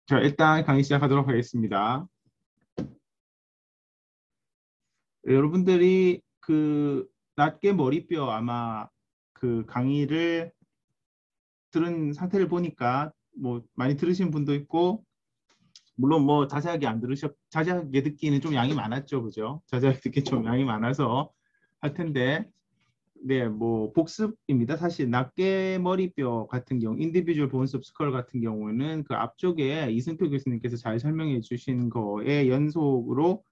자, 일단 강의 시작하도록 하겠습니다. 여러분들이 그 낮게 머리뼈 아마 그 강의를 들은 상태를 보니까 뭐 많이 들으신 분도 있고, 물론 뭐 자세하게 안 들으셨, 자세하게 듣기는 좀 양이 많았죠, 그죠? 자세하게 듣기 좀 양이 많아서 할 텐데, 네, 뭐 복습입니다. 사실 낱개 머리뼈 같은 경우, 인디비주얼 본스 오브 스컬 같은 경우는 그 앞쪽에 이승표 교수님께서 잘 설명해 주신 거에 연속으로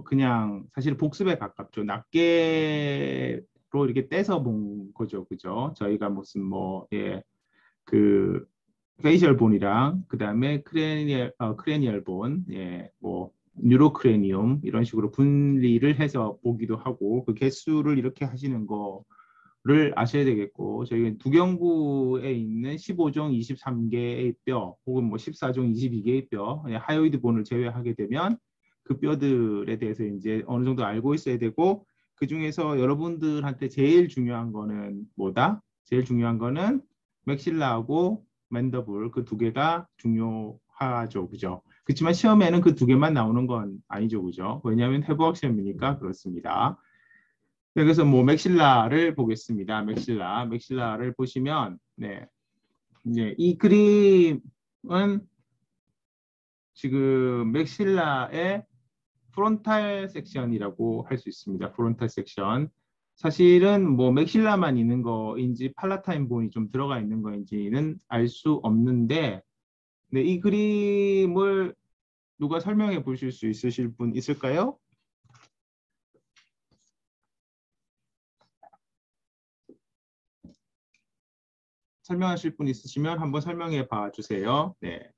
그냥 사실 복습에 가깝죠. 낱개로 이렇게 떼서 본 거죠, 그죠? 저희가 무슨 뭐, 예, 그 페이셜 본이랑 그다음에 크레니얼 본, 예, 뭐 뉴로크레니움 이런 식으로 분리를 해서 보기도 하고 그 개수를 이렇게 하시는 거를 아셔야 되겠고 저희 두경부에 있는 15종 23개의 뼈 혹은 뭐 14종 22개의 뼈 하요이드 본을 제외하게 되면 그 뼈들에 대해서 이제 어느 정도 알고 있어야 되고 그 중에서 여러분들한테 제일 중요한 거는 뭐다? 제일 중요한 거는 맥실라하고 맨더블 그 두 개가 중요하죠, 그죠? 그렇지만 시험에는 그 두 개만 나오는 건 아니죠, 그죠? 왜냐하면 해부학 시험이니까 그렇습니다. 네, 그래서 뭐 맥실라를 보겠습니다. 맥실라를 보시면 네, 이제 이 그림은 지금 맥실라의 프론탈 섹션이라고 할 수 있습니다. 프론탈 섹션. 사실은 뭐 맥실라만 있는 거인지 팔라타인 본이 좀 들어가 있는 거인지는 알 수 없는데 네, 이 그림을 누가 설명해 보실 수 있으실 분 있을까요? 설명하실 분 있으시면 한번 설명해 봐 주세요. 네.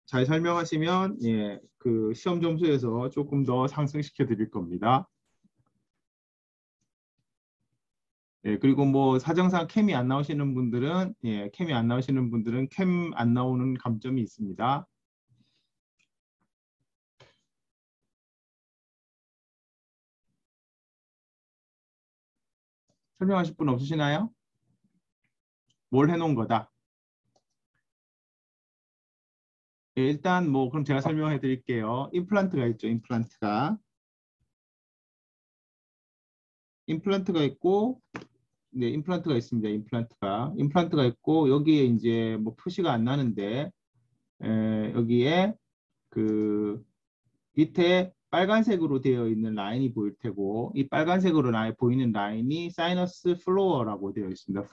잘 설명하시면 예, 그 시험 점수에서 조금 더 상승시켜 드릴 겁니다. 예, 그리고 뭐 사정상 캠이 안 나오시는 분들은 예, 캠이 안 나오시는 분들은 캠 안 나오는 감점이 있습니다. 설명하실 분 없으시나요? 뭘 해놓은 거다. 예, 일단 뭐 그럼 제가 설명해 드릴게요. 임플란트가 있죠. 임플란트가 있고 네, 임플란트가 있습니다. 임플란트가 있고 여기에 이제 뭐 표시가 안 나는데 여기에 그 밑에 빨간색으로 되어 있는 라인이 보일 테고 이 빨간색으로 보이는 라인이 사이너스 플로어라고 되어 있습니다.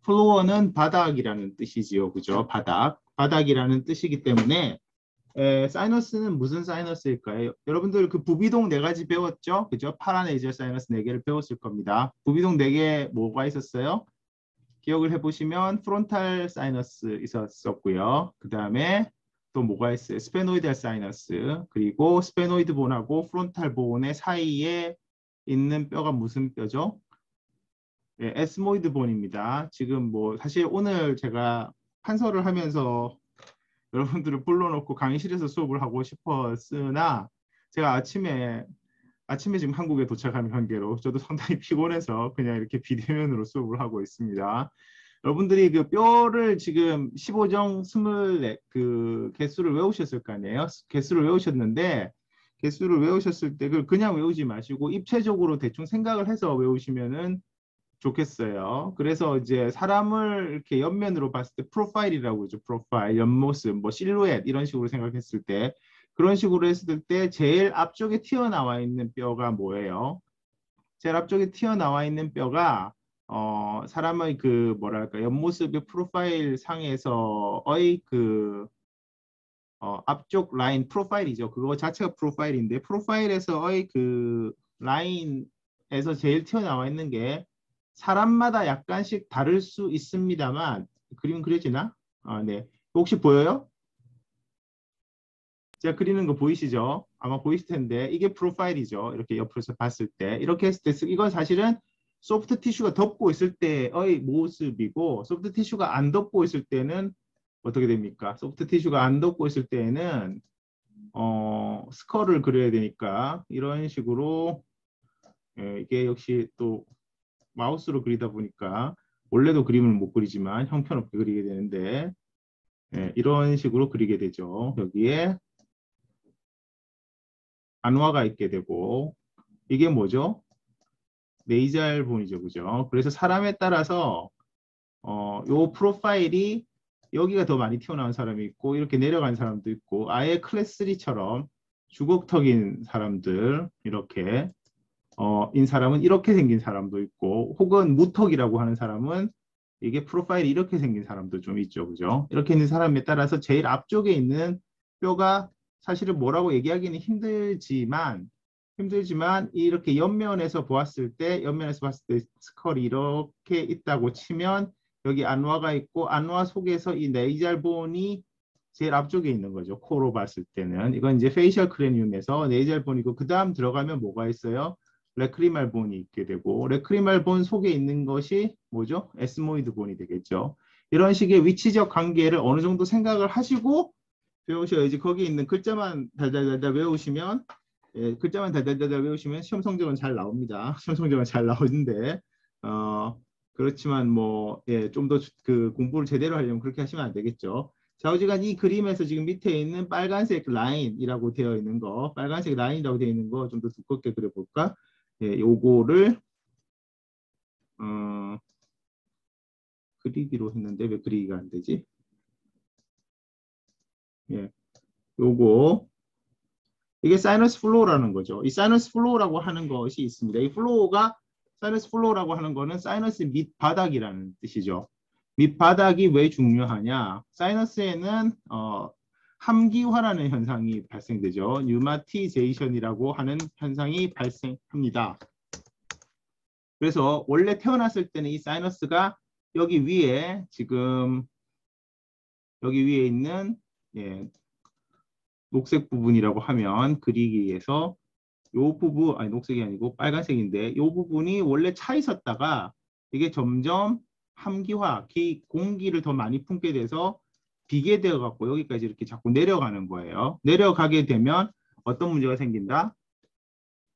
플로어는 바닥이라는 뜻이지요. 그죠? 바닥이라는 뜻이기 때문에 사이너스는 무슨 사이너스일까요? 여러분들 그 부비동 네 가지 배웠죠? 그죠? 파라네이저 사이너스 네 개를 배웠을 겁니다. 부비동 네 개 뭐가 있었어요? 기억을 해보시면 프론탈 사이너스 있었고요. 그 다음에 또 뭐가 있어요? 스페노이드 사이너스 그리고 스페노이드 본하고 프론탈 본의 사이에 있는 뼈가 무슨 뼈죠? 예, 에스모이드 본입니다. 지금 뭐 사실 오늘 제가 판서를 하면서 여러분들을 불러놓고 강의실에서 수업을 하고 싶었으나 제가 아침에 지금 한국에 도착한 관계로 저도 상당히 피곤해서 그냥 이렇게 비대면으로 수업을 하고 있습니다. 여러분들이 그 뼈를 지금 15정 24, 그 개수를 외우셨을 거 아니에요? 개수를 외우셨을 때 그걸 그냥 외우지 마시고 입체적으로 대충 생각을 해서 외우시면은 좋겠어요. 그래서 이제 사람을 이렇게 옆면으로 봤을 때 프로파일이라고 그러죠. 프로파일, 옆모습, 뭐 실루엣 이런 식으로 생각했을 때 그런 식으로 했을 때 제일 앞쪽에 튀어나와 있는 뼈가 뭐예요? 제일 앞쪽에 튀어나와 있는 뼈가 사람의 그 뭐랄까 옆모습의 프로파일 상에서의 그 앞쪽 라인 프로파일이죠. 그거 자체가 프로파일인데 프로파일에서의 그 라인에서 제일 튀어나와 있는 게 사람마다 약간씩 다를 수 있습니다만 그림 그려지나? 아, 네. 혹시 보여요? 제가 그리는 거 보이시죠? 아마 보이실 텐데 이게 프로파일이죠. 이렇게 옆에서 봤을 때 이렇게 했을 때 이건 사실은 소프트 티슈가 덮고 있을 때의 모습이고 소프트 티슈가 안 덮고 있을 때는 어떻게 됩니까? 소프트 티슈가 안 덮고 있을 때에는 스컬을 그려야 되니까 이런 식으로 이게 역시 또 마우스로 그리다 보니까 원래도 그림을 못 그리지만 형편없게 그리게 되는데 예, 이런 식으로 그리게 되죠. 여기에 안화가 있게 되고 이게 뭐죠? 네이잘 본이죠, 그죠? 그래서 사람에 따라서 요 프로파일이 여기가 더 많이 튀어나온 사람이 있고 이렇게 내려간 사람도 있고 아예 클래스 3처럼 주걱턱인 사람들 이렇게 인 사람은 이렇게 생긴 사람도 있고 혹은 무턱이라고 하는 사람은 이게 프로파일이 이렇게 생긴 사람도 좀 있죠, 그죠? 이렇게 있는 사람에 따라서 제일 앞쪽에 있는 뼈가 사실은 뭐라고 얘기하기는 힘들지만 이렇게 옆면에서 보았을 때 스컬이 이렇게 있다고 치면 여기 안화가 있고 안화 속에서 이 네이잘 본이 제일 앞쪽에 있는 거죠. 코로 봤을 때는 이건 이제 페이셜 크레니움에서 네이잘 본이고 그 다음 들어가면 뭐가 있어요? 레크리말 본이 있게 되고 레크리말 본 속에 있는 것이 뭐죠? 에스모이드 본이 되겠죠. 이런 식의 위치적 관계를 어느 정도 생각을 하시고 배우셔야지. 거기 있는 글자만 달달달달 외우시면 글자만 달달달달 외우시면 시험 성적은 잘 나옵니다. 시험 성적은 잘 나오는데 그렇지만 뭐 좀 더 그 공부를 제대로 하려면 그렇게 하시면 안 되겠죠. 좌우지간 이 그림에서 지금 밑에 있는 빨간색 라인이라고 되어 있는 거, 빨간색 라인이라고 되어 있는 거 좀 더 두껍게 그려볼까? 요거를 그리기로 했는데 왜 그리기가 안 되지? 예, 요거 이게 사이너스 플로우라는 거죠. 이 사이너스 플로우라고 하는 것이 있습니다. 이 플로우가 사이너스 플로우라고 하는 거는 사이너스 밑바닥이라는 뜻이죠. 밑바닥이 왜 중요하냐? 사이너스에는 함기화라는 현상이 발생되죠. 뉴마티제이션이라고 하는 현상이 발생합니다. 그래서 원래 태어났을 때는 이 사이너스가 여기 위에 지금 여기 위에 있는 녹색 부분이라고 하면 그리기 위해서 요 부분 아니 녹색이 아니고 빨간색인데 요 부분이 원래 차 있었다가 이게 점점 함기화 공기를 더 많이 품게 돼서 비게 되어 갖고 여기까지 이렇게 자꾸 내려가는 거예요. 내려가게 되면 어떤 문제가 생긴다?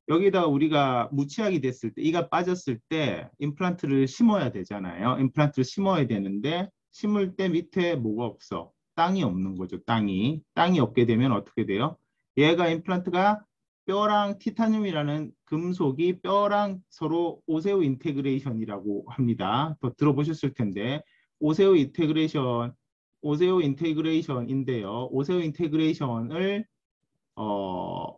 여기다가 우리가 무치약이 됐을 때 이가 빠졌을 때 임플란트를 심어야 되잖아요. 임플란트를 심어야 되는데 심을 때 밑에 뭐가 없어? 땅이 없는 거죠. 땅이 없게 되면 어떻게 돼요? 얘가 임플란트가 뼈랑 티타늄이라는 금속이 뼈랑 서로 오세오 인테그레이션이라고 합니다. 더 들어보셨을 텐데 오세오 인테그레이션인데요. 오세오 인테그레이션을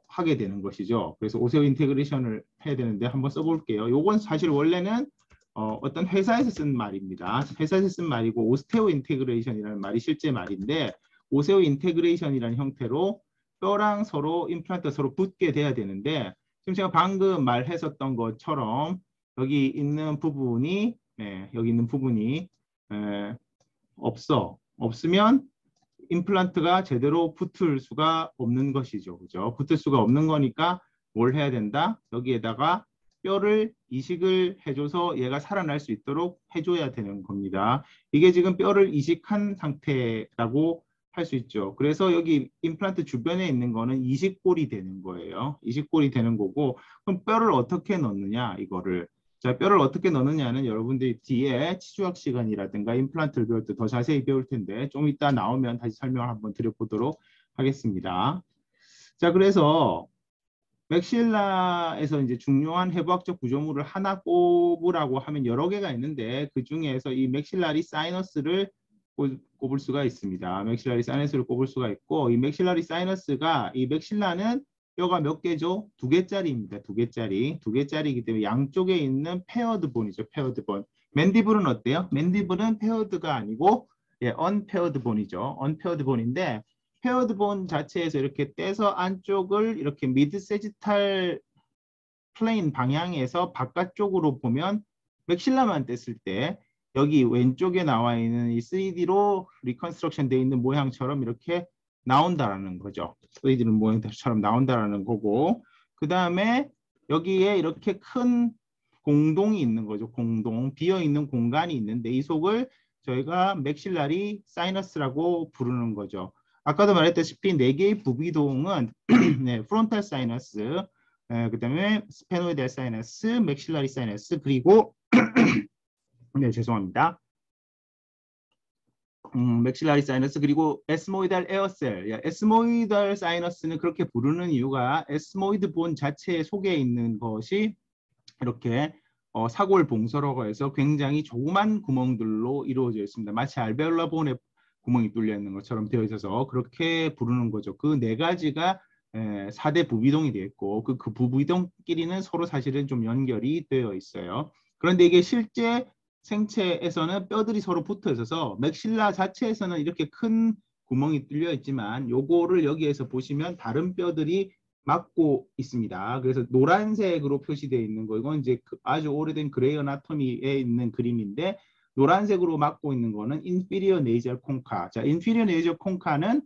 하게 되는 것이죠. 그래서 오세오 인테그레이션을 해야 되는데 한번 써볼게요. 요건 사실 원래는 어떤 회사에서 쓴 말입니다. 회사에서 쓴 말이고 오스테오 인테그레이션이라는 말이 실제 말인데 오세오 인테그레이션이라는 형태로 뼈랑 서로 임플란트 서로 붙게 돼야 되는데 지금 제가 방금 말했었던 것처럼 여기 있는 부분이 없으면 임플란트가 제대로 붙을 수가 없는 것이죠. 그죠? 붙을 수가 없는 거니까 뭘 해야 된다? 여기에다가 뼈를 이식을 해줘서 얘가 살아날 수 있도록 해줘야 되는 겁니다. 이게 지금 뼈를 이식한 상태라고 할 수 있죠. 그래서 여기 임플란트 주변에 있는 거는 이식골이 되는 거예요. 이식골이 되는 거고 그럼 뼈를 어떻게 넣느냐 이거를. 자, 뼈를 어떻게 넣느냐는 여러분들이 뒤에 치주학 시간이라든가 임플란트를 배울 때 더 자세히 배울 텐데 좀 이따 나오면 다시 설명을 한번 드려보도록 하겠습니다. 자, 그래서 맥실라에서 이제 중요한 해부학적 구조물을 하나 꼽으라고 하면 여러 개가 있는데 그 중에서 이 맥실라리 사이너스를 꼽을 수가 있습니다. 맥실라리 사이너스를 꼽을 수가 있고 이 맥실라리 사이너스가 이 맥실라는 뼈가 몇 개죠? 2개짜리입니다. 2개짜리이기 때문에 양쪽에 있는 페어드 본이죠. 페어드 본. 맨디블은 어때요? 맨디블은 페어드가 아니고 언페어드 본이죠. 언페어드 본인데 페어드 본 자체에서 이렇게 떼서 안쪽을 이렇게 미드 세지탈 플레인 방향에서 바깥쪽으로 보면 맥실라만 뗐을 때 여기 왼쪽에 나와 있는 이 3D로 리컨스트럭션 되어 있는 모양처럼 이렇게 나온다라는 거죠. 3D 모양처럼 나온다라는 거고 그 다음에 여기에 이렇게 큰 공동이 있는 거죠. 비어있는 공간이 있는데 이 속을 저희가 맥실라리 사이너스라고 부르는 거죠. 아까도 말했다시피 4개의 부비동은 프론탈 사이너스, 그 다음에 스페노이델 사이너스, 맥실라리 사이너스, 그리고 네, 죄송합니다. 맥실라리 사이너스 그리고 에스모이달 에어셀. 예, 에스모이달 사이너스는 그렇게 부르는 이유가 에스모이드 본 자체 속에 있는 것이 이렇게 사골 봉서라고 해서 굉장히 조그만 구멍들로 이루어져 있습니다. 마치 알베올라 본에 구멍이 뚫려 있는 것처럼 되어 있어서 그렇게 부르는 거죠. 그 네 가지가 4대 부비동이 되어 있고 그 부비동끼리는 서로 사실은 좀 연결이 되어 있어요. 그런데 이게 실제 생체에서는 뼈들이 서로 붙어 있어서 맥실라 자체에서는 이렇게 큰 구멍이 뚫려 있지만 요거를 여기에서 보시면 다른 뼈들이 막고 있습니다. 그래서 노란색으로 표시되어 있는 거 이건 이제 아주 오래된 그레이 어나토미에 있는 그림인데 노란색으로 막고 있는 거는 인피리어 네이절 콩카. 자, 인피리어 네이절 콩카는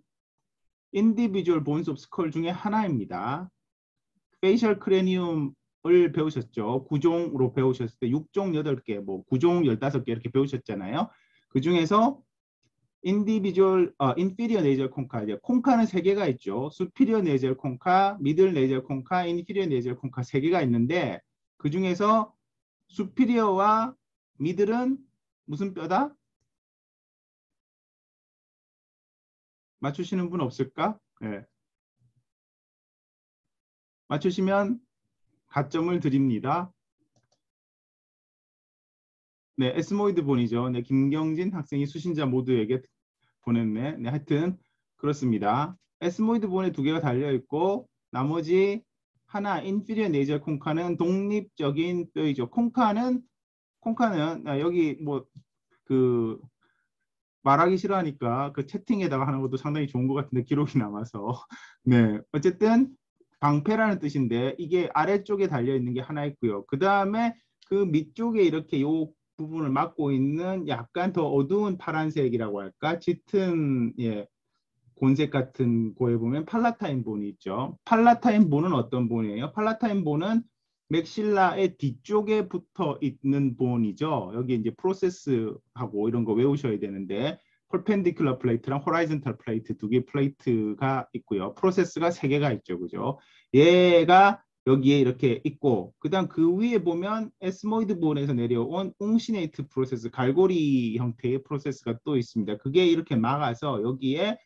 인디비주얼 본스 오브 스컬 중에 하나입니다. 페이셜 크레니움을 배우셨죠. 구종으로 배우셨을 때 6종 8개, 뭐 9종 15개 이렇게 배우셨잖아요. 그 중에서 인피리어 네이절 콩카. 콩카는 3개가 있죠. 수피리어 네이절 콩카, 미들 네이절 콩카, 인피리어 네이절 콩카 3개가 있는데 그 중에서 수피리어와 미들은 무슨 뼈다? 맞추시는 분 없을까? 네. 맞추시면 가점을 드립니다. 네, 에스모이드 본이죠. 네, 김경진 학생이 수신자 모두에게 보냈네. 네, 하여튼 그렇습니다. 에스모이드 본에 2개가 달려 있고 나머지 하나 인피리어 네이절 콩카는 독립적인 뼈이죠. 콩카는 여기 뭐 그 말하기 싫어하니까 그 채팅에다가 하는 것도 상당히 좋은 것 같은데 기록이 남아서 네 어쨌든 방패라는 뜻인데 이게 아래쪽에 달려 있는 게 하나 있고요. 그 다음에 그 밑쪽에 이렇게 요 부분을 막고 있는 약간 더 어두운 파란색이라고 할까 짙은 예 곤색 같은 거에 보면 팔라타인 본이 있죠. 팔라타인 본은 어떤 본이에요? 팔라타인 본은 맥실라의 뒤쪽에 붙어 있는 본이죠. 여기 이제 프로세스하고 이런 거 외우셔야 되는데 펄펜디큘러 플레이트랑 호라이즌탈 플레이트 2개 플레이트가 있고요. 프로세스가 3개가 있죠. 그죠? 얘가 여기에 이렇게 있고 그다음 그 위에 보면 에스모이드 본에서 내려온 웅시네이트 프로세스 갈고리 형태의 프로세스가 또 있습니다. 그게 이렇게 막아서 여기에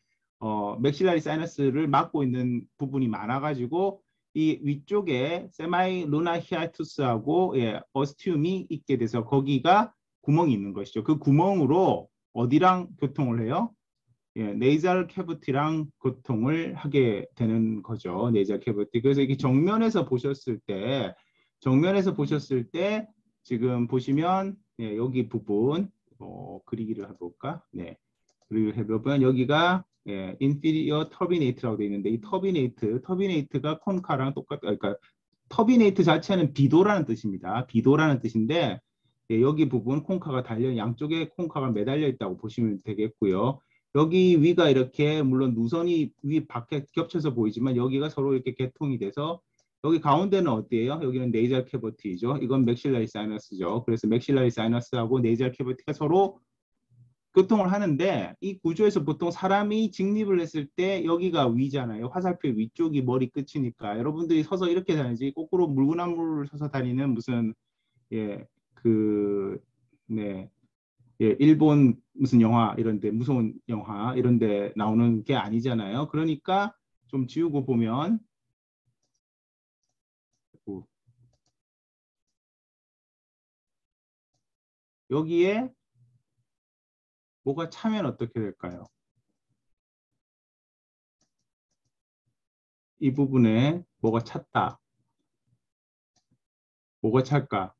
맥실라리 사이너스를 막고 있는 부분이 많아가지고 이 위쪽에 세마이 루나 히아투스하고 예, 어스티움이 있게 돼서 거기가 구멍이 있는 것이죠. 그 구멍으로 어디랑 교통을 해요? 예, 네이잘 캐비티랑 교통을 하게 되는 거죠. 네이잘 캐비티. 그래서 이게 정면에서 보셨을 때 지금 보시면 예, 여기 부분 그리기를 해볼까? 네. 그리고 해보면 여기가 예, 인피리어 터비네이트라고 되어 있는데 이 터비네이트가 콘카랑 똑같다. 그러니까 터비네이트 자체는 비도라는 뜻입니다. 비도라는 뜻인데 예, 여기 부분 콘카가 달려 양쪽에 콘카가 매달려 있다고 보시면 되겠고요. 여기 위가 이렇게 물론 누선이 위 밖에 겹쳐서 보이지만 여기가 서로 이렇게 개통이 돼서 여기 가운데는 어디예요? 여기는 네이잘 캐버티죠. 이건 맥실라리 사이너스죠. 그래서 맥실라리 사이너스하고 네이잘 캐버티가 서로 교통을 하는데 이 구조에서 보통 사람이 직립을 했을 때 여기가 위잖아요. 화살표 위쪽이 머리 끝이니까 여러분들이 서서 이렇게 다니지 거꾸로 물구나무를 서서 다니는 무슨 예, 그, 네, 예, 일본 무슨 영화 이런데 무서운 영화 이런데 나오는 게 아니잖아요. 그러니까 좀 지우고 보면 여기에 뭐가 차면 어떻게 될까요? 이 부분에 뭐가 찼다. 뭐가 찰까?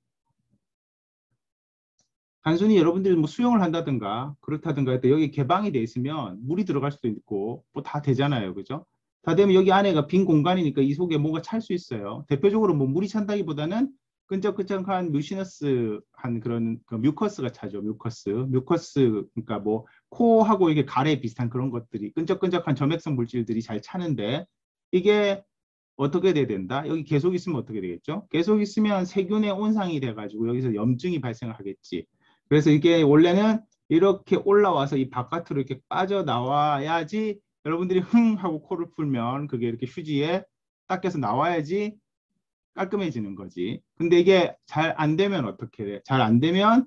단순히 여러분들이 뭐 수영을 한다든가 그렇다든가 할 때 여기 개방이 돼 있으면 물이 들어갈 수도 있고 뭐 다 되잖아요. 그죠? 다 되면 여기 안에가 빈 공간이니까 이 속에 뭔가 찰 수 있어요. 대표적으로 뭐 물이 찬다기보다는 끈적끈적한 뮤시너스한 그런 그 뮤커스가 차죠. 뮤커스 그러니까 뭐 코하고 이게 가래 비슷한 그런 것들이 끈적끈적한 점액성 물질들이 잘 차는데 이게 어떻게 돼야 된다? 여기 계속 있으면 어떻게 되겠죠? 계속 있으면 세균의 온상이 돼가지고 여기서 염증이 발생을 하겠지. 그래서 이게 원래는 이렇게 올라와서 이 바깥으로 이렇게 빠져나와야지 여러분들이 흥 하고 코를 풀면 그게 이렇게 휴지에 닦여서 나와야지 깔끔해지는 거지. 근데 이게 잘 안 되면 어떻게 돼? 잘 안 되면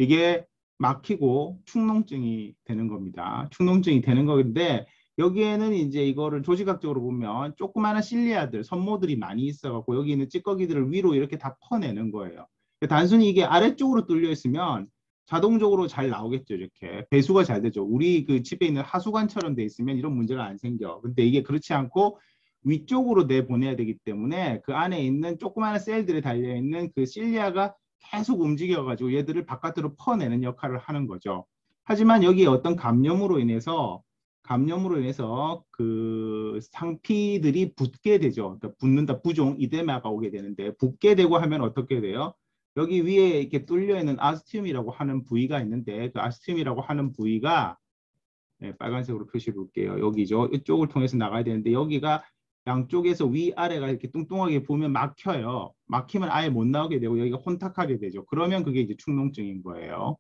이게 막히고 축농증이 되는 겁니다. 축농증이 되는 건데 여기에는 이제 이거를 조직학적으로 보면 조그마한 실리아들, 선모들이 많이 있어갖고 여기 있는 찌꺼기들을 위로 이렇게 다 퍼내는 거예요. 단순히 이게 아래쪽으로 뚫려 있으면 자동적으로 잘 나오겠죠. 이렇게 배수가 잘 되죠. 우리 그 집에 있는 하수관처럼 돼 있으면 이런 문제가 안 생겨. 근데 이게 그렇지 않고 위쪽으로 내보내야 되기 때문에 그 안에 있는 조그마한 셀들에 달려있는 그 실리아가 계속 움직여가지고 얘들을 바깥으로 퍼내는 역할을 하는 거죠. 하지만 여기 어떤 감염으로 인해서 그 상피들이 붙게 되죠. 그러니까 붙는다, 부종, 이데마가 오게 되는데 붙게 되고 하면 어떻게 돼요? 여기 위에 이렇게 뚫려 있는 아스티움이라고 하는 부위가 있는데 그 아스티움이라고 하는 부위가 네, 빨간색으로 표시해 볼게요. 여기죠. 이쪽을 통해서 나가야 되는데 여기가 양쪽에서 위아래가 이렇게 뚱뚱하게 보면 막혀요. 막히면 아예 못 나오게 되고 여기가 혼탁하게 되죠. 그러면 그게 이제 축농증인 거예요.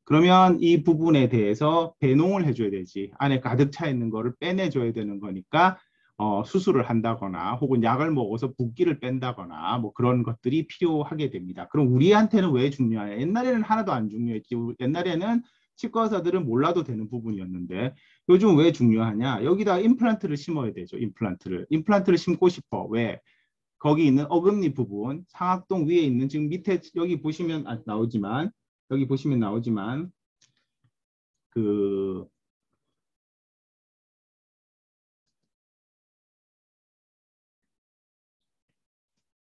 그러면 이 부분에 대해서 배농을 해줘야 되지. 안에 가득 차 있는 거를 빼내줘야 되는 거니까 수술을 한다거나 혹은 약을 먹어서 붓기를 뺀다거나 뭐 그런 것들이 필요하게 됩니다. 그럼 우리한테는 왜 중요하냐? 옛날에는 하나도 안 중요했지. 옛날에는 치과 의사들은 몰라도 되는 부분이었는데 요즘 왜 중요하냐? 여기다 임플란트를 심어야 되죠. 임플란트를 심고 싶어. 왜? 거기 있는 어금니 부분, 상악동 위에 있는 지금 밑에 여기 보시면 나오지만 여기 보시면 나오지만 그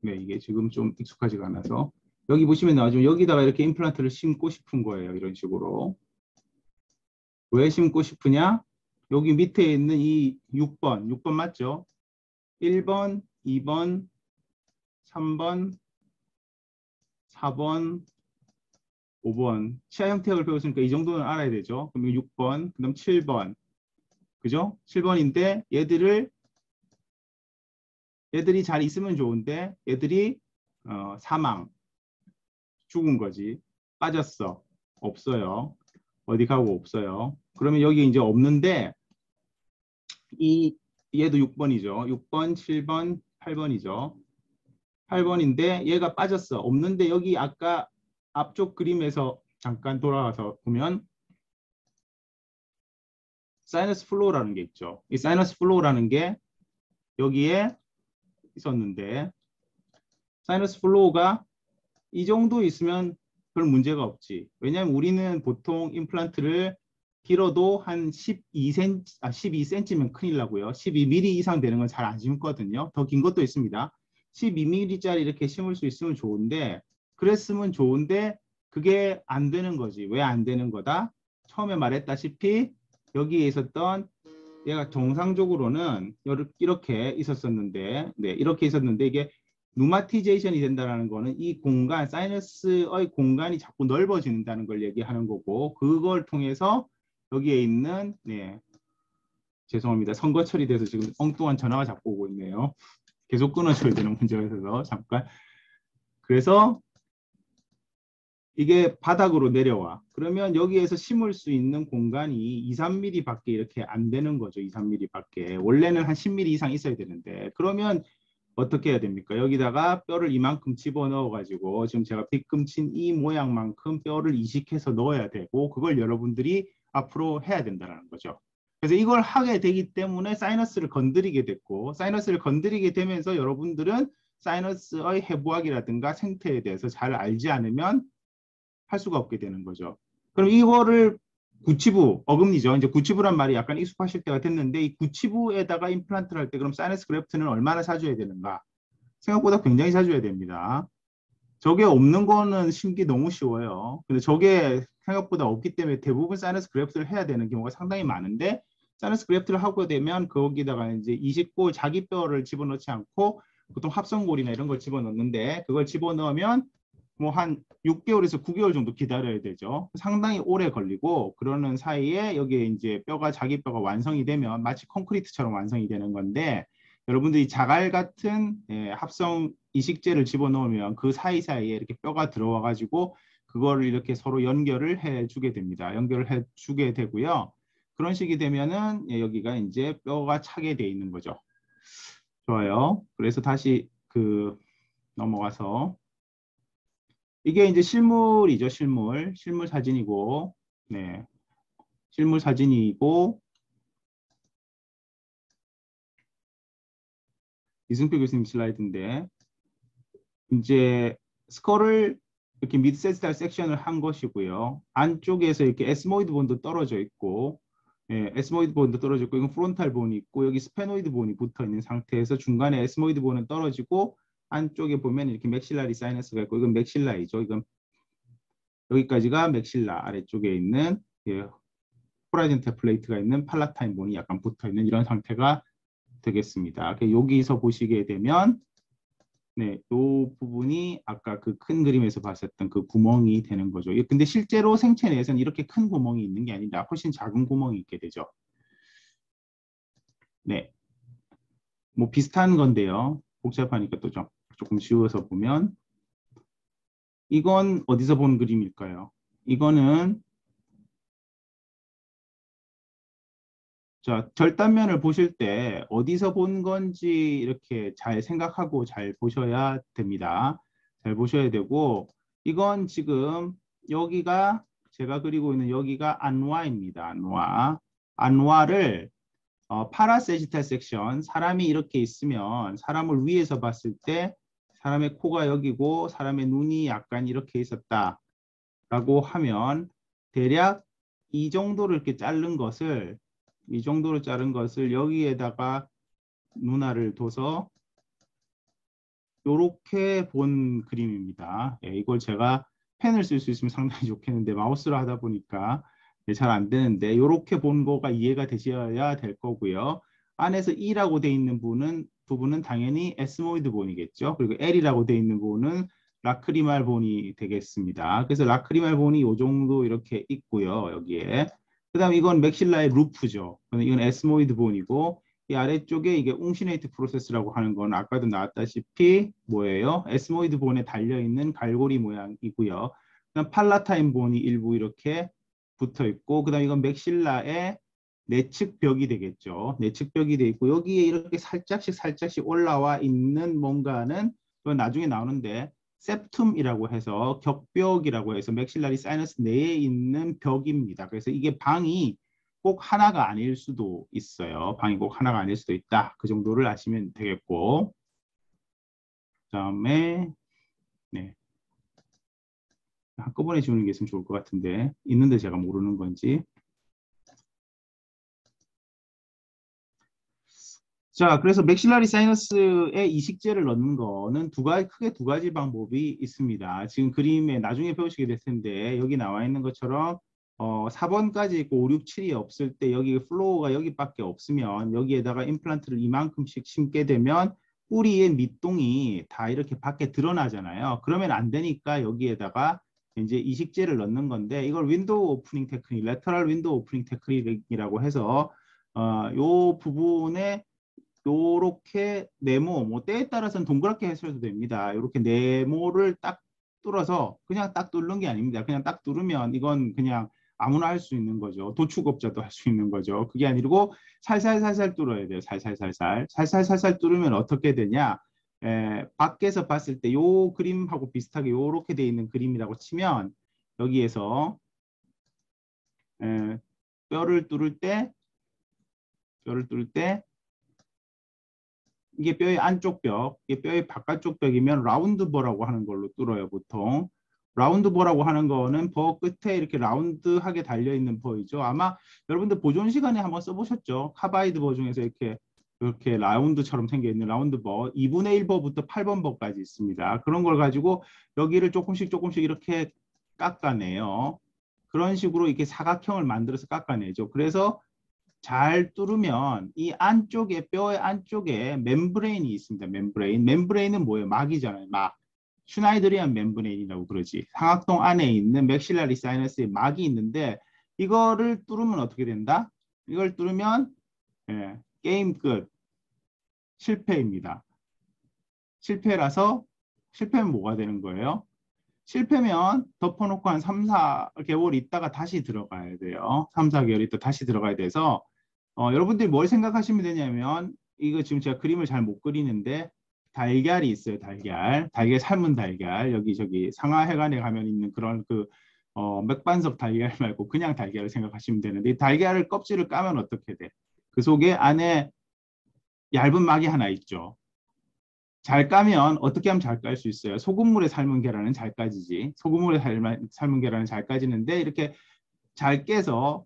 네, 이게 지금 좀 익숙하지가 않아서 여기 보시면 나오지만 여기다가 이렇게 임플란트를 심고 싶은 거예요. 이런 식으로. 왜 심고 싶으냐? 여기 밑에 있는 이 6번 맞죠? 1번, 2번, 3번, 4번, 5번. 치아 형태학을 배웠으니까 이 정도는 알아야 되죠. 그럼 6번, 그다음 7번. 그죠? 7번인데 얘들이 잘 있으면 좋은데 얘들이 사망, 죽은 거지. 빠졌어. 없어요. 어디 가고 없어요. 그러면 여기 이제 없는데 이 얘도 6번이죠. 6번, 7번, 8번이죠. 8번인데 얘가 빠졌어. 없는데 여기 아까 앞쪽 그림에서 잠깐 돌아가서 보면 사이너스 플로우라는 게 있죠. 이 사이너스 플로우라는 게 여기에 있었는데 사이너스 플로우가 이 정도 있으면 별 문제가 없지. 왜냐하면 우리는 보통 임플란트를 길어도 한 12cm, 12cm면 큰일 나고요. 12mm 이상 되는 건 잘 안 심거든요. 더 긴 것도 있습니다. 12mm짜리 이렇게 심을 수 있으면 좋은데 그랬으면 좋은데 그게 안 되는 거지. 왜 안 되는 거다? 처음에 말했다시피 여기에 있었던 얘가 정상적으로는 이렇게 있었었는데 네, 이렇게 있었는데 이게 누마티제이션이 된다는 거는 이 공간, 사이너스의 공간이 자꾸 넓어진다는 걸 얘기하는 거고 그걸 통해서 여기에 있는 네, 죄송합니다. 선거 처리돼서 지금 엉뚱한 전화가 자꾸 오고 있네요. 계속 끊어줘야 되는 문제가 있어서 잠깐. 그래서 이게 바닥으로 내려와. 그러면 여기에서 심을 수 있는 공간이 2, 3mm 밖에 이렇게 안 되는 거죠. 2, 3mm 밖에. 원래는 한 10mm 이상 있어야 되는데 그러면 어떻게 해야 됩니까? 여기다가 뼈를 이만큼 집어넣어 가지고 지금 제가 빗금 친 이 모양만큼 뼈를 이식해서 넣어야 되고 그걸 여러분들이 앞으로 해야 된다는 거죠. 그래서 이걸 하게 되기 때문에 사이너스를 건드리게 됐고 사이너스를 건드리게 되면서 여러분들은 사이너스의 해부학이라든가 생태에 대해서 잘 알지 않으면 할 수가 없게 되는 거죠. 그럼 이거를 구치부, 어금니죠. 이제 구치부란 말이 약간 익숙하실 때가 됐는데 이 구치부에다가 임플란트를 할 때 그럼 사이너스 그래프트는 얼마나 사줘야 되는가? 생각보다 굉장히 사줘야 됩니다. 저게 없는 거는 심기 너무 쉬워요. 근데 저게 생각보다 없기 때문에 대부분 사이너스 그래프트를 해야 되는 경우가 상당히 많은데 사이너스 그래프트를 하고 되면 거기다가 이제 이식골 자기 뼈를 집어넣지 않고 보통 합성골이나 이런 걸 집어넣는데 그걸 집어넣으면 뭐 한 6개월에서 9개월 정도 기다려야 되죠. 상당히 오래 걸리고 그러는 사이에 여기에 이제 자기 뼈가 완성이 되면 마치 콘크리트처럼 완성이 되는 건데 여러분들이 자갈 같은 합성 이식제를 집어넣으면 그 사이사이에 이렇게 뼈가 들어와 가지고 그거를 이렇게 서로 연결을 해 주게 됩니다. 연결을 해 주게 되고요. 그런 식이 되면은 여기가 이제 뼈가 차게 돼 있는 거죠. 좋아요. 그래서 다시 넘어가서 이게 이제 실물이죠, 실물. 실물 사진이고, 네. 실물 사진이고, 이승표 교수님 슬라이드인데, 이제 스컬을 이렇게 미드세스탈 섹션을 한 것이고요. 안쪽에서 이렇게 에스모이드 본도 떨어져 있고, 예, 에스모이드 본도 떨어져 있고, 이건 프론탈 본이 있고, 여기 스페노이드 본이 붙어 있는 상태에서 중간에 에스모이드 본은 떨어지고, 안쪽에 보면 이렇게 맥실라리 사이너스가 있고, 이건 맥실라이죠. 이건 여기까지가 맥실라 아래쪽에 있는 예, 호라이즌탈 플레이트가 있는 팔라타인 본이 약간 붙어 있는 이런 상태가 되겠습니다. 여기서 보시게 되면 네, 이 부분이 아까 그 큰 그림에서 봤었던 그 구멍이 되는 거죠. 근데 실제로 생체 내에서는 이렇게 큰 구멍이 있는 게 아니라 훨씬 작은 구멍이 있게 되죠. 네, 뭐 비슷한 건데요. 복잡하니까 또 조금 쉬워서 보면 이건 어디서 본 그림일까요? 이거는 자, 절단면을 보실 때 어디서 본 건지 이렇게 잘 생각하고 잘 보셔야 됩니다. 잘 보셔야 되고 이건 지금 여기가 제가 그리고 있는 여기가 안와입니다. 안와. 안와를 파라세지탈 섹션 사람이 이렇게 있으면 사람을 위에서 봤을 때 사람의 코가 여기고 사람의 눈이 약간 이렇게 있었다라고 하면 대략 이 정도로 이렇게 자른 것을 이 정도로 자른 것을 여기에다가 눈알을 둬서 이렇게 본 그림입니다. 예, 이걸 제가 펜을 쓸 수 있으면 상당히 좋겠는데 마우스로 하다 보니까 잘 안 되는데 이렇게 본 거가 이해가 되셔야 될 거고요. 안에서 E라고 돼 있는 부분은 당연히 에스모이드 본이겠죠. 그리고 L이라고 돼 있는 부분은 라크리말 본이 되겠습니다. 그래서 라크리말 본이 이 정도 이렇게 있고요. 여기에. 그 다음 이건 맥실라의 루프죠. 이건 에스모이드 본이고 이 아래쪽에 이게 웅시네이트 프로세스라고 하는 건 아까도 나왔다시피 뭐예요? 에스모이드 본에 달려있는 갈고리 모양이고요. 그다음 팔라타인 본이 일부 이렇게 붙어 있고 그다음 이건 맥실라의 내측벽이 되겠죠. 내측벽이 돼 있고 여기에 이렇게 살짝씩 올라와 있는 뭔가는 그건 나중에 나오는데 septum이라고 해서 격벽이라고 해서 맥실라리 사이너스 내에 있는 벽입니다. 그래서 이게 방이 꼭 하나가 아닐 수도 있어요. 방이 꼭 하나가 아닐 수도 있다. 그 정도를 아시면 되겠고 그다음에 네. 한꺼번에 지우는 게 있으면 좋을 것 같은데 있는데 제가 모르는 건지 자, 그래서 맥실라리 사이너스에 이식제를 넣는 거는 크게 두 가지 방법이 있습니다. 지금 그림에 나중에 배우시게 될 텐데 여기 나와 있는 것처럼 4번까지 있고 5, 6, 7이 없을 때 여기 플로우가 여기밖에 없으면 여기에다가 임플란트를 이만큼씩 심게 되면 뿌리의 밑동이 다 이렇게 밖에 드러나잖아요. 그러면 안 되니까 여기에다가 이제 이식제를 넣는 건데 이걸 윈도우 오프닝 테크닉, 레터럴 윈도우 오프닝 테크닉이라고 해서 요 부분에 요렇게 네모, 뭐 때에 따라서는 동그랗게 해서도 됩니다. 이렇게 네모를 딱 뚫어서 그냥 딱 뚫는 게 아닙니다. 그냥 딱 뚫으면 이건 그냥 아무나 할 수 있는 거죠. 도축업자도 할 수 있는 거죠. 그게 아니고 살살살살 뚫어야 돼요. 살살살살. 살살살살 뚫으면 어떻게 되냐? 밖에서 봤을 때 요 그림하고 비슷하게 요렇게 돼 있는 그림이라고 치면 여기에서 에, 뼈를 뚫을 때 뼈를 뚫을 때 이게 뼈의 안쪽 벽, 이게 뼈의 바깥쪽 벽이면 라운드 버라고 하는 걸로 뚫어요, 보통. 라운드 버라고 하는 거는 버 끝에 이렇게 라운드하게 달려있는 버이죠. 아마 여러분들 보존 시간에 한번 써보셨죠? 카바이드 버 중에서 이렇게 라운드처럼 생겨있는 라운드 버, 2분의 1 버부터 8번 버까지 있습니다. 그런 걸 가지고 여기를 조금씩 이렇게 깎아내요. 그런 식으로 이렇게 사각형을 만들어서 깎아내죠. 그래서 잘 뚫으면 이 안쪽에 뼈의 안쪽에 멤브레인이 있습니다. 멤브레인은 뭐예요? 막이잖아요. 막. 슈나이드리안 멤브레인이라고 그러지. 상악동 안에 있는 맥실라리 사이너스에 막이 있는데 이거를 뚫으면 어떻게 된다? 이걸 뚫으면 게임 끝. 실패입니다. 실패면 뭐가 되는 거예요? 실패면 덮어놓고 한 3, 4개월 있다가 다시 들어가야 돼요. 3, 4개월 있다 다시 들어가야 돼서 여러분들이 뭘 생각하시면 되냐면 이거 지금 제가 그림을 잘 못 그리는데 달걀이 있어요. 달걀 삶은 달걀. 여기 저기 상하회관에 가면 있는 그런 그 맥반석 달걀 말고 그냥 달걀을 생각하시면 되는데 이 달걀을 껍질을 까면 어떻게 돼? 그 속에 안에 얇은 막이 하나 있죠. 잘 까면 어떻게 하면 잘 깔 수 있어요? 소금물에 삶은 계란은 잘 까지지. 소금물에 삶은 계란은 잘 까지는데 이렇게 잘 깨서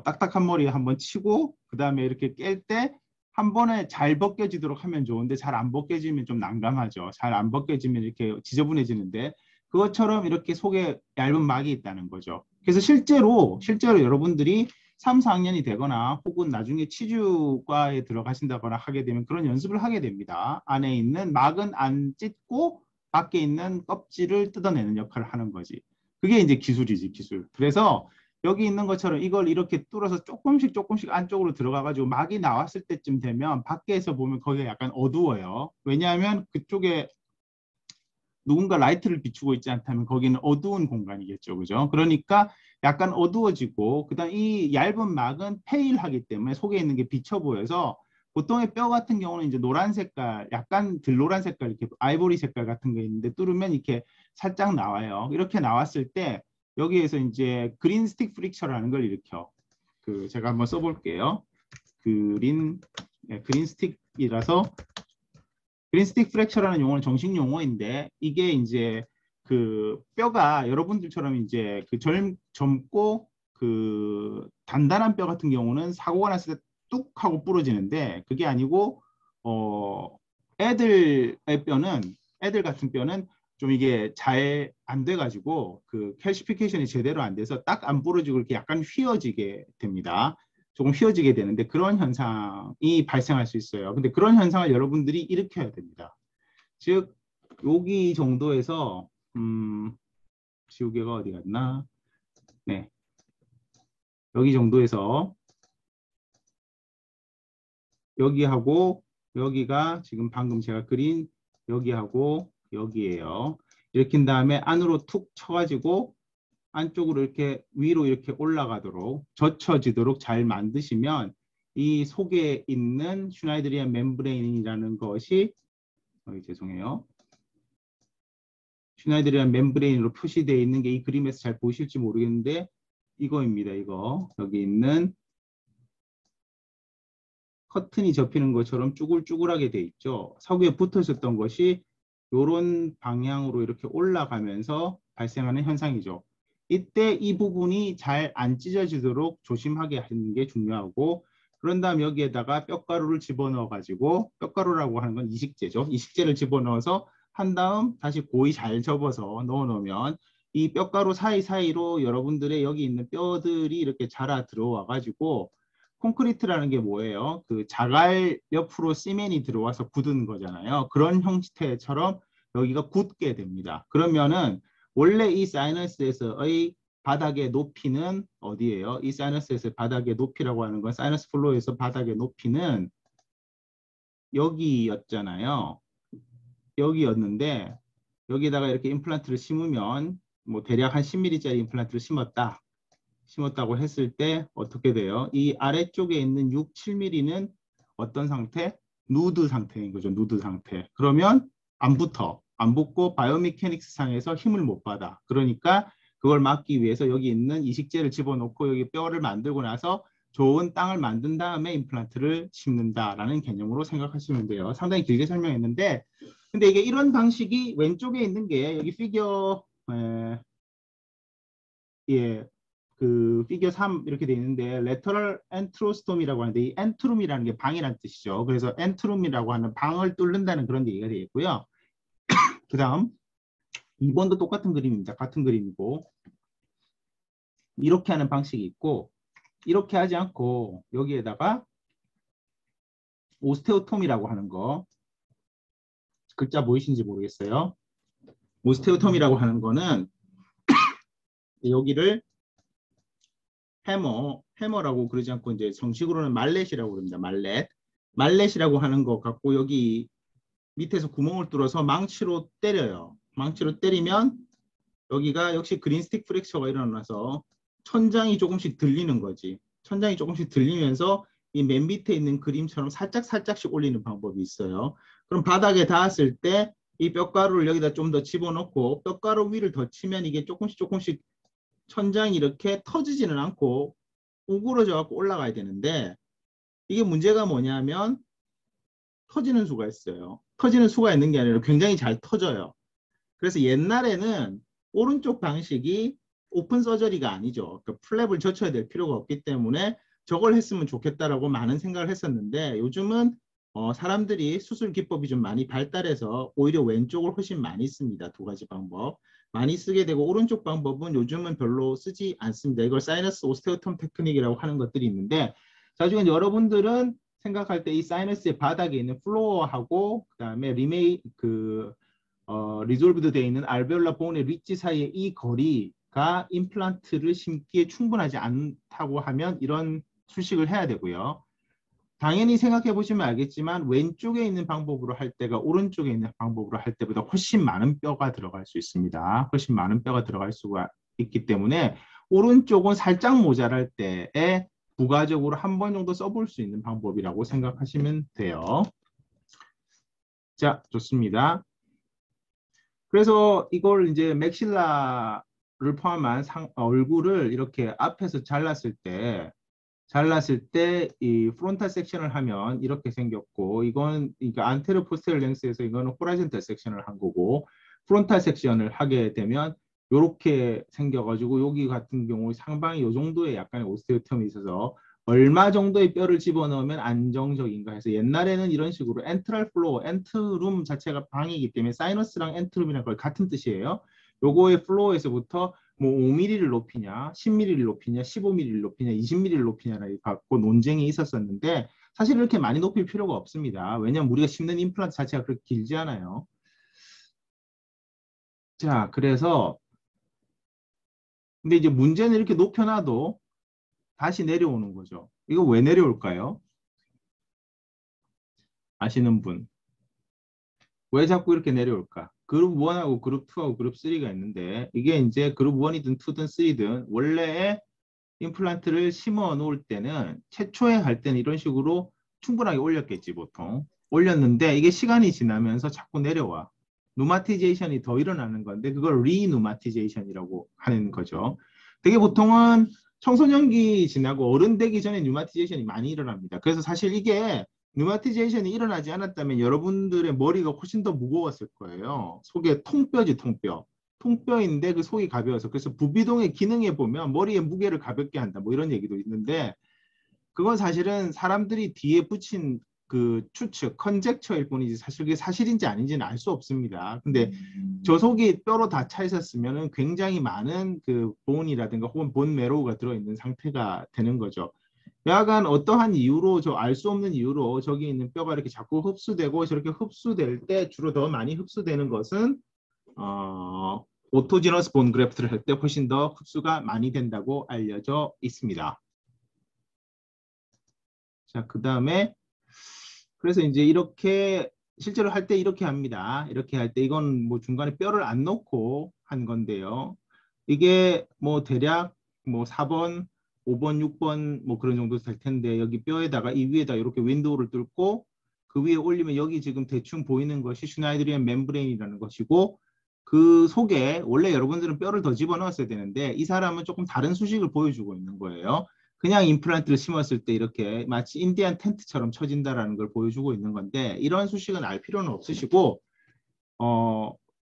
딱딱한 머리에 한번 치고 그 다음에 이렇게 깰 때 한 번에 잘 벗겨지도록 하면 좋은데 잘 안 벗겨지면 좀 난감하죠. 잘 안 벗겨지면 이렇게 지저분해지는데 그것처럼 이렇게 속에 얇은 막이 있다는 거죠. 그래서 실제로 여러분들이 3, 4학년이 되거나 혹은 나중에 치주과에 들어가신다거나 하게 되면 그런 연습을 하게 됩니다. 안에 있는 막은 안 찢고 밖에 있는 껍질을 뜯어내는 역할을 하는 거지. 그게 이제 기술이지, 기술. 그래서 여기 있는 것처럼 이걸 이렇게 뚫어서 조금씩 안쪽으로 들어가가지고 막이 나왔을 때쯤 되면 밖에서 보면 거기가 약간 어두워요. 왜냐하면 그쪽에 누군가 라이트를 비추고 있지 않다면 거기는 어두운 공간이겠죠. 그죠? 그러니까 약간 어두워지고 그다음 이 얇은 막은 페일하기 때문에 속에 있는 게 비쳐 보여서 보통의 뼈 같은 경우는 이제 노란 색깔, 약간 들 노란 색깔, 이렇게 아이보리 색깔 같은 게 있는데 뚫으면 이렇게 살짝 나와요. 이렇게 나왔을 때 여기에서 이제 그린 스틱 프릭처라는 걸 일으켜. 그 제가 한번 써볼게요. 그린 스틱이라서 그린 스틱 프랙처라는 용어는 정식 용어인데 이게 이제 그 뼈가 여러분들처럼 이제 그 젊고 그 단단한 뼈 같은 경우는 사고가 났을 때 뚝 하고 부러지는데 그게 아니고 애들 같은 뼈는 좀 이게 잘 안 돼가지고 그 캘시피케이션이 제대로 안 돼서 딱 안 부러지고 이렇게 약간 휘어지게 됩니다. 조금 휘어지게 되는데 그런 현상이 발생할 수 있어요. 근데 그런 현상을 여러분들이 일으켜야 됩니다. 즉 여기 정도에서 지우개가 어디 갔나? 네, 여기 정도에서 여기하고 여기가 지금 방금 제가 그린 여기하고 여기에요. 이렇게 한 다음에 안으로 툭 쳐가지고 안쪽으로 이렇게 위로 이렇게 올라가도록 젖혀지도록 잘 만드시면 이 속에 있는 슈나이드리안 멤브레인이라는 것이 죄송해요. 슈나이드리안 멤브레인으로 표시되어 있는 게 이 그림에서 잘 보실지 모르겠는데 이거입니다. 이거 여기 있는 커튼이 접히는 것처럼 쭈글쭈글하게 돼 있죠. 석유에 붙어 있었던 것이 이런 방향으로 이렇게 올라가면서 발생하는 현상이죠. 이때 이 부분이 잘 안 찢어지도록 조심하게 하는 게 중요하고 그런 다음 여기에다가 뼈가루를 집어넣어 가지고 뼈가루라고 하는 건 이식제죠. 이식제를 집어넣어서 한 다음 다시 고이 잘 접어서 넣어 놓으면 이 뼈가루 사이사이로 여러분들의 여기 있는 뼈들이 이렇게 자라 들어와 가지고 콘크리트라는 게 뭐예요? 그 자갈 옆으로 시멘이 들어와서 굳은 거잖아요. 그런 형태처럼 여기가 굳게 됩니다. 그러면은 원래 이 사이너스에서의 바닥의 높이는 어디예요? 이 사이너스에서의 바닥의 높이라고 하는 건 사이너스 플로어에서 바닥의 높이는 여기였잖아요. 여기였는데 여기다가 이렇게 임플란트를 심으면 뭐 대략 한 10mm짜리 임플란트를 심었다고 했을 때 어떻게 돼요? 이 아래쪽에 있는 6, 7mm는 어떤 상태? 누드 상태인 거죠. 누드 상태. 그러면 안 붙고 바이오미케닉스 상에서 힘을 못 받아. 그러니까 그걸 막기 위해서 여기 있는 이식제를 집어넣고 여기 뼈를 만들고 나서 좋은 땅을 만든 다음에 임플란트를 심는다라는 개념으로 생각하시면 돼요. 상당히 길게 설명했는데 근데 이게 이런 방식이 왼쪽에 있는 게 여기 피겨 예, 그 피겨 3 이렇게 돼 있는데 레터럴 엔트로스톰이라고 하는데 이 엔트룸이라는 게 방이라는 뜻이죠. 그래서 엔트룸이라고 하는 방을 뚫는다는 그런 얘기가 되겠고요. 그 다음 2번도 똑같은 그림입니다. 같은 그림이고 이렇게 하는 방식이 있고 이렇게 하지 않고 여기에다가 오스테오톰이라고 하는 거 글자 보이신지 모르겠어요. 오스테오톰이라고 하는 거는 여기를 해머라고 그러지 않고 이제 정식으로는 말렛이라고 그럽니다. 말렛이라고 하는 거 갖고 여기 밑에서 구멍을 뚫어서 망치로 때려요. 망치로 때리면 여기가 역시 그린 스틱 프랙처가 일어나서 천장이 조금씩 들리는 거지. 천장이 조금씩 들리면서 이 맨 밑에 있는 그림처럼 살짝 살짝씩 올리는 방법이 있어요. 그럼 바닥에 닿았을 때 이 뼈가루를 여기다 좀 더 집어넣고 뼈가루 위를 더 치면 이게 조금씩 조금씩 천장이 이렇게 터지지는 않고 우그러져 갖고 올라가야 되는데 이게 문제가 뭐냐면 터지는 수가 있어요. 터지는 수가 있는 게 아니라 굉장히 잘 터져요. 그래서 옛날에는 오른쪽 방식이 오픈 서저리가 아니죠. 그러니까 플랩을 젖혀야 될 필요가 없기 때문에 저걸 했으면 좋겠다라고 많은 생각을 했었는데 요즘은 사람들이 수술 기법이 좀 많이 발달해서 오히려 왼쪽을 훨씬 많이 씁니다. 두 가지 방법. 많이 쓰게 되고 오른쪽 방법은 요즘은 별로 쓰지 않습니다. 이걸 사이너스 오스테오톰 테크닉이라고 하는 것들이 있는데 나중에 여러분들은 생각할 때 이 사이너스의 바닥에 있는 플로어하고 그다음에 리졸브드 되어 있는 알베올라 본의 리지 사이의 이 거리가 임플란트를 심기에 충분하지 않다고 하면 이런 수식을 해야 되고요. 당연히 생각해 보시면 알겠지만 왼쪽에 있는 방법으로 할 때가 오른쪽에 있는 방법으로 할 때보다 훨씬 많은 뼈가 들어갈 수 있습니다. 훨씬 많은 뼈가 들어갈 수가 있기 때문에 오른쪽은 살짝 모자랄 때에 부가적으로 한 번 정도 써볼 수 있는 방법이라고 생각하시면 돼요. 자, 좋습니다. 그래서 이걸 이제 맥실라를 포함한 얼굴을 이렇게 앞에서 잘랐을 때 이 프론탈 섹션을 하면 이렇게 생겼고 이건 그러니까 안테로 포스테리어 랭스에서 이거는 호라이즌탈 섹션을 한 거고 프론탈 섹션을 하게 되면 이렇게 생겨가지고 여기 같은 경우 상방에 이 정도의 약간의 오스테오텀이 있어서 얼마 정도의 뼈를 집어넣으면 안정적인가 해서 옛날에는 이런 식으로 엔트럴 플로어, 엔트룸 자체가 방이기 때문에 사이너스랑 엔트룸이랑 거의 같은 뜻이에요. 요거의 플로어에서부터 뭐 5mm를 높이냐, 10mm를 높이냐, 15mm를 높이냐, 20mm를 높이냐를 갖고 논쟁이 있었었는데 사실 이렇게 많이 높일 필요가 없습니다. 왜냐하면 우리가 심는 임플란트 자체가 그렇게 길지 않아요. 자, 그래서 근데 이제 문제는 이렇게 높여놔도 다시 내려오는 거죠. 이거 왜 내려올까요? 아시는 분. 왜 자꾸 이렇게 내려올까? 그룹 1하고 그룹 2하고 그룹 3가 있는데 이게 이제 그룹 1이든 2든 3든 원래의 임플란트를 심어 놓을 때는 최초에 할 때는 이런 식으로 충분하게 올렸겠지 보통. 올렸는데 이게 시간이 지나면서 자꾸 내려와. 누마티제이션이 더 일어나는 건데 그걸 리누마티제이션이라고 하는 거죠. 되게 보통은 청소년기 지나고 어른 되기 전에 누마티제이션이 많이 일어납니다. 그래서 사실 이게 누마티제이션이 일어나지 않았다면 여러분들의 머리가 훨씬 더 무거웠을 거예요. 속에 통뼈지 통뼈. 통뼈인데 그 속이 가벼워서 그래서 부비동의 기능에 보면 머리의 무게를 가볍게 한다 뭐 이런 얘기도 있는데 그건 사실은 사람들이 뒤에 붙인 그 추측, 컨젝처일 뿐이지 사실 그게 사실인지 아닌지는 알 수 없습니다. 근데 저 속이 뼈로 다 차 있었으면 굉장히 많은 그 본이라든가 혹은 본 매로우가 들어있는 상태가 되는 거죠. 여하간 어떠한 이유로 저 알 수 없는 이유로 저기 있는 뼈가 이렇게 자꾸 흡수되고 저렇게 흡수될 때 주로 더 많이 흡수되는 것은 오토지너스 본 그래프트를 할 때 훨씬 더 흡수가 많이 된다고 알려져 있습니다. 자, 그 다음에 그래서 이제 이렇게 실제로 할 때 이렇게 합니다. 이렇게 할 때 이건 뭐 중간에 뼈를 안 넣고 한 건데요. 이게 뭐 대략 뭐 4번, 5번, 6번 뭐 그런 정도 될 텐데 여기 뼈에다가 이 위에다 이렇게 윈도우를 뚫고 그 위에 올리면 여기 지금 대충 보이는 것이 슈나이드리안 멤브레인이라는 것이고 그 속에 원래 여러분들은 뼈를 더 집어넣었어야 되는데 이 사람은 조금 다른 수식을 보여주고 있는 거예요. 그냥 임플란트를 심었을 때 이렇게 마치 인디안 텐트처럼 쳐진다라는 걸 보여주고 있는 건데 이런 수식은 알 필요는 없으시고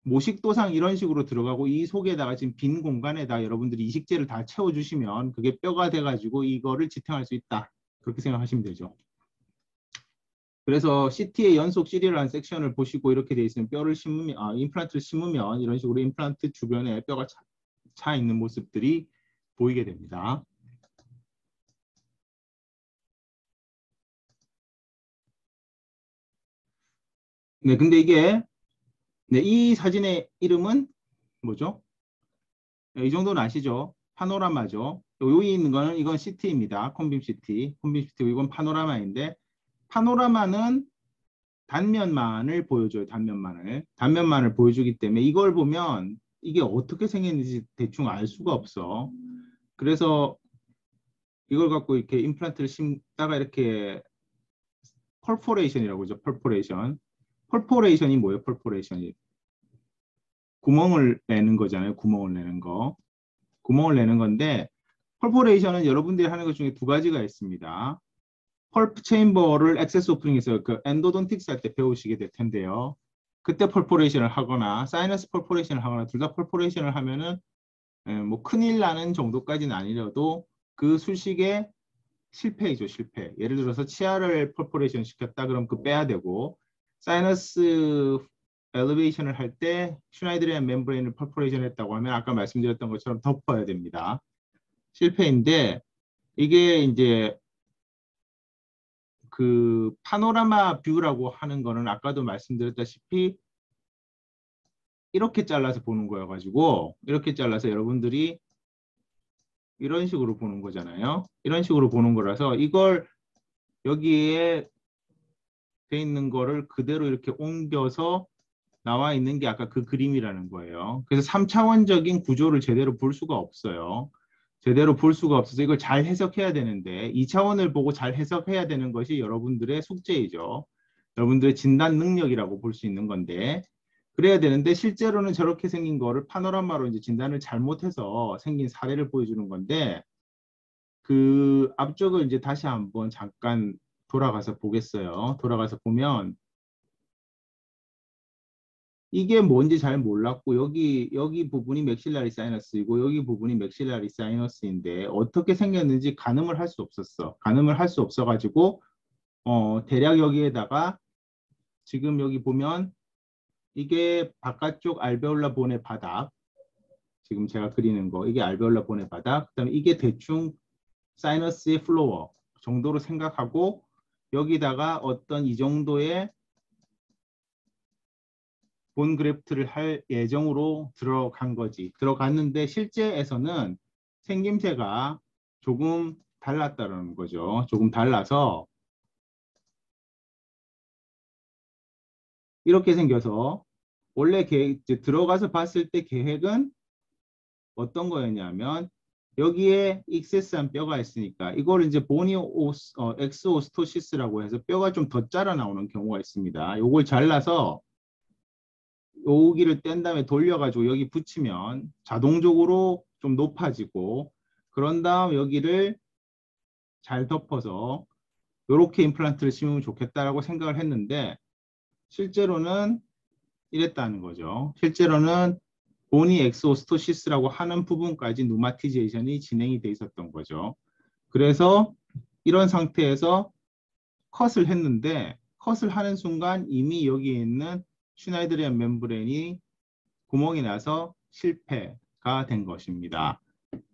모식도상 이런 식으로 들어가고 이 속에다가 지금 빈 공간에다 여러분들이 이식제를 다 채워주시면 그게 뼈가 돼가지고 이거를 지탱할 수 있다. 그렇게 생각하시면 되죠. 그래서 CT의 연속 시리얼한 섹션을 보시고 이렇게 돼 있으면 뼈를 심으면 임플란트를 심으면 이런 식으로 임플란트 주변에 뼈가 차 있는 모습들이 보이게 됩니다. 네, 근데 이게 네, 이 사진의 이름은 뭐죠? 네, 이 정도는 아시죠? 파노라마죠. 여기 있는 거는 이건 CT입니다. 콘빔 CT. 콘빔 CT 이건 파노라마인데 파노라마는 단면만을 보여줘요. 단면만을 보여주기 때문에 이걸 보면 이게 어떻게 생겼는지 대충 알 수가 없어. 그래서 이걸 갖고 이렇게 임플란트를 심다가 이렇게 펄포레이션이라고 하죠. 펄포레이션. 펄포레이션이 뭐예요? 펄포레이션이 구멍을 내는 거잖아요. 구멍을 내는 거. 구멍을 내는 건데 펄포레이션은 여러분들이 하는 것 중에 두 가지가 있습니다. 펄프 체인버를 액세스 오프닝에서 그 엔도돈틱스 할 때 배우시게 될 텐데요. 그때 펄포레이션을 하거나 사이너스 펄포레이션을 하거나 둘 다 펄포레이션을 하면은 뭐 큰일 나는 정도까지는 아니라도 그 수식에 실패이죠, 실패. 예를 들어서 치아를 펄포레이션 시켰다 그럼 그 빼야 되고 사이너스 엘리베이션을 할 때 슈나이드리안 멤브레인을 펄포레이션 했다고 하면 아까 말씀드렸던 것처럼 덮어야 됩니다. 실패인데 이게 이제 그 파노라마 뷰라고 하는 거는 아까도 말씀드렸다시피 이렇게 잘라서 보는 거여 가지고 이렇게 잘라서 여러분들이 이런 식으로 보는 거잖아요. 이런 식으로 보는 거라서 이걸 여기에 돼 있는 거를 그대로 이렇게 옮겨서 나와 있는 게 아까 그 그림이라는 거예요. 그래서 3차원적인 구조를 제대로 볼 수가 없어요. 제대로 볼 수가 없어서 이걸 잘 해석해야 되는데 2차원을 보고 잘 해석해야 되는 것이 여러분들의 숙제이죠. 여러분들의 진단 능력이라고 볼 수 있는 건데 그래야 되는데 실제로는 저렇게 생긴 거를 파노라마로 이제 진단을 잘못해서 생긴 사례를 보여주는 건데 그 앞쪽을 이제 다시 한번 잠깐 돌아가서 보겠어요. 돌아가서 보면 이게 뭔지 잘 몰랐고 여기 부분이 맥실라리 사이너스이고 여기 부분이 맥실라리 사이너스인데 어떻게 생겼는지 가늠을 할 수 없었어. 가늠을 할 수 없어가지고 대략 여기에다가 지금 여기 보면 이게 바깥쪽 알베올라 본의 바닥 지금 제가 그리는 거 이게 알베올라 본의 바닥 그다음에 이게 대충 사이너스의 플로어 정도로 생각하고 여기다가 어떤 이 정도의 본 그래프트를 할 예정으로 들어간 거지. 들어갔는데 실제에서는 생김새가 조금 달랐다는 거죠. 조금 달라서 이렇게 생겨서 원래 이제 들어가서 봤을 때 계획은 어떤 거였냐면 여기에 익세스한 뼈가 있으니까 이걸 이제 엑스오스토시스라고 해서 뼈가 좀 더 자라 나오는 경우가 있습니다. 요걸 잘라서 여기를 뗀 다음에 돌려가지고 여기 붙이면 자동적으로 좀 높아지고 그런 다음 여기를 잘 덮어서 이렇게 임플란트를 심으면 좋겠다라고 생각을 했는데 실제로는 이랬다는 거죠. 실제로는 보니 엑소스토시스라고 하는 부분까지 누마티제이션이 진행이 돼 있었던 거죠. 그래서 이런 상태에서 컷을 했는데 컷을 하는 순간 이미 여기에 있는 슈나이드리안 멤브레인이 구멍이 나서 실패가 된 것입니다.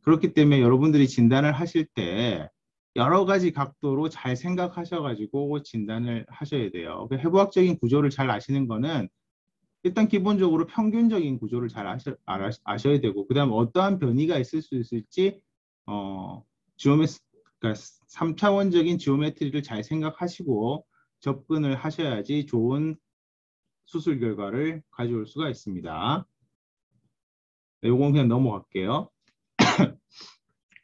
그렇기 때문에 여러분들이 진단을 하실 때 여러 가지 각도로 잘 생각하셔가지고 진단을 하셔야 돼요. 해부학적인 구조를 잘 아시는 거는 일단 기본적으로 평균적인 구조를 잘 아셔야 되고 그 다음 어떠한 변이가 있을 수 있을지 그러니까 3차원적인 지오메트리를 잘 생각하시고 접근을 하셔야지 좋은 수술 결과를 가져올 수가 있습니다. 네, 요건 그냥 넘어갈게요.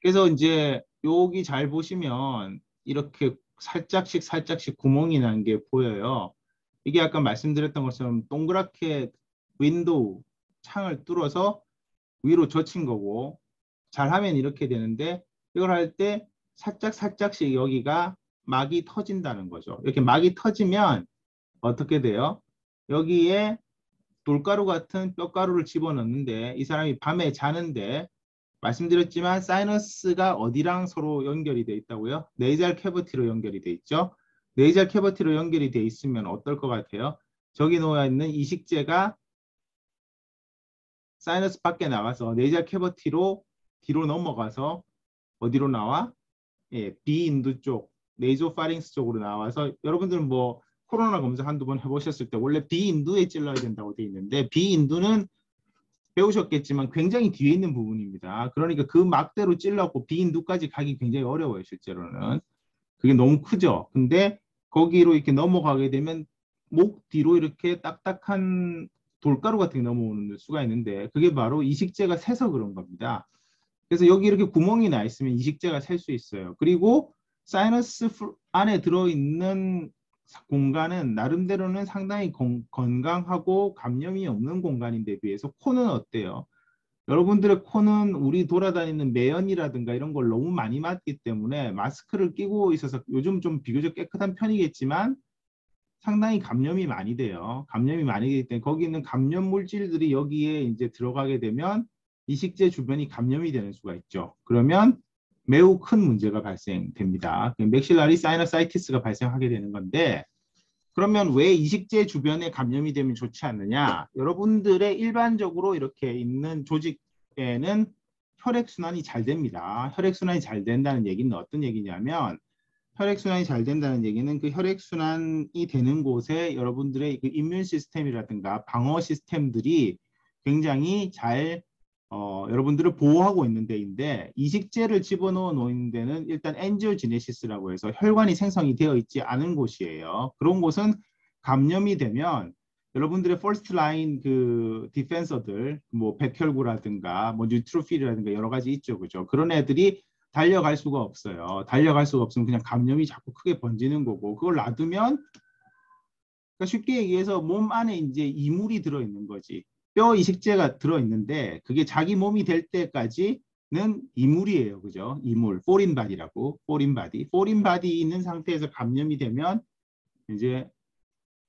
그래서 이제 여기 잘 보시면 이렇게 살짝씩 구멍이 난 게 보여요. 이게 아까 말씀드렸던 것처럼 동그랗게 윈도우 창을 뚫어서 위로 젖힌 거고 잘하면 이렇게 되는데 이걸 할 때 살짝씩 여기가 막이 터진다는 거죠. 이렇게 막이 터지면 어떻게 돼요? 여기에 돌가루 같은 뼈가루를 집어넣는데 이 사람이 밤에 자는데 말씀드렸지만 사이너스가 어디랑 서로 연결이 돼 있다고요? 네이잘 캐버티로 연결이 돼 있죠. 네이잘 캐버티로 연결이 돼 있으면 어떨 것 같아요? 저기 놓여 있는 이식제가 사이너스 밖에 나가서 네이잘 캐버티로 뒤로 넘어가서 어디로 나와? 예, 비인두 쪽, 네이조파링스 쪽으로 나와서 여러분들은 뭐 코로나 검사 한두 번 해보셨을 때 원래 비인두에 찔러야 된다고 돼 있는데 비인두는 배우셨겠지만 굉장히 뒤에 있는 부분입니다. 그러니까 그 막대로 찔렀고 비인두까지 가기 굉장히 어려워요. 실제로는. 그게 너무 크죠. 근데 거기로 이렇게 넘어가게 되면 목 뒤로 이렇게 딱딱한 돌가루 같은 게 넘어오는 수가 있는데 그게 바로 이식제가 새서 그런 겁니다. 그래서 여기 이렇게 구멍이 나 있으면 이식제가 셀 수 있어요. 그리고 사이너스 안에 들어있는 공간은 나름대로는 상당히 건강하고 감염이 없는 공간인데 비해서 코는 어때요? 여러분들의 코는 우리 돌아다니는 매연이라든가 이런 걸 너무 많이 맞기 때문에 마스크를 끼고 있어서 요즘 좀 비교적 깨끗한 편이겠지만 상당히 감염이 많이 돼요. 감염이 많이 되기 때문에 거기 있는 감염 물질들이 여기에 이제 들어가게 되면 이식제 주변이 감염이 되는 수가 있죠. 그러면 매우 큰 문제가 발생됩니다. 맥실라리 사이너사이티스가 발생하게 되는 건데 그러면 왜 이식제 주변에 감염이 되면 좋지 않느냐? 여러분들의 일반적으로 이렇게 있는 조직에는 혈액순환이 잘 됩니다. 혈액순환이 잘 된다는 얘기는 어떤 얘기냐면 혈액순환이 잘 된다는 얘기는 그 혈액순환이 되는 곳에 여러분들의 그 이뮨 시스템이라든가 방어 시스템들이 굉장히 잘 여러분들을 보호하고 있는 데인데 이식제를 집어넣어 놓은 데는 일단 엔지오지네시스라고 해서 혈관이 생성이 되어 있지 않은 곳이에요. 그런 곳은 감염이 되면 여러분들의 퍼스트 라인 그 디펜서들 뭐 백혈구라든가 뭐 뉴트로필이라든가 여러 가지 있죠. 그죠? 그런 애들이 달려갈 수가 없어요. 달려갈 수가 없으면 그냥 감염이 자꾸 크게 번지는 거고 그걸 놔두면 그러니까 쉽게 얘기해서 몸 안에 이제 이물이 들어있는 거지. 뼈 이식제가 들어있는데 그게 자기 몸이 될 때까지는 이물이에요. 그죠? 이물, 포린 바디라고. 포린 바디. 포린 바디 있는 상태에서 감염이 되면 이제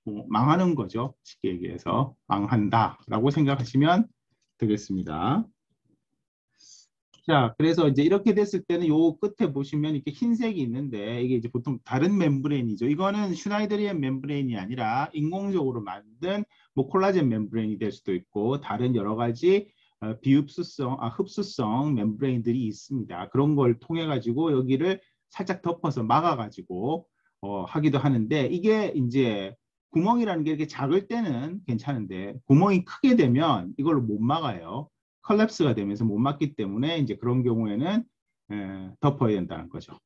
뭐 망하는 거죠. 쉽게 얘기해서 망한다라고 생각하시면 되겠습니다. 자, 그래서 이제 이렇게 됐을 때는 요 끝에 보시면 이렇게 흰색이 있는데 이게 이제 보통 다른 멤브레인이죠. 이거는 슈나이더리안 멤브레인이 아니라 인공적으로 만든 뭐 콜라겐 멤브레인이 될 수도 있고 다른 여러 가지 흡수성 멤브레인들이 있습니다. 그런 걸 통해 가지고 여기를 살짝 덮어서 막아 가지고 하기도 하는데 이게 이제 구멍이라는 게 이렇게 작을 때는 괜찮은데 구멍이 크게 되면 이걸 못 막아요. 컬랩스가 되면서 못 막기 때문에 이제 그런 경우에는 덮어야 된다는 거죠.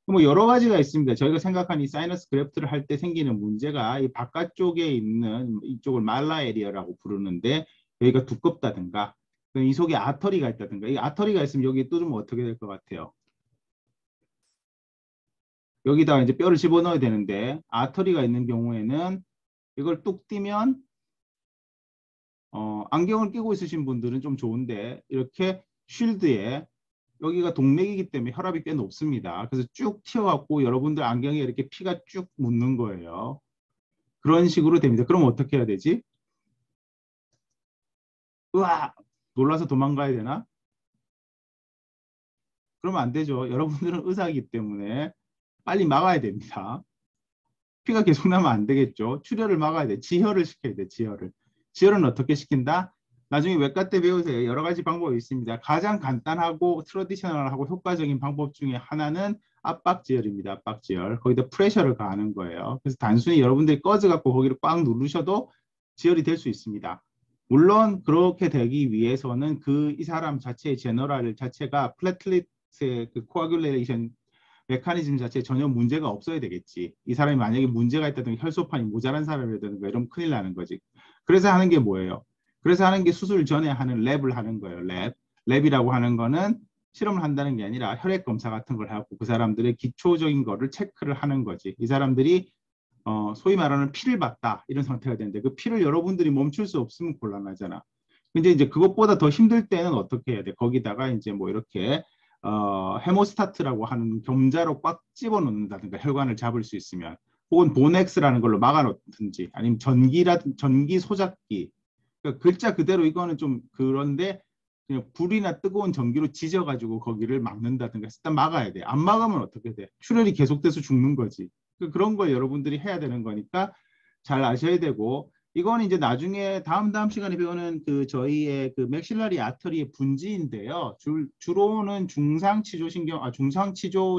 뭐 여러 가지가 있습니다. 저희가 생각한 이 사이너스 그래프트를 할 때 생기는 문제가 이 바깥쪽에 있는 이쪽을 말라 에리어라고 부르는데 여기가 두껍다든가 이 속에 아터리가 있다든가 이 아터리가 있으면 여기 뚫으면 어떻게 될 것 같아요? 여기다가 이제 뼈를 집어넣어야 되는데 아터리가 있는 경우에는 이걸 뚝 띄면 안경을 끼고 있으신 분들은 좀 좋은데 이렇게 쉴드에 여기가 동맥이기 때문에 혈압이 꽤 높습니다. 그래서 쭉 튀어갖고 여러분들 안경에 이렇게 피가 쭉 묻는 거예요. 그런 식으로 됩니다. 그럼 어떻게 해야 되지? 으아! 놀라서 도망가야 되나? 그러면 안 되죠. 여러분들은 의사이기 때문에 빨리 막아야 됩니다. 피가 계속 나면 안 되겠죠. 출혈을 막아야 돼. 지혈을 시켜야 돼. 지혈을. 지혈은 어떻게 시킨다? 나중에 외과 때 배우세요. 여러 가지 방법이 있습니다. 가장 간단하고 트러디셔널하고 효과적인 방법 중에 하나는 압박지혈입니다. 압박지혈. 거기다 프레셔를 가하는 거예요. 그래서 단순히 여러분들이 꺼져갖고 거기를 꽉 누르셔도 지혈이 될 수 있습니다. 물론 그렇게 되기 위해서는 그 이 사람 자체의 제너럴 자체가 플래틀릿의 그 코아귤레이션 메커니즘 자체에 전혀 문제가 없어야 되겠지. 이 사람이 만약에 문제가 있다든가 혈소판이 모자란 사람이라든가 이러면 큰일 나는 거지. 그래서 하는 게 뭐예요? 그래서 하는 게 수술 전에 하는 랩을 하는 거예요. 랩. 랩이라고 하는 거는 실험을 한다는 게 아니라 혈액 검사 같은 걸 하고 그 사람들의 기초적인 거를 체크를 하는 거지. 이 사람들이 소위 말하는 피를 봤다 이런 상태가 되는데 그 피를 여러분들이 멈출 수 없으면 곤란하잖아. 근데 이제 그것보다 더 힘들 때는 어떻게 해야 돼? 거기다가 이제 뭐 이렇게 헤모스타트라고 하는 겸자로 꽉 집어넣는다든가 혈관을 잡을 수 있으면 혹은 보넥스라는 걸로 막아놓든지 아니면 전기 소작기 그러니까 글자 그대로 이거는 좀 그런데 그냥 불이나 뜨거운 전기로 지져가지고 거기를 막는다든가 일단 막아야 돼. 안 막으면 어떻게 돼? 출혈이 계속돼서 죽는 거지. 그런 걸 여러분들이 해야 되는 거니까 잘 아셔야 되고 이거는 이제 나중에 다음 시간에 배우는 그 저희의 그 맥실라리 아터리의 분지인데요. 주로는 중상치조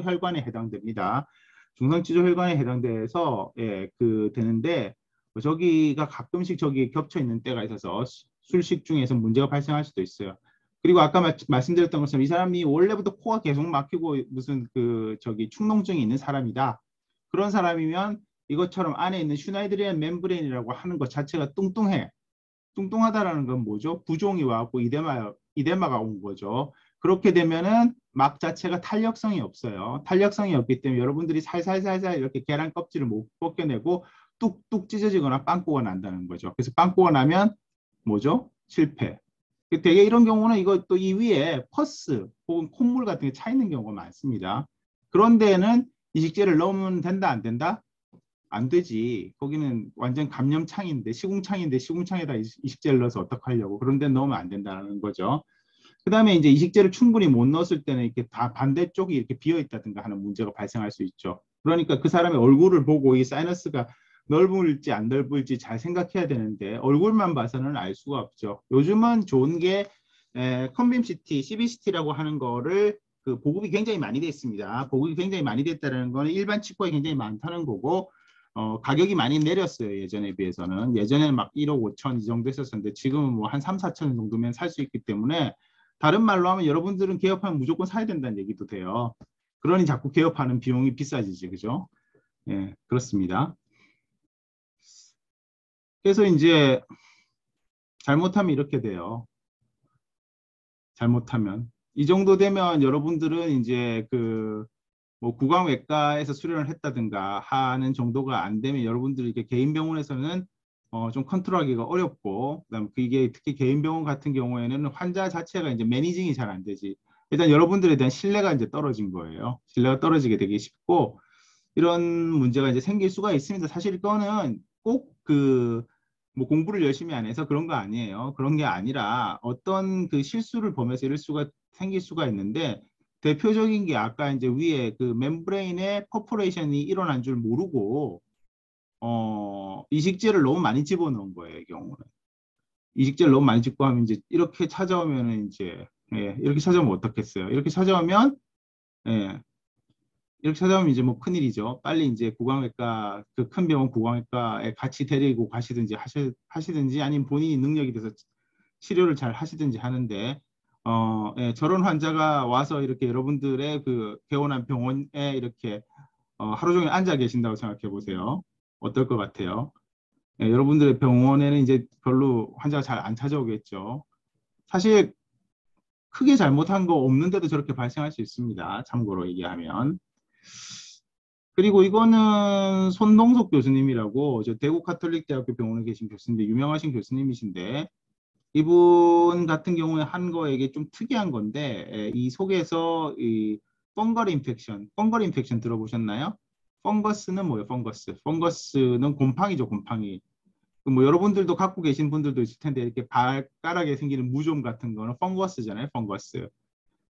혈관에 해당됩니다. 중상치조 혈관에 해당돼서 그 되는데 저기가 가끔씩 저기 겹쳐 있는 때가 있어서 술식 중에서 문제가 발생할 수도 있어요. 그리고 아까 말씀드렸던 것처럼 이 사람이 원래부터 코가 계속 막히고 무슨 그 저기 축농증이 있는 사람이다. 그런 사람이면 이것처럼 안에 있는 슈나이드리안 멤브레인이라고 하는 것 자체가 뚱뚱해. 뚱뚱하다라는 건 뭐죠? 부종이 와갖고 이데마가 온 거죠. 그렇게 되면은 막 자체가 탄력성이 없어요. 탄력성이 없기 때문에 여러분들이 살살살살 이렇게 계란 껍질을 못 벗겨내고 뚝뚝 찢어지거나 빵꾸가 난다는 거죠. 그래서 빵꾸가 나면 뭐죠? 실패. 되게 이런 경우는 이거 또 이 위에 퍼스 혹은 콧물 같은 게 차 있는 경우가 많습니다. 그런 데에는 이식제를 넣으면 된다, 안 된다? 안 되지. 거기는 완전 감염창인데, 시궁창인데 시궁창에다 이식제를 넣어서 어떡하려고. 그런 데 넣으면 안 된다는 거죠. 그 다음에 이제 이식제를 충분히 못 넣었을 때는 이렇게 다 반대쪽이 이렇게 비어 있다든가 하는 문제가 발생할 수 있죠. 그러니까 그 사람의 얼굴을 보고 이 사이너스가 넓을지 안 넓을지 잘 생각해야 되는데 얼굴만 봐서는 알 수가 없죠. 요즘은 좋은 게 컨빔 CT, CBCT라고 하는 거를 그 보급이 굉장히 많이 됐습니다. 보급이 굉장히 많이 됐다는 거는 일반 치과에 굉장히 많다는 거고 가격이 많이 내렸어요. 예전에 비해서는. 예전에는 막 1억 5천 이 정도 했었는데 지금은 뭐 한 3, 4천 정도면 살 수 있기 때문에 다른 말로 하면 여러분들은 개업하면 무조건 사야 된다는 얘기도 돼요. 그러니 자꾸 개업하는 비용이 비싸지죠. 그죠? 예, 그렇습니다. 그래서 이제 잘못하면 이렇게 돼요. 잘못하면. 이 정도 되면 여러분들은 이제 그 뭐 구강외과에서 수련을 했다든가 하는 정도가 안 되면 여러분들이 이렇게 개인 병원에서는 좀 컨트롤하기가 어렵고 그다음 그게 특히 개인 병원 같은 경우에는 환자 자체가 이제 매니징이 잘 안 되지. 일단 여러분들에 대한 신뢰가 이제 떨어진 거예요. 신뢰가 떨어지게 되기 쉽고 이런 문제가 이제 생길 수가 있습니다. 사실 이거는 꼭 그 뭐 공부를 열심히 안 해서 그런 거 아니에요. 그런 게 아니라 어떤 그 실수를 범해서 이럴 수가 생길 수가 있는데 대표적인 게 아까 이제 위에 그 멤브레인의 퍼포레이션이 일어난 줄 모르고 이식제를 너무 많이 집어넣은 거예요, 이 경우는. 이식제를 너무 많이 집고 하면 이제 이렇게 찾아오면은 이제 이렇게 찾아오면 어떻겠어요? 이렇게 찾아오면 예, 이렇게 찾아오면 이제 뭐 큰일이죠. 빨리 이제 구강외과 그 큰 병원 구강외과에 같이 데리고 가시든지 하시든지 아니면 본인이 능력이 돼서 치료를 잘 하시든지 하는데 저런 환자가 와서 이렇게 여러분들의 그 개원한 병원에 이렇게 하루 종일 앉아 계신다고 생각해 보세요. 어떨 것 같아요? 여러분들의 병원에는 이제 별로 환자가 잘 안 찾아오겠죠. 사실 크게 잘못한 거 없는데도 저렇게 발생할 수 있습니다. 참고로 얘기하면. 그리고 이거는 손동석 교수님이라고 저 대구 카톨릭대학교 병원에 계신 교수인데 유명하신 교수님이신데 이분 같은 경우에 한 거에게 좀 특이한 건데 이 속에서 이 펑걸 인펙션 들어보셨나요? 펑거스는 뭐예요? 펑거스는 곰팡이죠, 곰팡이. 그뭐 여러분들도 갖고 계신 분들도 있을 텐데 이렇게 발가락에 생기는 무좀 같은 거는 펑거스잖아요, 펑거스.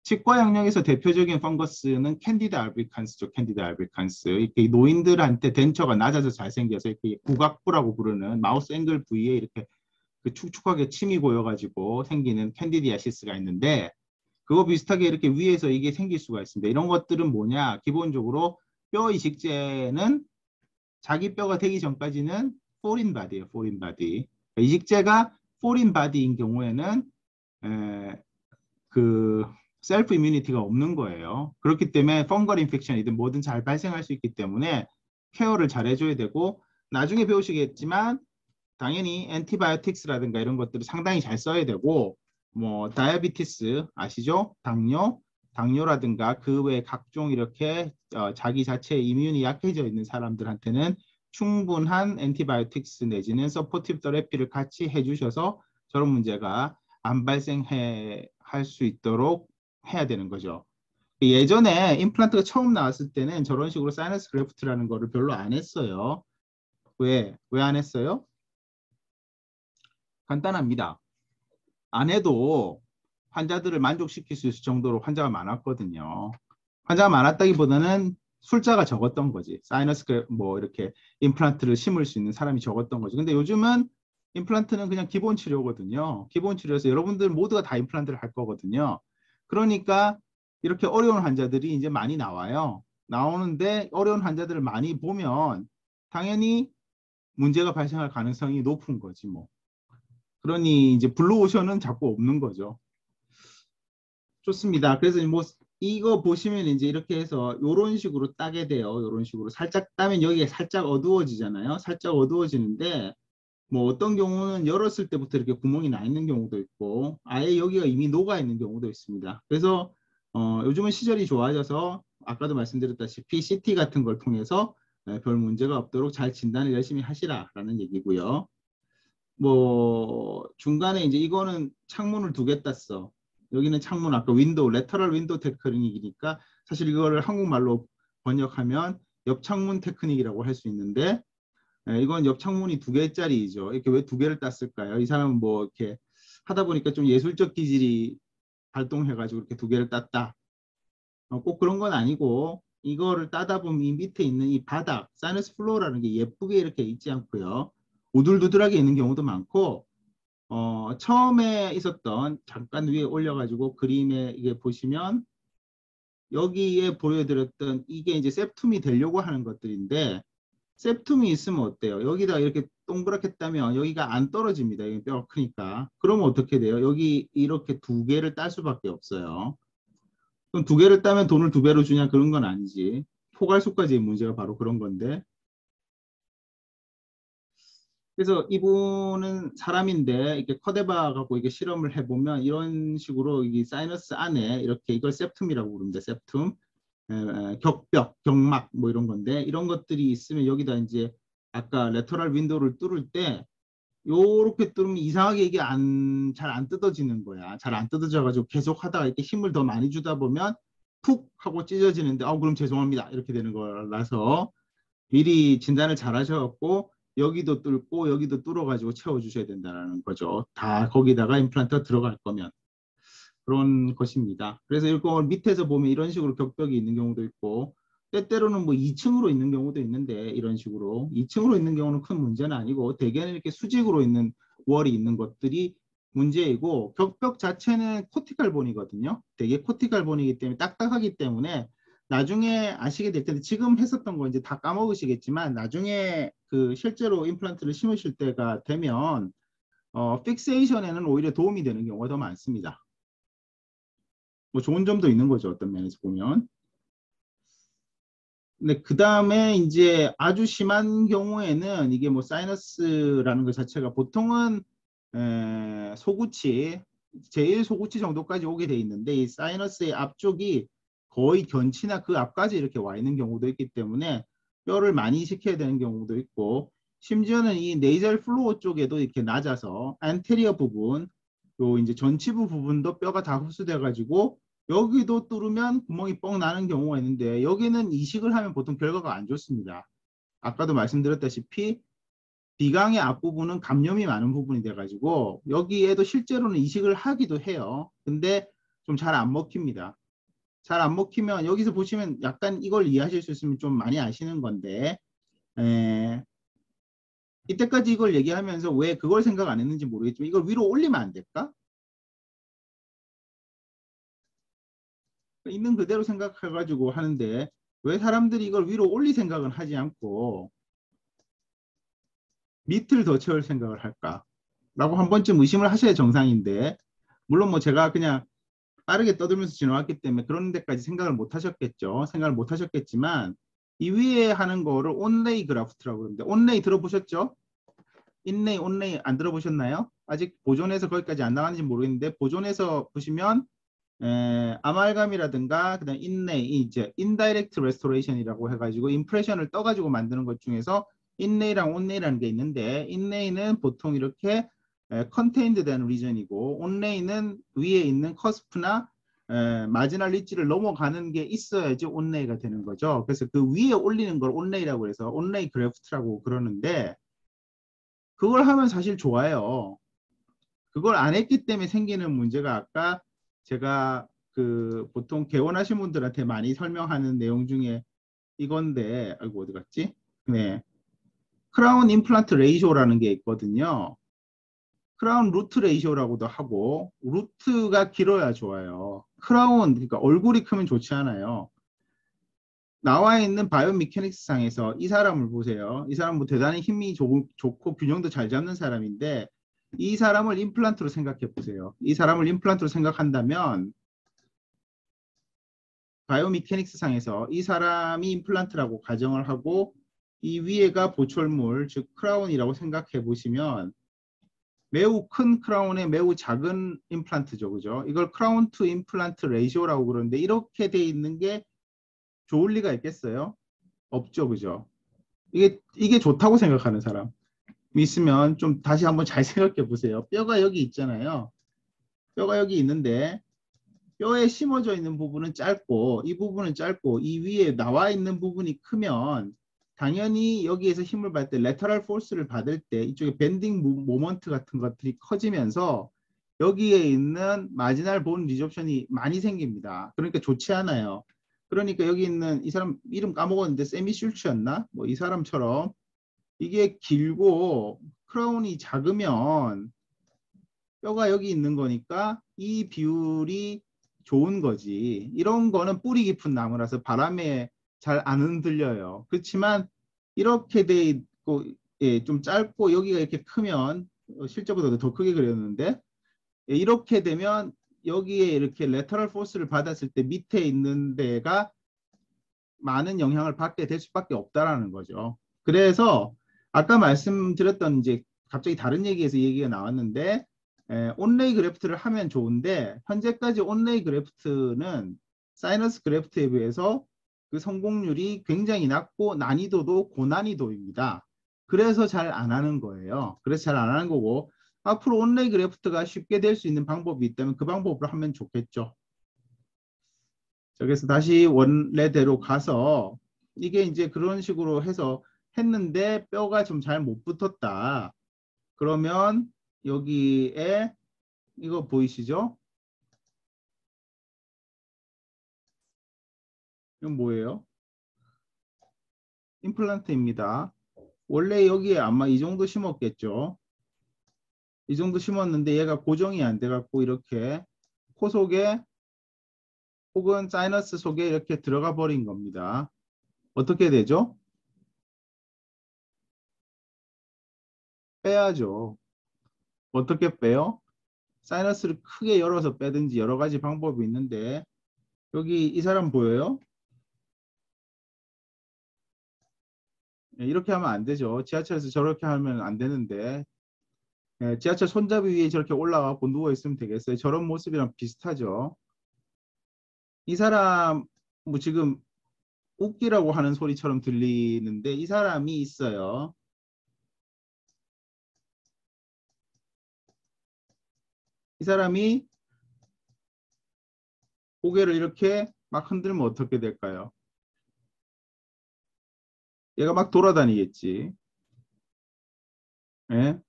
치과 영역에서 대표적인 펑거스는 캔디다 알비칸스죠, 캔디다 알비칸스. 이렇게 노인들한테 덴처가 낮아져 잘 생겨서 이렇게 구각부라고 부르는 마우스 앵글 부위에 이렇게 그 축축하게 침이 고여가지고 생기는 캔디디아시스가 있는데 그거 비슷하게 이렇게 위에서 이게 생길 수가 있습니다. 이런 것들은 뭐냐? 기본적으로 뼈 이식제는 자기 뼈가 되기 전까지는 포린 바디예요. 포린 바디. 이식제가 포린 바디인 경우에는 그 셀프 이뮤니티가 없는 거예요. 그렇기 때문에 펑걸 인펙션이든 뭐든 잘 발생할 수 있기 때문에 케어를 잘 해줘야 되고 나중에 배우시겠지만 당연히 엔티바이오틱스라든가 이런 것들을 상당히 잘 써야 되고 뭐 다이아비티스 아시죠? 당뇨라든가 그 외 각종 이렇게 자기 자체의 이뮨이 약해져 있는 사람들한테는 충분한 엔티바이오틱스 내지는 서포티브 테라피를 같이 해주셔서 저런 문제가 안 발생해 할 수 있도록 해야 되는 거죠. 예전에 임플란트가 처음 나왔을 때는 저런 식으로 사이너스 그래프트라는 거를 별로 안 했어요. 왜 안 했어요? 간단합니다. 안 해도 환자들을 만족시킬 수 있을 정도로 환자가 많았거든요. 환자가 많았다기보다는 숫자가 적었던 거지. 사이너스 뭐 이렇게 임플란트를 심을 수 있는 사람이 적었던 거지. 근데 요즘은 임플란트는 그냥 기본 치료거든요. 기본 치료에서 여러분들 모두가 다 임플란트를 할 거거든요. 그러니까 이렇게 어려운 환자들이 이제 많이 나와요. 나오는데 어려운 환자들을 많이 보면 당연히 문제가 발생할 가능성이 높은 거지 뭐. 그러니 이제 블루오션은 자꾸 없는 거죠. 좋습니다. 그래서 뭐 이거 보시면 이제 이렇게 해서 이런 식으로 따게 돼요. 이런 식으로 살짝 따면 여기가 살짝 어두워지잖아요. 살짝 어두워지는데 뭐 어떤 경우는 열었을 때부터 이렇게 구멍이 나 있는 경우도 있고 아예 여기가 이미 녹아 있는 경우도 있습니다. 그래서 요즘은 시절이 좋아져서 아까도 말씀드렸다시피 CT 같은 걸 통해서 별 문제가 없도록 잘 진단을 열심히 하시라라는 얘기고요. 뭐 중간에 이제 이거는 창문을 두 개 땄어. 여기는 창문 아까 윈도우, 레터럴 윈도우 테크닉이니까 사실 이거를 한국말로 번역하면 옆창문 테크닉이라고 할 수 있는데 이건 옆창문이 두 개짜리죠. 이렇게 왜 두 개를 땄을까요? 이 사람은 뭐 이렇게 하다 보니까 좀 예술적 기질이 발동해가지고 이렇게 두 개를 땄다. 꼭 그런 건 아니고 이거를 따다 보면 이 밑에 있는 이 바닥, 사이너스 플로어라는 게 예쁘게 이렇게 있지 않고요. 우둘두둘하게 있는 경우도 많고 처음에 있었던 잠깐 위에 올려가지고 그림에 이게 보시면 여기에 보여드렸던 이게 이제 septum이 되려고 하는 것들인데 septum이 있으면 어때요? 여기다 이렇게 동그랗게 따면 여기가 안 떨어집니다. 여기 뼈가 크니까. 그러면 어떻게 돼요? 여기 이렇게 두 개를 딸 수밖에 없어요. 그럼 두 개를 따면 돈을 두 배로 주냐? 그런 건 아니지. 포괄수까지의 문제가 바로 그런 건데. 그래서 이분은 사람인데 이렇게 커데바 갖고 이게 실험을 해보면 이런 식으로 이 사이너스 안에 이렇게 이걸 septum이라고 부릅니다. septum. 격벽, 경막 뭐 이런 건데 이런 것들이 있으면 여기다 이제 아까 레터럴 윈도우를 뚫을 때 요렇게 뚫으면 이상하게 이게 잘 안 뜯어지는 거야. 잘 안 뜯어져 가지고 계속 하다가 이렇게 힘을 더 많이 주다 보면 푹 하고 찢어지는데 그럼 죄송합니다. 이렇게 되는 거라서 미리 진단을 잘 하셔갖고 여기도 뚫고 여기도 뚫어가지고 채워주셔야 된다는 거죠. 다 거기다가 임플란트가 들어갈 거면. 그런 것입니다. 그래서 이거 밑에서 보면 이런 식으로 격벽이 있는 경우도 있고 때때로는 뭐 2층으로 있는 경우도 있는데 이런 식으로 2층으로 있는 경우는 큰 문제는 아니고 대개는 이렇게 수직으로 있는 월이 있는 것들이 문제이고 격벽 자체는 코티칼본이거든요. 되게 코티칼본이기 때문에 딱딱하기 때문에 나중에 아시게 될 텐데 지금 했었던 거 이제 다 까먹으시겠지만 나중에 그 실제로 임플란트를 심으실 때가 되면 픽세이션에는 오히려 도움이 되는 경우가 더 많습니다. 뭐 좋은 점도 있는 거죠. 어떤 면에서 보면. 근데 그 다음에 이제 아주 심한 경우에는 이게 뭐 사이너스라는 것 자체가 보통은 소구치, 제일 소구치 정도까지 오게 돼 있는데 이 사이너스의 앞쪽이 거의 견치나 그 앞까지 이렇게 와 있는 경우도 있기 때문에 뼈를 많이 이식해야 되는 경우도 있고 심지어는 이 네이절 플로어 쪽에도 이렇게 낮아서 안테리어 부분, 요 이제 전치부 부분도 뼈가 다 흡수돼 가지고 여기도 뚫으면 구멍이 뻥 나는 경우가 있는데 여기는 이식을 하면 보통 결과가 안 좋습니다. 아까도 말씀드렸다시피 비강의 앞부분은 감염이 많은 부분이 돼가지고 여기에도 실제로는 이식을 하기도 해요. 근데 좀 잘 안 먹힙니다. 잘 안 먹히면 여기서 보시면 약간 이걸 이해하실 수 있으면 좀 많이 아시는 건데 이때까지 이걸 얘기하면서 왜 그걸 생각 안 했는지 모르겠지만 이걸 위로 올리면 안 될까? 있는 그대로 생각해가지고 하는데 왜 사람들이 이걸 위로 올릴 생각은 하지 않고 밑을 더 채울 생각을 할까? 라고 한 번쯤 의심을 하셔야 정상인데 물론 뭐 제가 그냥 빠르게 떠들면서 지나왔기 때문에 그런 데까지 생각을 못 하셨겠죠. 생각을 못 하셨겠지만 이 위에 하는 거를 온레이 그라프트라고 그러는데 온레이 들어보셨죠? 인레이, 온레이 안 들어보셨나요? 아직 보존해서 거기까지 안 나가는지 모르겠는데 보존해서 보시면 아말감이라든가 그다음 인레이 이제 인다이렉트 레스토레이션이라고 해가지고 임프레션을 떠가지고 만드는 것 중에서 인레이랑 온레이라는 게 있는데 인레이는 보통 이렇게 컨테인드 된 리전이고 온레이는 위에 있는 커스프나 마지널 리지를 넘어가는 게 있어야지 온레이가 되는 거죠. 그래서 그 위에 올리는 걸 온레이라고 해서 온레이 그래프트라고 그러는데 그걸 하면 사실 좋아요. 그걸 안 했기 때문에 생기는 문제가 아까 제가 그 보통 개원하신 분들한테 많이 설명하는 내용 중에 이건데 아이고 어디 갔지? 네. 크라운 임플란트 레이쇼라는 게 있거든요. 크라운 루트 레이쇼라고도 하고 루트가 길어야 좋아요. 크라운 그러니까 얼굴이 크면 좋지 않아요. 나와 있는 바이오미케닉스 상에서 이 사람을 보세요. 이 사람은 뭐 대단히 힘이 좋고 균형도 잘 잡는 사람인데 이 사람을 임플란트로 생각해 보세요. 이 사람을 임플란트로 생각한다면 바이오미케닉스 상에서 이 사람이 임플란트라고 가정을 하고 이 위에가 보철물, 즉 크라운이라고 생각해 보시면 매우 큰 크라운에 매우 작은 임플란트죠. 그죠? 이걸 크라운 투 임플란트 레이쇼라고 그러는데 이렇게 돼 있는 게 좋을 리가 있겠어요? 없죠. 그죠? 이게 좋다고 생각하는 사람 있으면 좀 다시 한번 잘 생각해 보세요. 뼈가 여기 있잖아요. 뼈가 여기 있는데 뼈에 심어져 있는 부분은 짧고 이 부분은 짧고 이 위에 나와 있는 부분이 크면 당연히 여기에서 힘을 받을 때 레터럴 포스를 받을 때 이쪽에 밴딩 모먼트 같은 것들이 커지면서 여기에 있는 마지널 본 리접션이 많이 생깁니다. 그러니까 좋지 않아요. 그러니까 여기 있는 이 사람 이름 까먹었는데 세미 슐츠였나? 뭐 이 사람처럼 이게 길고 크라운이 작으면 뼈가 여기 있는 거니까 이 비율이 좋은 거지. 이런 거는 뿌리 깊은 나무라서 바람에 잘 안 흔들려요. 그렇지만 이렇게 돼 있고 예, 좀 짧고 여기가 이렇게 크면 실제보다 더 크게 그렸는데 예, 이렇게 되면 여기에 이렇게 레터럴 포스를 받았을 때 밑에 있는 데가 많은 영향을 받게 될 수밖에 없다라는 거죠. 그래서 아까 말씀드렸던 이제 갑자기 다른 얘기에서 얘기가 나왔는데 온레이 그래프트를 하면 좋은데 현재까지 온레이 그래프트는 사이너스 그래프트에 비해서 그 성공률이 굉장히 낮고 난이도도 고난이도입니다. 그래서 잘 안 하는 거예요. 그래서 잘 안 하는 거고 앞으로 온레이 그래프트가 쉽게 될 수 있는 방법이 있다면 그 방법으로 하면 좋겠죠. 그래서 다시 원래대로 가서 이게 이제 그런 식으로 해서 했는데 뼈가 좀 잘 못 붙었다. 그러면 여기에 이거 보이시죠? 이건 뭐예요? 임플란트입니다. 원래 여기에 아마 이 정도 심었겠죠. 이 정도 심었는데 얘가 고정이 안 돼갖고 이렇게 코 속에 혹은 사이너스 속에 이렇게 들어가 버린 겁니다. 어떻게 되죠? 빼야죠. 어떻게 빼요? 사이너스를 크게 열어서 빼든지 여러 가지 방법이 있는데 여기 이 사람 보여요? 예, 이렇게 하면 안 되죠. 지하철에서 저렇게 하면 안 되는데 예, 지하철 손잡이 위에 저렇게 올라가고 누워 있으면 되겠어요. 저런 모습이랑 비슷하죠. 이 사람 뭐 지금 웃기라고 하는 소리처럼 들리는데 이 사람이 있어요. 이 사람이 고개를 이렇게 막 흔들면 어떻게 될까요? 얘가 막 돌아다니겠지. 예?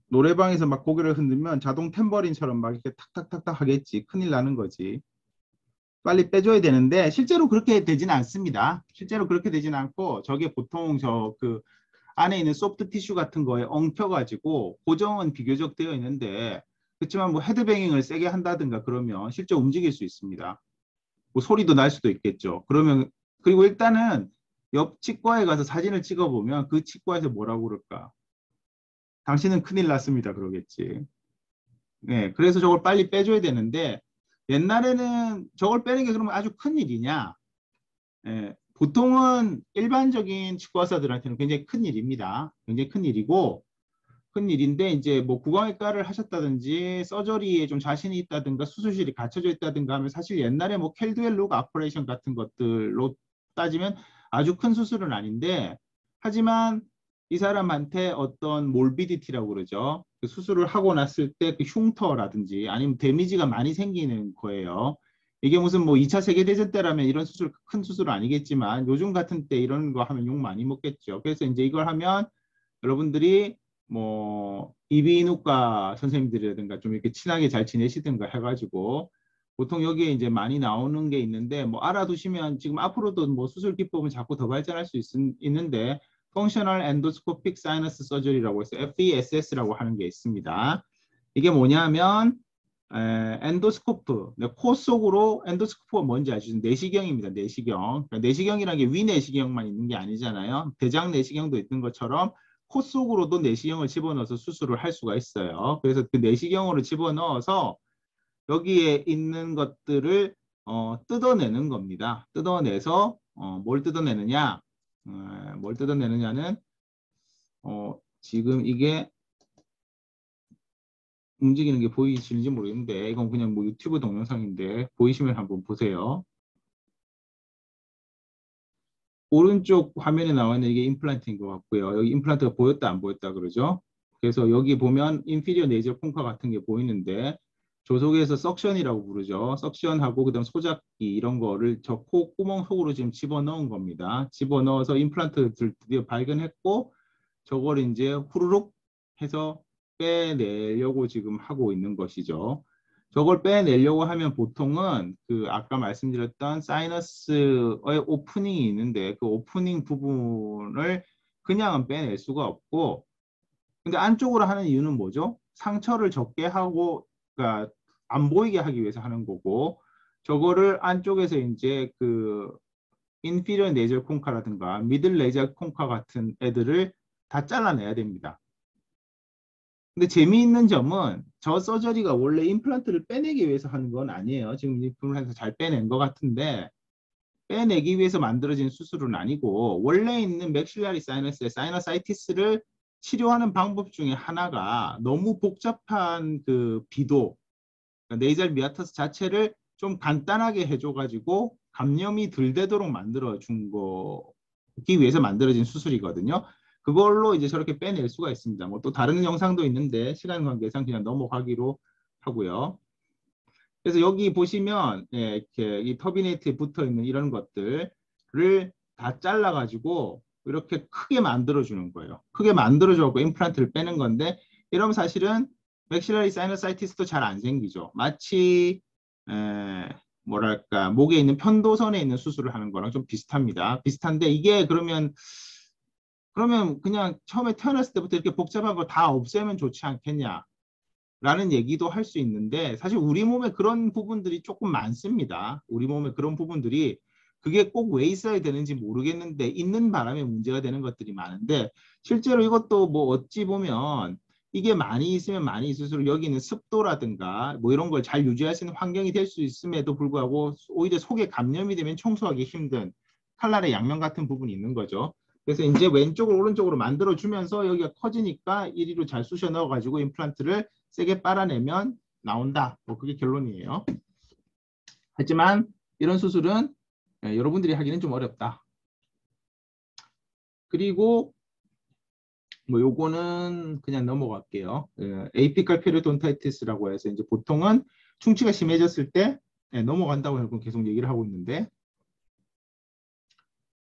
노래방에서 막 고개를 흔들면 자동 탬버린처럼 막 이렇게 탁탁탁탁 하겠지. 큰일 나는 거지. 빨리 빼줘야 되는데 실제로 그렇게 되지는 않습니다. 실제로 그렇게 되지는 않고 저게 보통 저 그 안에 있는 소프트 티슈 같은 거에 엉켜가지고 고정은 비교적 되어 있는데 그렇지만 뭐 헤드뱅잉을 세게 한다든가 그러면 실제 움직일 수 있습니다. 뭐 소리도 날 수도 있겠죠. 그러면 그리고 일단은 옆 치과에 가서 사진을 찍어보면 그 치과에서 뭐라고 그럴까? 당신은 큰일 났습니다. 그러겠지. 네, 그래서 저걸 빨리 빼줘야 되는데 옛날에는 저걸 빼는 게 그러면 아주 큰 일이냐? 예, 보통은 일반적인 치과 의사들한테는 굉장히 큰 일입니다. 굉장히 큰 일이고 큰 일인데 이제 뭐 구강외과를 하셨다든지 서저리에 좀 자신이 있다든가 수술실이 갖춰져 있다든가 하면 사실 옛날에 뭐 켈두엘 룩 아퍼레이션 같은 것들로 따지면 아주 큰 수술은 아닌데 하지만 이 사람한테 어떤 몰비디티라고 그러죠. 그 수술을 하고 났을 때 그 흉터라든지 아니면 데미지가 많이 생기는 거예요. 이게 무슨 뭐 2차 세계대전 때라면 이런 수술 큰 수술은 아니겠지만 요즘 같은 때 이런 거 하면 욕 많이 먹겠죠. 그래서 이제 이걸 하면 여러분들이 뭐 이비인후과 선생님들이라든가 좀 이렇게 친하게 잘 지내시든가 해가지고 보통 여기에 이제 많이 나오는 게 있는데 뭐 알아두시면 지금 앞으로도 뭐 수술 기법은 자꾸 더 발전할 수 있는데 Functional Endoscopic Sinus Surgery라고 해서 FESS라고 하는 게 있습니다. 이게 뭐냐면 엔도스코프, 코 속으로 엔도스코프가 뭔지 아시죠? 내시경입니다. 내시경. 그러니까 내시경이라는 게 위내시경만 있는 게 아니잖아요. 대장 내시경도 있는 것처럼 코 속으로도 내시경을 집어넣어서 수술을 할 수가 있어요. 그래서 그 내시경으로 집어넣어서 여기에 있는 것들을 뜯어내는 겁니다. 뜯어내서 뭘 뜯어내느냐? 뭘 뜯어내느냐는 지금 이게 움직이는 게 보이시는지 모르겠는데 이건 그냥 뭐 유튜브 동영상인데 보이시면 한번 보세요. 오른쪽 화면에 나와 있는 이게 임플란트인 것 같고요. 여기 임플란트가 보였다 안 보였다 그러죠. 그래서 여기 보면 인피리어 네이저 콩카 같은 게 보이는데 조속에서 석션이라고 부르죠. 석션하고 그다음 소잡기 이런 거를 저 코 구멍 속으로 지금 집어넣은 겁니다. 집어넣어서 임플란트를 드디어 발견했고 저걸 이제 후루룩 해서 빼내려고 지금 하고 있는 것이죠. 저걸 빼내려고 하면 보통은 그 아까 말씀드렸던 사이너스의 오프닝이 있는데 그 오프닝 부분을 그냥은 빼낼 수가 없고 근데 안쪽으로 하는 이유는 뭐죠? 상처를 적게 하고 그러니까 안 보이게 하기 위해서 하는 거고 저거를 안쪽에서 이제 그 인피리어 네이저 콩카라든가 미들 네이저 콩카 같은 애들을 다 잘라내야 됩니다. 근데 재미있는 점은 저 서저리가 원래 임플란트를 빼내기 위해서 하는 건 아니에요. 지금 임플란트 잘 빼낸 것 같은데 빼내기 위해서 만들어진 수술은 아니고 원래 있는 맥실라리 사이너스의 사이너사이티스를 치료하는 방법 중에 하나가 너무 복잡한 그 비도 네이잘 미아터스 자체를 좀 간단하게 해줘가지고 감염이 덜 되도록 만들어 준 거기 위해서 만들어진 수술이거든요. 그걸로 이제 저렇게 빼낼 수가 있습니다. 뭐 또 다른 영상도 있는데 시간 관계상 그냥 넘어가기로 하고요. 그래서 여기 보시면 이렇게 이 터비네이트에 붙어 있는 이런 것들을 다 잘라가지고 이렇게 크게 만들어주는 거예요. 크게 만들어주고 임플란트를 빼는 건데 이러면 사실은 맥실라리 사이너사이티스도 잘 안 생기죠. 마치 뭐랄까 목에 있는 편도선에 있는 수술을 하는 거랑 좀 비슷합니다. 비슷한데 이게 그러면 그냥 처음에 태어났을 때부터 이렇게 복잡한 거 다 없애면 좋지 않겠냐 라는 얘기도 할 수 있는데 사실 우리 몸에 그런 부분들이 조금 많습니다. 우리 몸에 그런 부분들이 그게 꼭 왜 있어야 되는지 모르겠는데 있는 바람에 문제가 되는 것들이 많은데 실제로 이것도 뭐 어찌 보면 이게 많이 있으면 많이 있을수록 여기 있는 습도라든가 뭐 이런 걸 잘 유지할 수 있는 환경이 될 수 있음에도 불구하고 오히려 속에 감염이 되면 청소하기 힘든 칼날의 양면 같은 부분이 있는 거죠. 그래서 이제 왼쪽을 오른쪽으로 만들어주면서 여기가 커지니까 이리로 잘 쑤셔 넣어가지고 임플란트를 세게 빨아내면 나온다. 뭐 그게 결론이에요. 하지만 이런 수술은 여러분들이 하기는 좀 어렵다. 그리고 뭐 요거는 그냥 넘어갈게요. 에이피컬 페리돈타이티스라고 해서 이제 보통은 충치가 심해졌을 때 넘어간다고 여러분 계속 얘기를 하고 있는데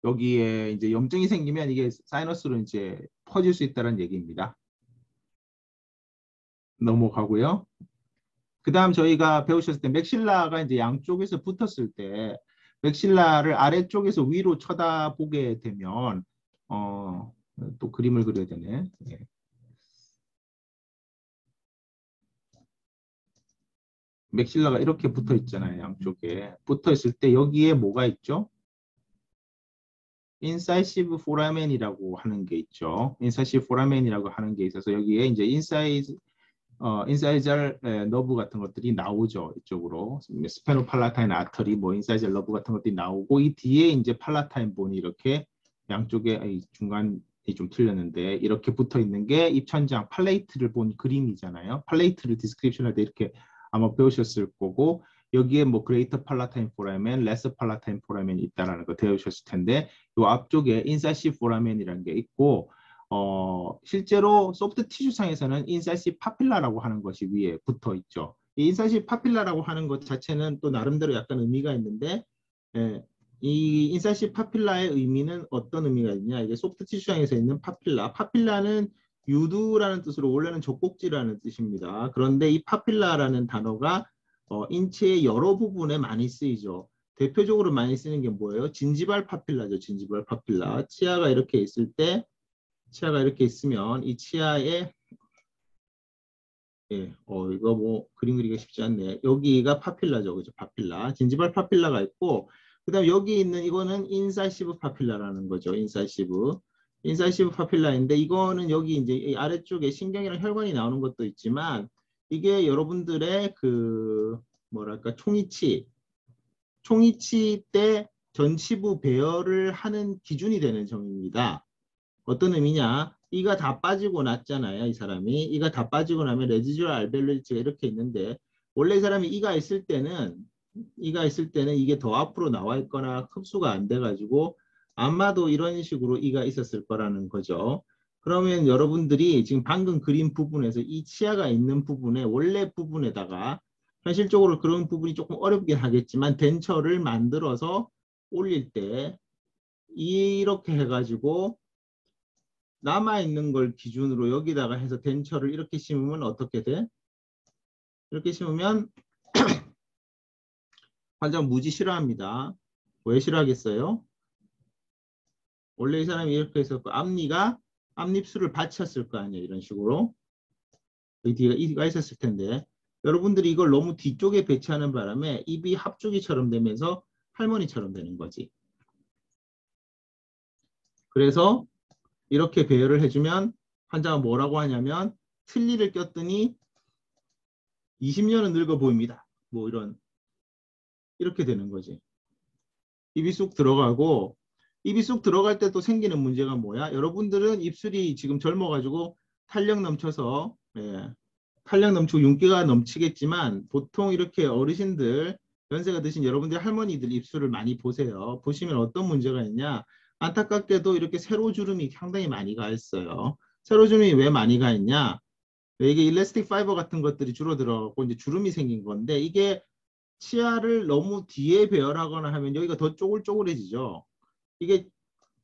여기에 이제 염증이 생기면 이게 사이너스로 이제 퍼질 수 있다는 얘기입니다. 넘어가고요. 그 다음 저희가 배우셨을 때 맥실라가 이제 양쪽에서 붙었을 때 맥실라를 아래쪽에서 위로 쳐다보게 되면 또 그림을 그려야 되네. 예. 맥실라가 이렇게 붙어 있잖아요. 양쪽에 붙어 있을 때 여기에 뭐가 있죠? 인사이시브 포라멘이라고 하는 게 있죠. 인사이시브 포라멘이라고 하는 게 있어서 여기에 이제 인사이절 너브 같은 것들이 나오죠. 이쪽으로 스페노팔라타인 아터리, 뭐 인사이절 너브 같은 것들이 나오고 이 뒤에 이제 팔라타인 본이 이렇게 양쪽에 중간이 좀 틀렸는데 이렇게 붙어 있는 게 입천장 팔레이트를 본 그림이잖아요. 팔레이트를 디스크립션 할 때 이렇게 아마 배우셨을 거고 여기에 뭐 그레이터 팔라타인 포라멘, 레서 팔라타인 포라멘이 있다라는 거 배우셨을 텐데 이 앞쪽에 인사시 포라멘이라는 게 있고 실제로 소프트 티슈상에서는 인사시 파필라라고 하는 것이 위에 붙어 있죠. 이 인사시 파필라라고 하는 것 자체는 또 나름대로 약간 의미가 있는데 이 인사시 파필라의 의미는 어떤 의미가 있냐? 이게 소프트 티슈상에서 있는 파필라. 파필라는 유두라는 뜻으로 원래는 젖꼭지라는 뜻입니다. 그런데 이 파필라라는 단어가 인체의 여러 부분에 많이 쓰이죠. 대표적으로 많이 쓰는 게 뭐예요? 진지발 파필라죠. 진지발 파필라. 치아가 이렇게 있을 때 치아가 이렇게 있으면 이 치아에 이거 뭐 그림 그리기가 쉽지 않네. 여기가 파필라죠. 그죠? 파필라. 진지발 파필라가 있고 그다음 여기 있는 이거는 인사이시브 파필라라는 거죠. 인사이시브. 인사이시브 파필라인데 이거는 여기 이제 이 아래쪽에 신경이랑 혈관이 나오는 것도 있지만 이게 여러분들의 그 뭐랄까 총이치 때 전치부 배열을 하는 기준이 되는 점입니다. 어떤 의미냐? 이가 다 빠지고 났잖아요. 이 사람이. 이가 다 빠지고 나면 레지듀얼 알벨로이트가 이렇게 있는데 원래 이 사람이 이가 있을 때는 이게 더 앞으로 나와 있거나 흡수가 안 돼가지고 아마도 이런 식으로 이가 있었을 거라는 거죠. 그러면 여러분들이 지금 방금 그린 부분에서 이 치아가 있는 부분에 원래 부분에다가 현실적으로 그런 부분이 조금 어렵긴 하겠지만 덴처를 만들어서 올릴 때 이렇게 해가지고 남아있는 걸 기준으로 여기다가 해서 덴처를 이렇게 심으면 어떻게 돼? 이렇게 심으면 환자 무지 싫어합니다. 왜 싫어하겠어요? 원래 이 사람이 이렇게 했었고 앞니가 앞입술을 받쳤을 거 아니에요. 이런 식으로. 여기 뒤가 이가 있었을 텐데 여러분들이 이걸 너무 뒤쪽에 배치하는 바람에 입이 합쪽이처럼 되면서 할머니처럼 되는 거지. 그래서 이렇게 배열을 해주면 환자가 뭐라고 하냐면 틀니를 꼈더니 20년은 늙어 보입니다. 뭐 이렇게 되는 거지. 입이 쑥 들어가고 입이 쑥 들어갈 때 또 생기는 문제가 뭐야? 여러분들은 입술이 지금 젊어가지고 탄력 넘쳐서 탄력 넘치고 윤기가 넘치겠지만 보통 이렇게 어르신들 연세가 드신 여러분들 할머니들 입술을 많이 보세요. 보시면 어떤 문제가 있냐? 안타깝게도 이렇게 세로주름이 상당히 많이 가 있어요. 세로주름이 왜 많이 가 있냐? 이게 일라스틱 파이버 같은 것들이 주로 들어가고 이제 주름이 생긴 건데 이게 치아를 너무 뒤에 배열하거나 하면 여기가 더 쪼글쪼글해지죠. 이게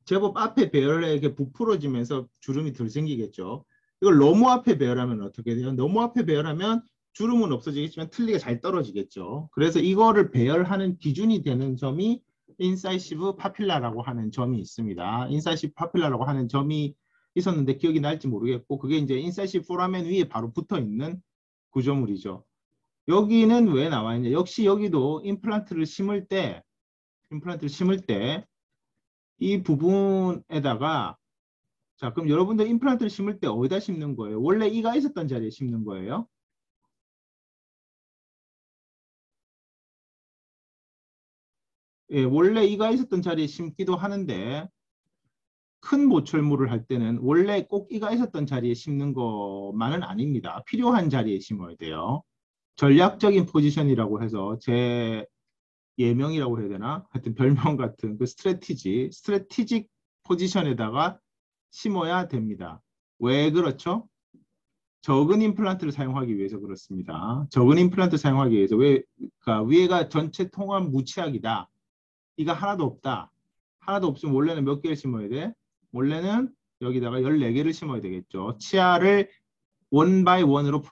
제법 앞에 배열에 이렇게 부풀어지면서 주름이 덜 생기겠죠. 이걸 너무 앞에 배열하면 어떻게 돼요? 너무 앞에 배열하면 주름은 없어지겠지만 틀니가 잘 떨어지겠죠. 그래서 이거를 배열하는 기준이 되는 점이 인사이시브 파필라라고 하는 점이 있습니다. 인사이시브 파필라라고 하는 점이 있었는데 기억이 날지 모르겠고 그게 이제 인사이시브 포라멘 위에 바로 붙어 있는 구조물이죠. 여기는 왜 나와 있냐? 역시 여기도 임플란트를 심을 때 이 부분에다가 자, 그럼 여러분들 임플란트를 심을 때 어디다 심는 거예요? 원래 이가 있었던 자리에 심는 거예요? 예, 원래 이가 있었던 자리에 심기도 하는데 큰 보철물을 할 때는 원래 꼭 이가 있었던 자리에 심는 것만은 아닙니다. 필요한 자리에 심어야 돼요. 전략적인 포지션이라고 해서 제 예명이라고 해야 되나? 하여튼 별명 같은 그 스트래티직 포지션에다가 심어야 됩니다. 왜 그렇죠? 적은 임플란트를 사용하기 위해서 그렇습니다. 적은 임플란트 사용하기 위해서 그러니까 위에가 전체 통합 무치약이다. 이가 하나도 없다. 하나도 없으면 원래는 몇 개를 심어야 돼? 원래는 여기다가 14개를 심어야 되겠죠. 치아를 원 바이 원으로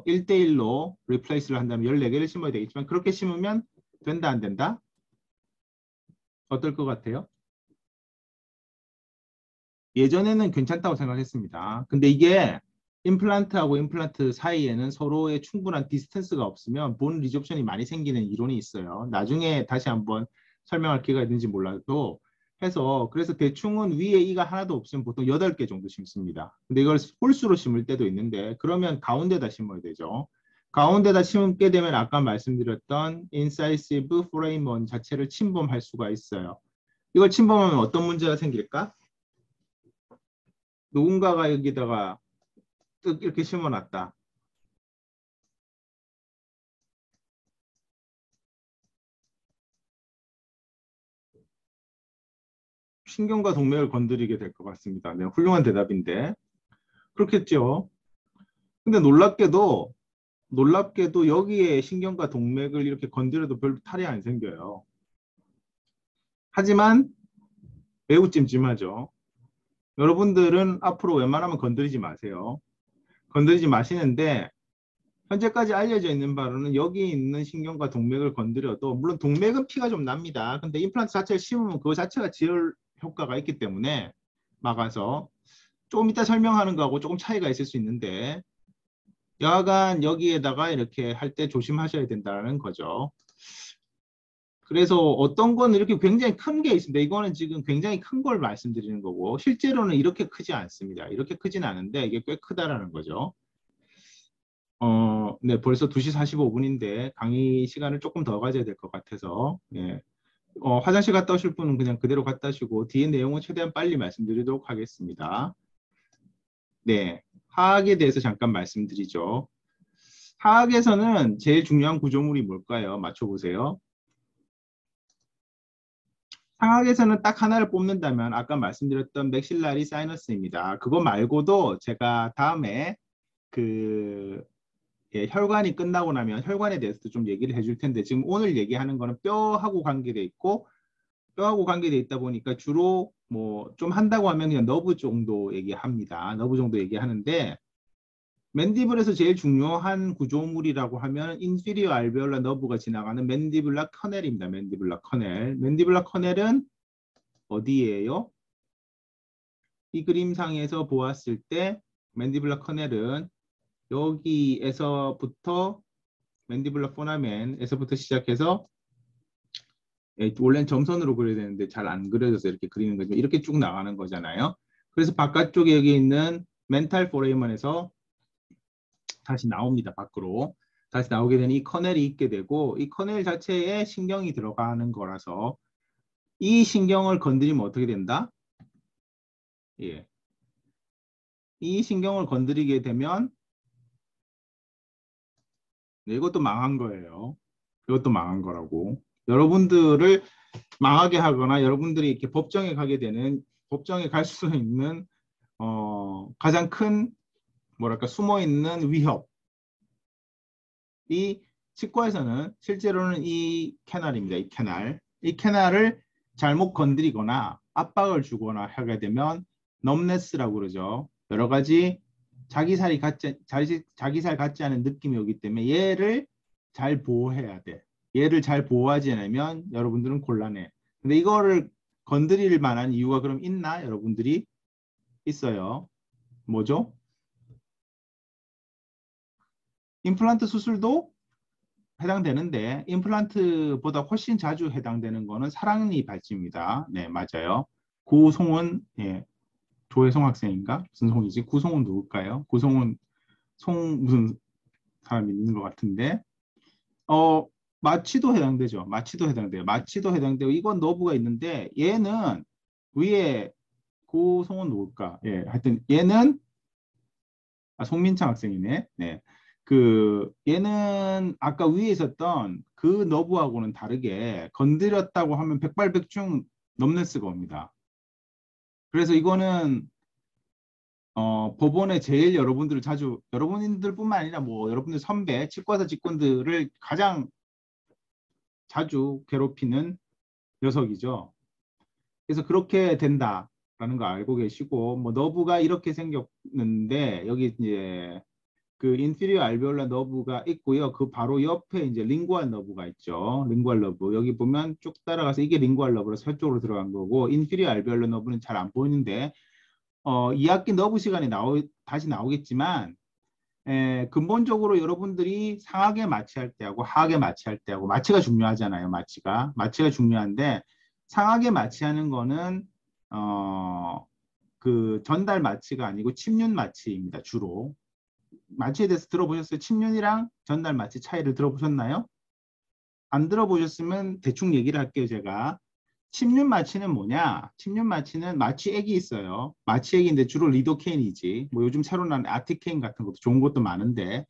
1대1로 리플레이스를 한다면 14개를 심어야 되겠지만 그렇게 심으면 된다 안 된다? 어떨 것 같아요? 예전에는 괜찮다고 생각했습니다. 근데 이게 임플란트하고 임플란트 사이에는 서로의 충분한 디스턴스가 없으면 본 리접션이 많이 생기는 이론이 있어요. 나중에 다시 한번 설명할 기회가 있는지 몰라도 해서 그래서 대충은 위에 이가 하나도 없으면 보통 8개 정도 심습니다. 근데 이걸 홀수로 심을 때도 있는데 그러면 가운데다 심어야 되죠. 가운데다 심게 되면 아까 말씀드렸던 인사이시브 포레이먼 자체를 침범할 수가 있어요. 이걸 침범하면 어떤 문제가 생길까? 누군가가 여기다가 뜩 이렇게 심어놨다. 신경과 동맥을 건드리게 될 것 같습니다. 네, 훌륭한 대답인데. 그렇겠죠. 근데 놀랍게도 여기에 신경과 동맥을 이렇게 건드려도 별로 탈이 안 생겨요. 하지만 매우 찜찜하죠. 여러분들은 앞으로 웬만하면 건드리지 마세요. 건드리지 마시는데 현재까지 알려져 있는 바로는 여기 있는 신경과 동맥을 건드려도 물론 동맥은 피가 좀 납니다. 근데 임플란트 자체를 심으면 그거 자체가 지혈 효과가 있기 때문에 막아서 조금 이따 설명하는 거하고 조금 차이가 있을 수 있는데 여하간 여기에다가 이렇게 할 때 조심하셔야 된다는 거죠. 그래서 어떤 거는 이렇게 굉장히 큰 게 있습니다. 이거는 지금 굉장히 큰 걸 말씀드리는 거고 실제로는 이렇게 크지 않습니다. 이렇게 크진 않은데 이게 꽤 크다라는 거죠. 네, 벌써 2시 45분인데 강의 시간을 조금 더 가져야 될 것 같아서 예, 화장실 갔다 오실 분은 그냥 그대로 갔다 오시고 뒤에 내용은 최대한 빨리 말씀드리도록 하겠습니다. 네, 화학에 대해서 잠깐 말씀드리죠. 화학에서는 제일 중요한 구조물이 뭘까요? 맞춰보세요. 화학에서는 딱 하나를 뽑는다면 아까 말씀드렸던 맥실라리 사이너스입니다. 그거 말고도 제가 다음에 그 혈관이 끝나고 나면 혈관에 대해서도 좀 얘기를 해줄 텐데 지금 오늘 얘기하는 거는 뼈하고 관계돼 있고 뼈하고 관계돼 있다 보니까 주로 뭐 좀 한다고 하면 그냥 너브 정도 얘기합니다. 너브 정도 얘기하는데 맨디블에서 제일 중요한 구조물이라고 하면 인피리어 알베올라 너브가 지나가는 맨디블라 커넬입니다. 맨디블라 커넬. 맨디블라 커넬은 어디예요? 이 그림상에서 보았을 때 맨디블라 커넬은 여기에서부터 맨디블라 포나멘에서부터 시작해서 원래는 점선으로 그려야 되는데 잘 안 그려져서 이렇게 그리는 거죠. 이렇게 쭉 나가는 거잖아요. 그래서 바깥쪽에 여기 있는 멘탈 포레이먼에서 다시 나옵니다. 밖으로. 다시 나오게 되니 이 커넬이 있게 되고 이 커넬 자체에 신경이 들어가는 거라서 이 신경을 건드리면 어떻게 된다? 예. 이 신경을 건드리게 되면 이것도 망한 거예요. 이것도 망한 거라고. 여러분들을 망하게 하거나 여러분들이 이렇게 법정에 가게 되는 법정에 갈 수 있는 가장 큰 뭐랄까 숨어 있는 위협. 이 치과에서는 실제로는 이 캐널입니다. 이 캐널. 이 캐널을 잘못 건드리거나 압박을 주거나 하게 되면 넘네스라고 그러죠. 여러 가지 자기 살 같지 않은 느낌이 오기 때문에 얘를 잘 보호해야 돼. 얘를 잘 보호하지 않으면 여러분들은 곤란해. 근데 이거를 건드릴 만한 이유가 그럼 있나? 여러분들이 있어요. 뭐죠? 임플란트 수술도 해당되는데 임플란트보다 훨씬 자주 해당되는 거는 사랑니 발치입니다. 네, 맞아요. 구송은 조혜성 학생인가? 무슨 송이지? 구송은 누굴까요? 구송은 송 무슨 사람이 있는 것 같은데 마취도 해당되죠. 마취도 해당돼요. 마취도 해당되고 이건 너브가 있는데 얘는 위에 구송은 누굴까? 예, 하여튼 얘는 송민창 학생이네. 네. 얘는 아까 위에 있었던 그 너브하고는 다르게 건드렸다고 하면 백발백중 넘네스가 옵니다. 그래서 이거는 법원에 제일 여러분들을 자주 여러분들뿐만 아니라 뭐 여러분들 선배 치과의사 직원들을 가장 자주 괴롭히는 녀석이죠. 그래서 그렇게 된다라는 거 알고 계시고 뭐 너브가 이렇게 생겼는데 여기 이제 그 인피리어 알베올라 너브가 있고요. 그 바로 옆에 이제 링구알 너브가 있죠. 링구알 너브. 여기 보면 쭉 따라가서 이게 링구알 너브로 혈쪽으로 들어간 거고 인피리어 알베올라 너브는 잘 안 보이는데 2학기 너브 시간에 다시 나오겠지만 근본적으로 여러분들이 상하게 마취할 때하고 하하게 마취할 때하고 마취가 중요하잖아요. 마취가 중요한데 상하게 마취하는 거는 그 전달 마취가 아니고 침륜 마취입니다. 주로. 마취에 대해서 들어보셨어요? 침륜이랑 전달 마취 차이를 들어보셨나요? 안 들어보셨으면 대충 얘기를 할게요, 제가. 침륜 마취는 뭐냐? 침륜 마취는 마취액이 있어요. 마취액인데 주로 리도케인이지. 뭐 요즘 새로 난 아티케인 같은 것도 좋은 것도 많은데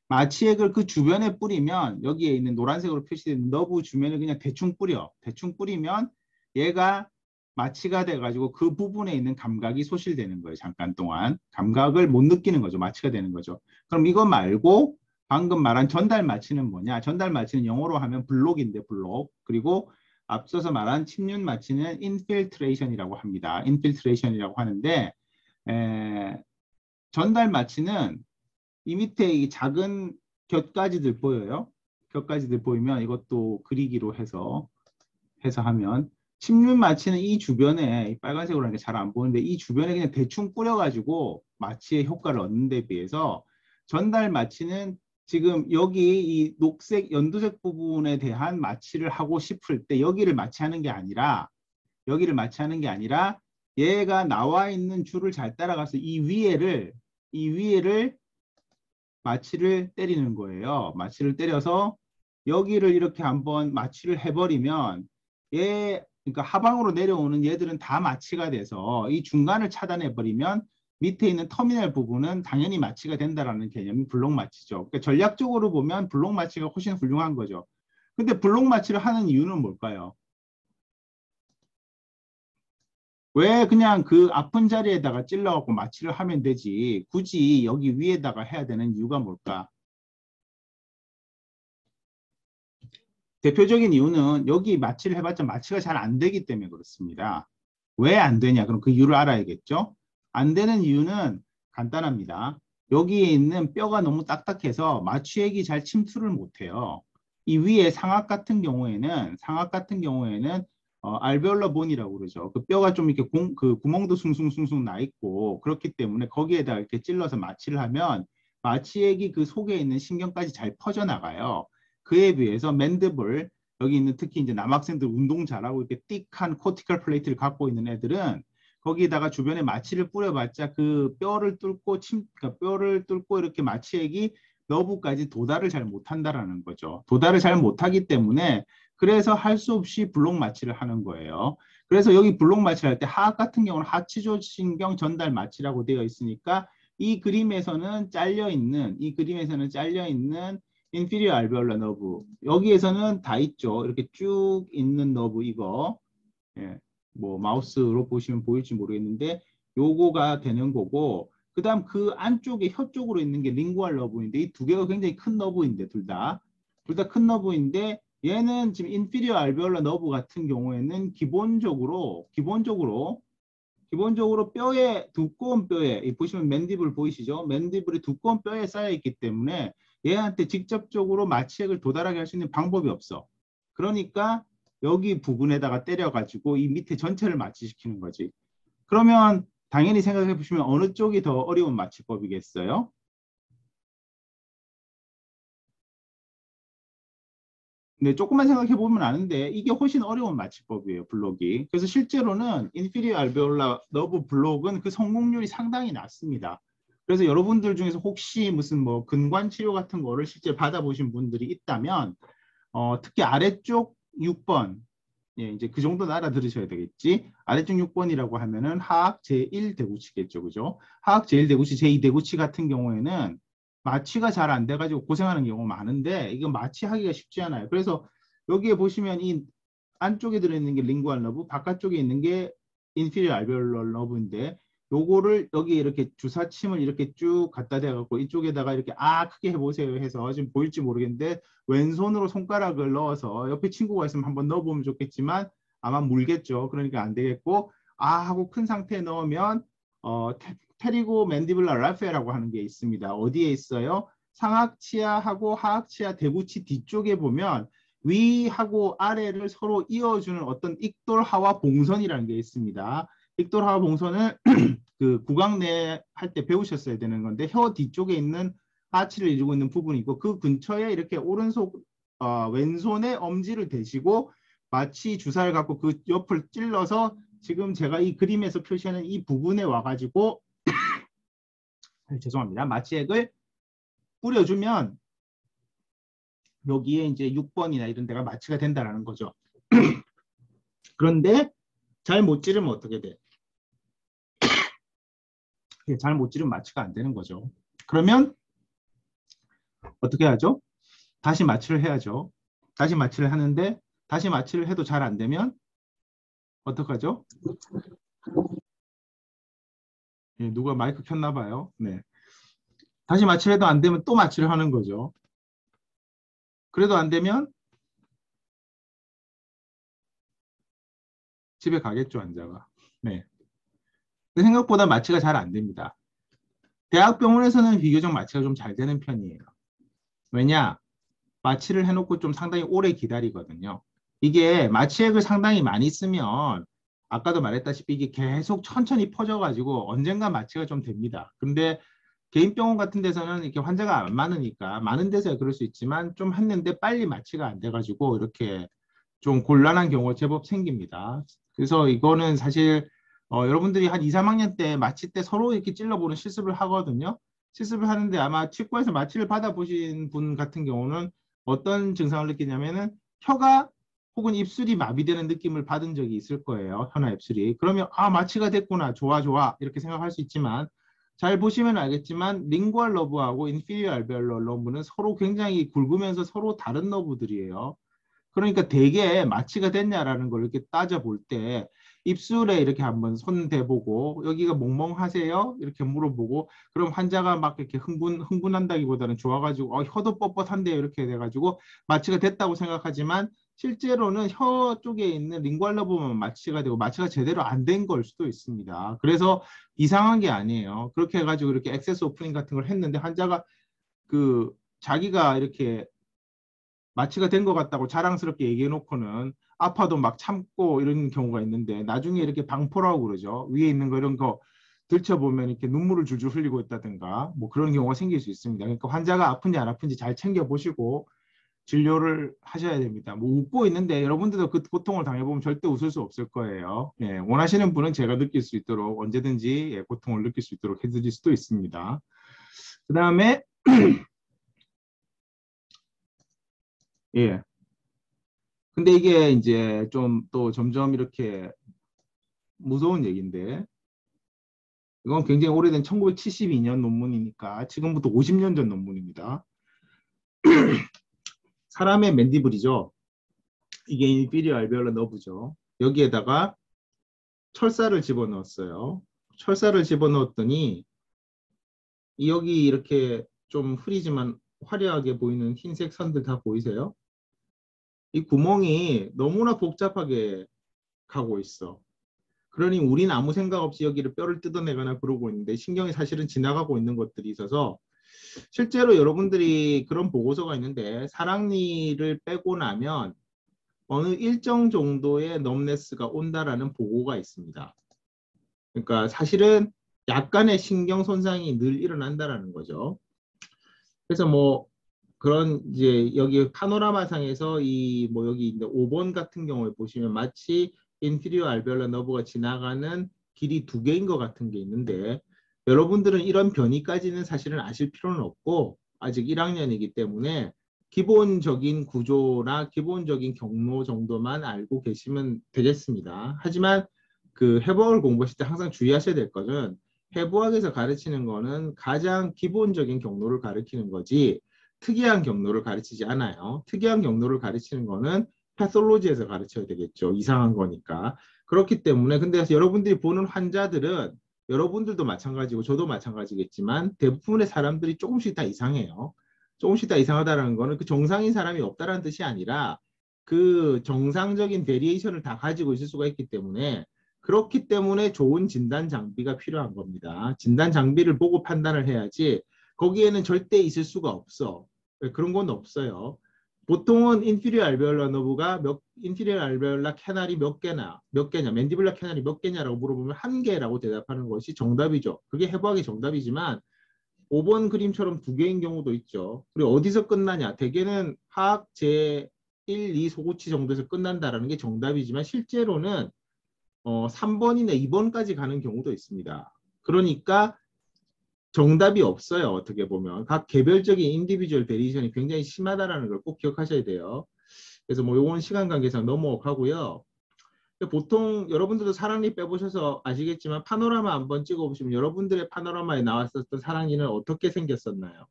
마취액을 그 주변에 뿌리면 여기에 있는 노란색으로 표시된 너브 주변에 그냥 대충 뿌려. 대충 뿌리면 얘가 마취가 돼가지고 그 부분에 있는 감각이 소실되는 거예요. 잠깐 동안. 감각을 못 느끼는 거죠. 마취가 되는 거죠. 그럼 이거 말고 방금 말한 전달 마취는 뭐냐? 전달 마취는 영어로 하면 블록인데 블록. 그리고 앞서서 말한 침륜 마취는 인필트레이션이라고 합니다. 인필트레이션이라고 하는데 전달 마취는 이 밑에 이 작은 곁가지들 보여요? 곁가지들 보이면 이것도 그리기로 해서 하면 침륜 마취는 이 주변에 빨간색으로 하는 게 잘 안 보이는데 이 주변에 그냥 대충 뿌려가지고 마취의 효과를 얻는 데 비해서 전달 마취는 지금 여기 이 녹색 연두색 부분에 대한 마취를 하고 싶을 때 여기를 마취하는 게 아니라 얘가 나와 있는 줄을 잘 따라가서 이 위에를 마취를 때리는 거예요. 마취를 때려서 여기를 이렇게 한번 마취를 해버리면 그러니까 하방으로 내려오는 얘들은 다 마취가 돼서 이 중간을 차단해 버리면 밑에 있는 터미널 부분은 당연히 마취가 된다라는 개념이 블록 마취죠. 그러니까 전략적으로 보면 블록 마취가 훨씬 훌륭한 거죠. 근데 블록 마취를 하는 이유는 뭘까요? 왜 그냥 그 아픈 자리에다가 찔러갖고 마취를 하면 되지 굳이 여기 위에다가 해야 되는 이유가 뭘까? 대표적인 이유는 여기 마취를 해봤자 마취가 잘 안 되기 때문에 그렇습니다. 왜 안 되냐? 그럼 그 이유를 알아야겠죠? 안 되는 이유는 간단합니다. 여기에 있는 뼈가 너무 딱딱해서 마취액이 잘 침투를 못해요. 이 위에 상악 같은 경우에는 알베올라 본이라고 그러죠. 그 뼈가 좀 이렇게 그 구멍도 숭숭숭숭 나 있고 그렇기 때문에 거기에다 이렇게 찔러서 마취를 하면 마취액이 그 속에 있는 신경까지 잘 퍼져나가요. 그에 비해서 맨디블 여기 있는 특히 이제 남학생들 운동 잘하고 이렇게 띡한 코티컬 플레이트를 갖고 있는 애들은 거기다가 주변에 마취를 뿌려봤자 그 뼈를 뚫고 그러니까 뼈를 뚫고 이렇게 마취액이 너브까지 도달을 잘 못한다라는 거죠. 도달을 잘 못하기 때문에 그래서 할 수 없이 블록 마취를 하는 거예요. 그래서 여기 블록 마취를 할 때 하악 같은 경우는 하치조 신경 전달 마취라고 되어 있으니까 이 그림에서는 잘려 있는 inferior alveolar nerve 여기에서는 다 있죠. 이렇게 쭉 있는 너브 이거 예, 뭐 마우스로 보시면 보일지 모르겠는데 요거가 되는 거고 그 다음 그 안쪽에 혀 쪽으로 있는 게 링구알 너브인데 이 두 개가 굉장히 큰 너브인데 둘 다 큰 너브인데 얘는 지금 inferior alveolar nerve 같은 경우에는 기본적으로 뼈에 두꺼운 뼈에 보시면 맨디블 보이시죠? 맨디블이 두꺼운 뼈에 쌓여 있기 때문에 얘한테 직접적으로 마취액을 도달하게 할 수 있는 방법이 없어. 그러니까 여기 부분에다가 때려가지고 이 밑에 전체를 마취시키는 거지. 그러면 당연히 생각해 보시면 어느 쪽이 더 어려운 마취법이겠어요? 네, 조금만 생각해 보면 아는데 이게 훨씬 어려운 마취법이에요, 블록이. 그래서 실제로는 인피리어 알베올라 너브 블록은 그 성공률이 상당히 낮습니다. 그래서 여러분들 중에서 혹시 무슨 뭐 근관 치료 같은 거를 실제 받아보신 분들이 있다면 특히 아래쪽 6번 예, 이제 그 정도는 알아들으셔야 되겠지. 아래쪽 6번이라고 하면은 하악 제1대구치겠죠. 그죠? 하악 제1대구치, 제2대구치 같은 경우에는 마취가 잘 안 돼가지고 고생하는 경우가 많은데 이건 마취하기가 쉽지 않아요. 그래서 여기에 보시면 이 안쪽에 들어있는 게 링구알 너브, 바깥쪽에 있는 게 인피리어 알베올러 너브인데 요거를 여기 이렇게 주사침을 이렇게 쭉 갖다 대갖고 이쪽에다가 이렇게 크게 해보세요 해서 지금 보일지 모르겠는데 왼손으로 손가락을 넣어서 옆에 친구가 있으면 한번 넣어보면 좋겠지만 아마 물겠죠. 그러니까 안 되겠고 하고 큰 상태에 넣으면 테리고 맨디블라 라페라고 하는 게 있습니다. 어디에 있어요? 상악치아하고 하악치아 대구치 뒤쪽에 보면 위하고 아래를 서로 이어주는 어떤 익돌하와 봉선이라는 게 있습니다. 익돌하와 봉선을 그 구강내 할 때 배우셨어야 되는 건데 혀 뒤쪽에 있는 하치를 이루고 있는 부분이고 그 근처에 이렇게 왼손에 엄지를 대시고 마치 주사를 갖고 그 옆을 찔러서 지금 제가 이 그림에서 표시하는 이 부분에 와가지고 죄송합니다. 마취액을 뿌려주면 여기에 이제 6번이나 이런 데가 마취가 된다는 거죠. 그런데 잘 못 찌르면 어떻게 돼? 잘 못 찌르면 마취가 안 되는 거죠. 그러면 어떻게 하죠? 다시 마취를 해야죠. 다시 마취를 하는데 다시 마취를 해도 잘 안 되면 어떡하죠? 예, 누가 마이크 켰나 봐요. 네. 다시 마취를 해도 안 되면 또 마취를 하는 거죠. 그래도 안 되면 집에 가겠죠, 환자가. 네. 생각보다 마취가 잘 안 됩니다. 대학병원에서는 비교적 마취가 좀 잘 되는 편이에요. 왜냐? 마취를 해놓고 좀 상당히 오래 기다리거든요. 이게 마취액을 상당히 많이 쓰면 아까도 말했다시피 이게 계속 천천히 퍼져가지고 언젠가 마취가 좀 됩니다. 근데 개인 병원 같은 데서는 이렇게 환자가 안 많으니까 많은 데서야 그럴 수 있지만 좀 했는데 빨리 마취가 안 돼가지고 이렇게 좀 곤란한 경우가 제법 생깁니다. 그래서 이거는 사실 여러분들이 한 2, 3학년 때 마취 때 서로 이렇게 찔러보는 실습을 하거든요. 실습을 하는데 아마 치과에서 마취를 받아보신 분 같은 경우는 어떤 증상을 느끼냐면은 혀가 혹은 입술이 마비되는 느낌을 받은 적이 있을 거예요. 혀나 입술이. 그러면 아 마취가 됐구나. 좋아 좋아. 이렇게 생각할 수 있지만 잘 보시면 알겠지만 링구얼 러브하고 인피리어 알베올러 러브는 서로 굉장히 굵으면서 서로 다른 러브들이에요. 그러니까 대개 마취가 됐냐라는 걸 이렇게 따져볼 때 입술에 이렇게 한번 손 대보고 여기가 멍멍하세요? 이렇게 물어보고 그럼 환자가 막 이렇게 흥분한다기보다는 좋아가지고 혀도 뻣뻣한데요 이렇게 돼가지고 마취가 됐다고 생각하지만 실제로는 혀 쪽에 있는 링구알러 부분만 마취가 되고 마취가 제대로 안 된 걸 수도 있습니다. 그래서 이상한 게 아니에요. 그렇게 해가지고 이렇게 액세스 오프닝 같은 걸 했는데 환자가 그 자기가 이렇게 마취가 된 것 같다고 자랑스럽게 얘기해 놓고는 아파도 막 참고 이런 경우가 있는데 나중에 이렇게 방포라고 그러죠. 위에 있는 거 이런 거 들춰보면 이렇게 눈물을 줄줄 흘리고 있다든가 뭐 그런 경우가 생길 수 있습니다. 그러니까 환자가 아픈지 안 아픈지 잘 챙겨보시고 진료를 하셔야 됩니다. 뭐 웃고 있는데 여러분들도 그 고통을 당해보면 절대 웃을 수 없을 거예요. 예, 원하시는 분은 제가 느낄 수 있도록 언제든지 예, 고통을 느낄 수 있도록 해드릴 수도 있습니다. 그 다음에 예. 근데 이게 이제 좀 또 점점 이렇게 무서운 얘기인데 이건 굉장히 오래된 1972년 논문이니까 지금부터 50년 전 논문입니다. 사람의 맨디블이죠. 이게 인피리어 알베올라 너브죠. 여기에다가 철사를 집어넣었어요. 철사를 집어넣었더니 여기 이렇게 좀 흐리지만 화려하게 보이는 흰색 선들 다 보이세요? 이 구멍이 너무나 복잡하게 가고 있어. 그러니 우리는 아무 생각 없이 여기를 뼈를 뜯어내거나 그러고 있는데 신경이 사실은 지나가고 있는 것들이 있어서 실제로 여러분들이 그런 보고서가 있는데 사랑니를 빼고 나면 어느 일정 정도의 넘네스가 온다라는 보고가 있습니다. 그러니까 사실은 약간의 신경 손상이 늘 일어난다라는 거죠. 그래서 뭐 그런 이제 여기 파노라마상에서 이 뭐 여기 이제 5번 같은 경우에 보시면 마치 인피리어 알베올라 너브가 지나가는 길이 두 개인 것 같은 게 있는데 여러분들은 이런 변이까지는 사실은 아실 필요는 없고 아직 1학년이기 때문에 기본적인 구조나 기본적인 경로 정도만 알고 계시면 되겠습니다. 하지만 그 해부학을 공부하실 때 항상 주의하셔야 될 것은 해부학에서 가르치는 거는 가장 기본적인 경로를 가르치는 거지 특이한 경로를 가르치지 않아요. 특이한 경로를 가르치는 거는 패솔로지에서 가르쳐야 되겠죠. 이상한 거니까. 그렇기 때문에 근데 여러분들이 보는 환자들은 여러분들도 마찬가지고 저도 마찬가지겠지만 대부분의 사람들이 조금씩 다 이상해요. 조금씩 다 이상하다는 거는 그 정상인 사람이 없다라는 뜻이 아니라 그 정상적인 베리에이션을 다 가지고 있을 수가 있기 때문에 그렇기 때문에 좋은 진단 장비가 필요한 겁니다. 진단 장비를 보고 판단을 해야지 거기에는 절대 있을 수가 없어. 그런 건 없어요. 보통은 인피리어 알베올라 너브가 인피리어 알베올라 캐널이 몇 개냐, 맨디블라 캐널이 몇 개냐라고 물어보면 한 개라고 대답하는 것이 정답이죠. 그게 해부학의 정답이지만 5번 그림처럼 두 개인 경우도 있죠. 그리고 어디서 끝나냐? 대개는 화학 제 1, 2 소고치 정도에서 끝난다라는 게 정답이지만 실제로는 3번이나 2번까지 가는 경우도 있습니다. 그러니까 정답이 없어요. 어떻게 보면 각 개별적인 인디비주얼 베리에이션이 굉장히 심하다라는 걸 꼭 기억하셔야 돼요. 그래서 뭐 요건 시간 관계상 넘어가고요. 보통 여러분들도 사랑니 빼보셔서 아시겠지만 파노라마 한번 찍어보시면 여러분들의 파노라마에 나왔었던 사랑니는 어떻게 생겼었나요?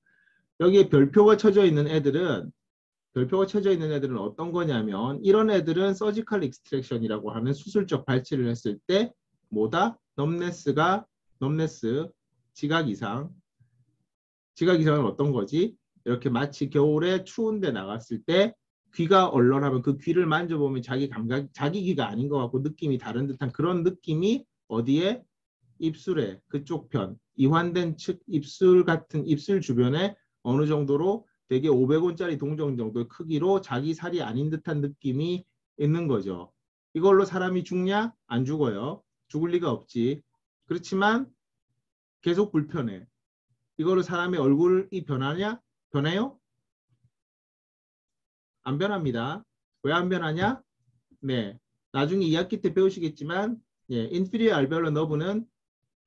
여기에 별표가 쳐져 있는 애들은 어떤 거냐면 이런 애들은 서지컬 익스트랙션이라고 하는 수술적 발치를 했을 때 뭐다? 넘네스 지각 이상. 지각 이상은 어떤 거지? 이렇게 마치 겨울에 추운 데 나갔을 때 귀가 얼얼하면 그 귀를 만져보면 자기 귀가 아닌 것 같고 느낌이 다른 듯한 그런 느낌이 어디에? 입술에 그쪽 편, 이완된 측 입술 같은 입술 주변에 어느 정도로 되게 500원짜리 동전 정도의 크기로 자기 살이 아닌 듯한 느낌이 있는 거죠. 이걸로 사람이 죽냐? 안 죽어요. 죽을 리가 없지. 그렇지만 계속 불편해. 이거로 사람의 얼굴이 변하냐? 변해요? 안 변합니다. 왜 안 변하냐? 네. 나중에 2학기 때 배우시겠지만 예, 인피리어 알베올라 너브는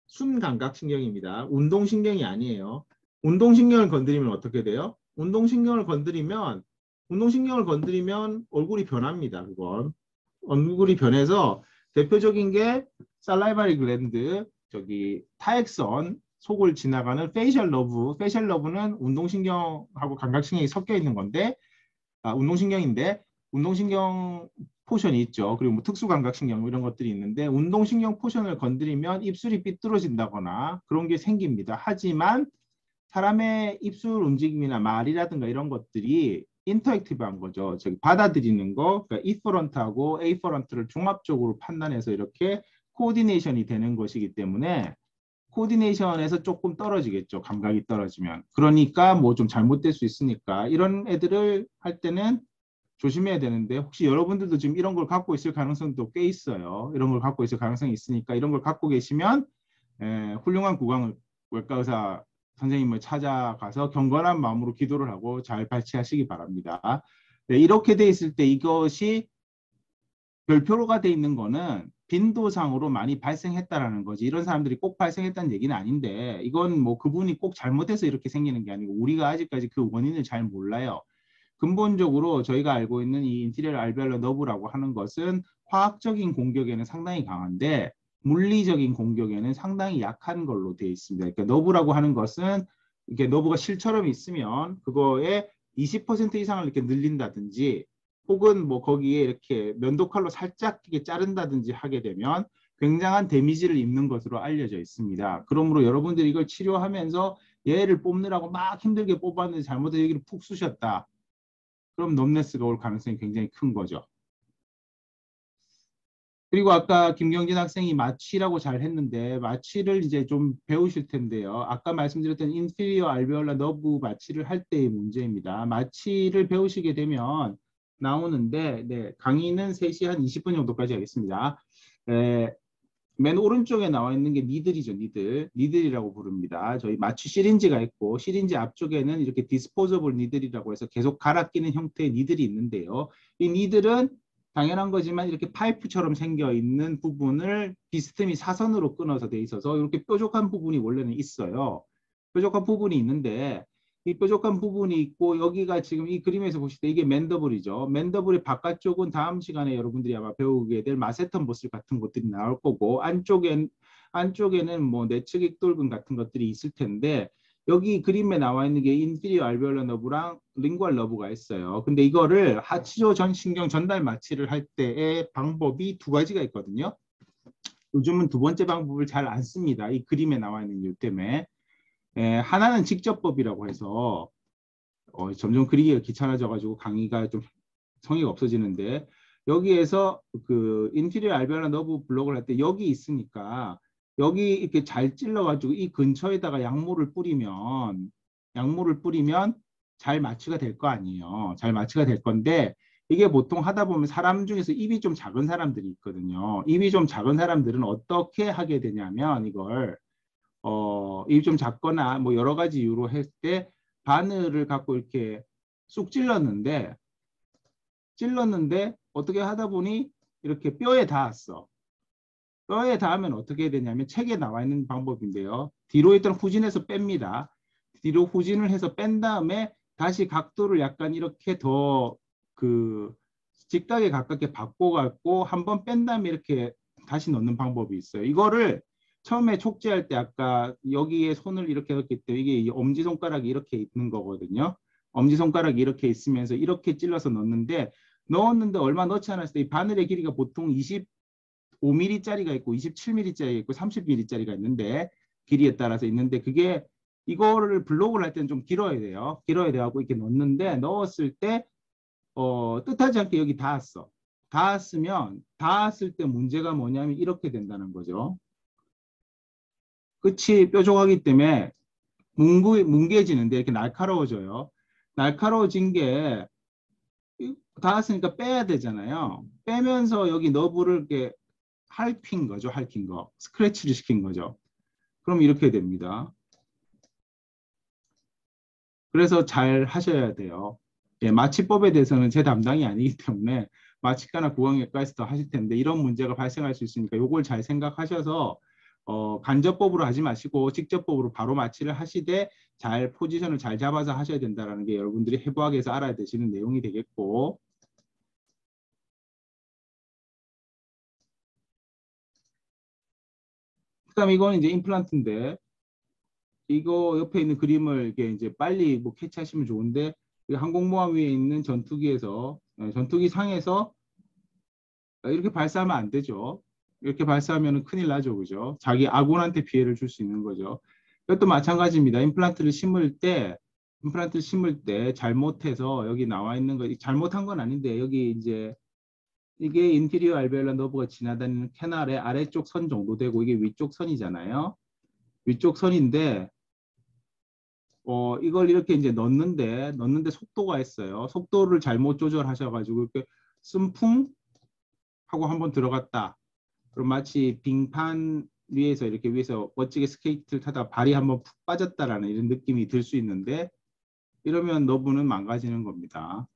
순감각신경입니다. 운동신경이 아니에요. 운동신경을 건드리면 어떻게 돼요? 운동신경을 건드리면 운동신경을 건드리면 얼굴이 변합니다. 그건 얼굴이 변해서 대표적인 게 살라이바리 글랜드, 저기 타액선, 속을 지나가는 페이셜 러브. 페이셜 러브는 운동신경하고 감각신경이 섞여 있는 건데, 운동신경인데 운동신경 포션이 있죠. 그리고 뭐 특수감각신경 이런 것들이 있는데 운동신경 포션을 건드리면 입술이 삐뚤어진다거나 그런 게 생깁니다. 하지만 사람의 입술 움직임이나 말이라든가 이런 것들이 인터액티브한 거죠. 저기 받아들이는 거, 그러니까 이퍼런트하고 에이퍼런트를 종합적으로 판단해서 이렇게 코디네이션이 되는 것이기 때문에 코디네이션에서 조금 떨어지겠죠. 감각이 떨어지면. 그러니까 뭐 좀 잘못될 수 있으니까 이런 애들을 할 때는 조심해야 되는데 혹시 여러분들도 지금 이런 걸 갖고 있을 가능성도 꽤 있어요. 이런 걸 갖고 있을 가능성이 있으니까 이런 걸 갖고 계시면 훌륭한 구강 외과 의사 선생님을 찾아가서 경건한 마음으로 기도를 하고 잘 발치하시기 바랍니다. 네, 이렇게 돼 있을 때 이것이 별표로가 돼 있는 거는 빈도상으로 많이 발생했다라는 거지. 이런 사람들이 꼭 발생했다는 얘기는 아닌데 이건 뭐 그분이 꼭 잘못해서 이렇게 생기는 게 아니고 우리가 아직까지 그 원인을 잘 몰라요. 근본적으로 저희가 알고 있는 이 인티리어 알베올러 너브라고 하는 것은 화학적인 공격에는 상당히 강한데 물리적인 공격에는 상당히 약한 걸로 되어 있습니다. 그러니까 너브라고 하는 것은 이렇게 너브가 실처럼 있으면 그거에 20% 이상을 이렇게 늘린다든지 혹은 뭐 거기에 이렇게 면도칼로 살짝 이렇게 자른다든지 하게 되면 굉장한 데미지를 입는 것으로 알려져 있습니다. 그러므로 여러분들이 이걸 치료하면서 얘를 뽑느라고 막 힘들게 뽑았는데 잘못해서 여기를 푹 쑤셨다. 그럼 넘네스가 올 가능성이 굉장히 큰 거죠. 그리고 아까 김경진 학생이 마취라고 잘 했는데 마취를 이제 좀 배우실 텐데요. 아까 말씀드렸던 인피리어 알베올라 너브 마취를 할 때의 문제입니다. 마취를 배우시게 되면 나오는데 네, 강의는 3시 한 20분 정도까지 하겠습니다. 맨 오른쪽에 나와 있는 게 니들이죠. 니들이라고 부릅니다. 저희 마취 시린지가 있고 시린지 앞쪽에는 이렇게 디스포저블 니들이라고 해서 계속 갈아 끼는 형태의 니들이 있는데요. 이 니들은 당연한 거지만 이렇게 파이프처럼 생겨 있는 부분을 비스듬히 사선으로 끊어서 돼 있어서 이렇게 뾰족한 부분이 원래는 있어요. 뾰족한 부분이 있는데 이 뾰족한 부분이 있고 여기가 지금 이 그림에서 보실 때 이게 맨더블이죠. 맨더블의 바깥쪽은 다음 시간에 여러분들이 아마 배우게 될 마세턴 머슬 같은 것들이 나올 거고 안쪽에는 뭐 내측 돌근 같은 것들이 있을 텐데 여기 그림에 나와 있는 게 인피리어 알베올라 너브랑 링구알 너브가 있어요. 근데 이거를 하치조 전신경 전달 마취를 할 때의 방법이 2가지가 있거든요. 요즘은 2번째 방법을 잘 안 씁니다. 이 그림에 나와 있는 이유 때문에. 하나는 직접법이라고 해서 점점 그리기가 귀찮아져가지고 강의가 좀 성의가 없어지는데 여기에서 그 인티리어 알베올라 너브 블록을 할 때 여기 있으니까 여기 이렇게 잘 찔러가지고 이 근처에다가 약물을 뿌리면 잘 마취가 될 거 아니에요. 잘 마취가 될 건데 이게 보통 하다 보면 사람 중에서 입이 좀 작은 사람들이 있거든요. 입이 좀 작은 사람들은 어떻게 하게 되냐면 이걸 입이 좀 작거나 뭐 여러 가지 이유로 했을 때 바늘을 갖고 이렇게 쑥 찔렀는데 어떻게 하다 보니 이렇게 뼈에 닿았어. 뼈에 닿으면 어떻게 되냐면 책에 나와 있는 방법인데요. 뒤로 일단 후진해서 뺍니다. 뒤로 후진을 해서 뺀 다음에 다시 각도를 약간 이렇게 더 그 직각에 가깝게 바꿔갖고 한번 뺀 다음에 이렇게 다시 넣는 방법이 있어요. 이거를 처음에 촉지할 때 아까 여기에 손을 이렇게 넣기 때문에 이게 엄지손가락이 이렇게 있는 거거든요. 엄지손가락이 이렇게 있으면서 이렇게 찔러서 넣었는데 얼마 넣지 않았을 때 이 바늘의 길이가 보통 5mm짜리가 있고 27mm짜리가 있고 30mm짜리가 있는데 길이에 따라서 있는데 그게 이거를 블록을 할 때는 좀 길어야 돼요. 길어야 돼갖고 이렇게 넣었는데 넣었을 때 뜻하지 않게 여기 닿았어. 닿았을 때 문제가 뭐냐면 이렇게 된다는 거죠. 끝이 뾰족하기 때문에 뭉개지는데 이렇게 날카로워져요. 날카로워진 게 닿았으니까 빼야 되잖아요. 빼면서 여기 너브를 이렇게 핥힌 거죠. 핥힌 거. 스크래치를 시킨 거죠. 그럼 이렇게 됩니다. 그래서 잘 하셔야 돼요. 예, 마취법에 대해서는 제 담당이 아니기 때문에 마취과나 구강외과에서 더 하실 텐데 이런 문제가 발생할 수 있으니까 이걸 잘 생각하셔서 간접법으로 하지 마시고 직접법으로 바로 마취를 하시되 잘 포지션을 잘 잡아서 하셔야 된다는 게 여러분들이 해부학에서 알아야 되시는 내용이 되겠고, 그다음에 이거는 이제 임플란트인데 이거 옆에 있는 그림을 이게 이제 빨리 뭐 캐치하시면 좋은데, 항공모함 위에 있는 전투기에서 전투기 상에서 이렇게 발사하면 안 되죠. 이렇게 발사하면 큰일 나죠, 그죠? 자기 아군한테 피해를 줄 수 있는 거죠. 이것도 마찬가지입니다. 임플란트를 심을 때 잘못해서 여기 나와 있는 거 잘못한 건 아닌데 여기 이제 이게 인티리어 알베올라 너브가 지나다니는 캐널의 아래쪽 선 정도 되고 이게 위쪽 선이잖아요. 위쪽 선인데 이걸 이렇게 이제 넣는데 속도가 있어요. 속도를 잘못 조절하셔가지고 이렇게 쓴풍 하고 한번 들어갔다. 그럼 마치 빙판 위에서 이렇게 위에서 멋지게 스케이트를 타다 발이 한번 푹 빠졌다라는 이런 느낌이 들 수 있는데 이러면 너브는 망가지는 겁니다.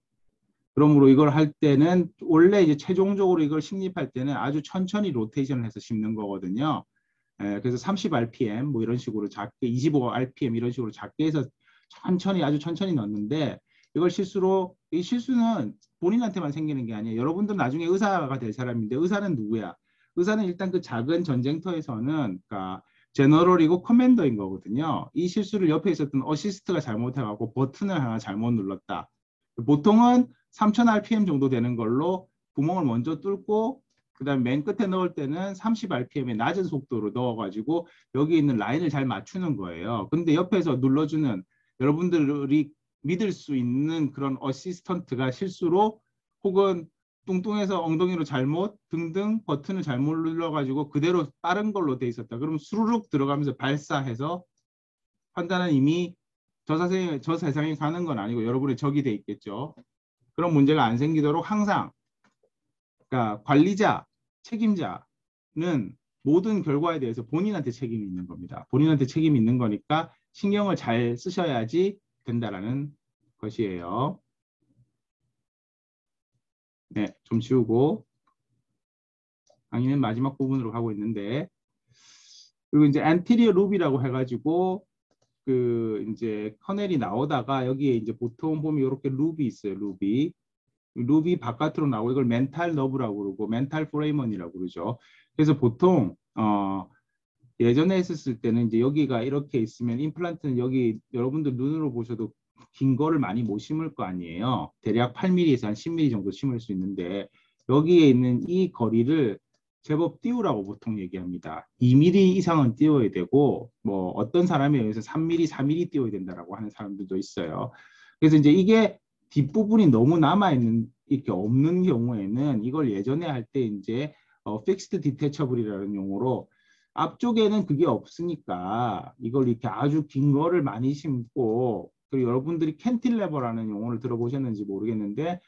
그러므로 이걸 할 때는 원래 이제 최종적으로 이걸 심립할 때는 아주 천천히 로테이션을 해서 심는 거거든요. 그래서 30rpm 뭐 이런 식으로 작게 25rpm 이런 식으로 작게 해서 천천히 아주 천천히 넣는데 이 실수는 본인한테만 생기는 게 아니에요. 여러분들은 나중에 의사가 될 사람인데 의사는 누구야? 의사는 일단 그 작은 전쟁터에서는 그러니까 제너럴이고 커맨더인 거거든요. 이 실수를 옆에 있었던 어시스트가 잘못해갖고 버튼을 하나 잘못 눌렀다. 보통은 3000rpm 정도 되는 걸로 구멍을 먼저 뚫고 그다음에 맨 끝에 넣을 때는 30rpm의 낮은 속도로 넣어가지고 여기 있는 라인을 잘 맞추는 거예요. 근데 옆에서 눌러주는 여러분들이 믿을 수 있는 그런 어시스턴트가 실수로 혹은 뚱뚱해서 엉덩이로 잘못 등등 버튼을 잘못 눌러가지고 그대로 빠른 걸로 돼 있었다. 그럼 수르륵 들어가면서 발사해서 판단은 이미 저 세상에 가는 건 아니고 여러분의 적이 돼 있겠죠. 그런 문제가 안 생기도록 항상 그러니까 관리자, 책임자는 모든 결과에 대해서 본인한테 책임이 있는 겁니다. 본인한테 책임이 있는 거니까 신경을 잘 쓰셔야지 된다라는 것이에요. 네, 좀 지우고 강의는 마지막 부분으로 가고 있는데 그리고 이제 안티리어 룹이라고 해가지고 그 이제 커넬이 나오다가 여기에 이제 보통 보면 이렇게 룹이 있어요. 룹이 바깥으로 나오고 이걸 멘탈 너브라고 그러고 멘탈 포레이먼이라고 그러죠. 그래서 보통 예전에 했었을 때는 이제 여기가 이렇게 있으면 임플란트는 여기 여러분들 눈으로 보셔도 긴 거를 많이 못 심을 거 아니에요. 대략 8mm에서 한 10mm 정도 심을 수 있는데 여기에 있는 이 거리를 제법 띄우라고 보통 얘기합니다. 2mm 이상은 띄워야 되고 뭐 어떤 사람에 의해서 3mm, 4mm 띄워야 된다라고 하는 사람들도 있어요. 그래서 이제 이게 뒷부분이 너무 남아있는 이렇게 없는 경우에는 이걸 예전에 할 때 이제 픽스드 디태처블이라는 용어로 앞쪽에는 그게 없으니까 이걸 이렇게 아주 긴 거를 많이 심고 그리고 여러분들이 캔틸레버라는 용어를 들어보셨는지 모르겠는데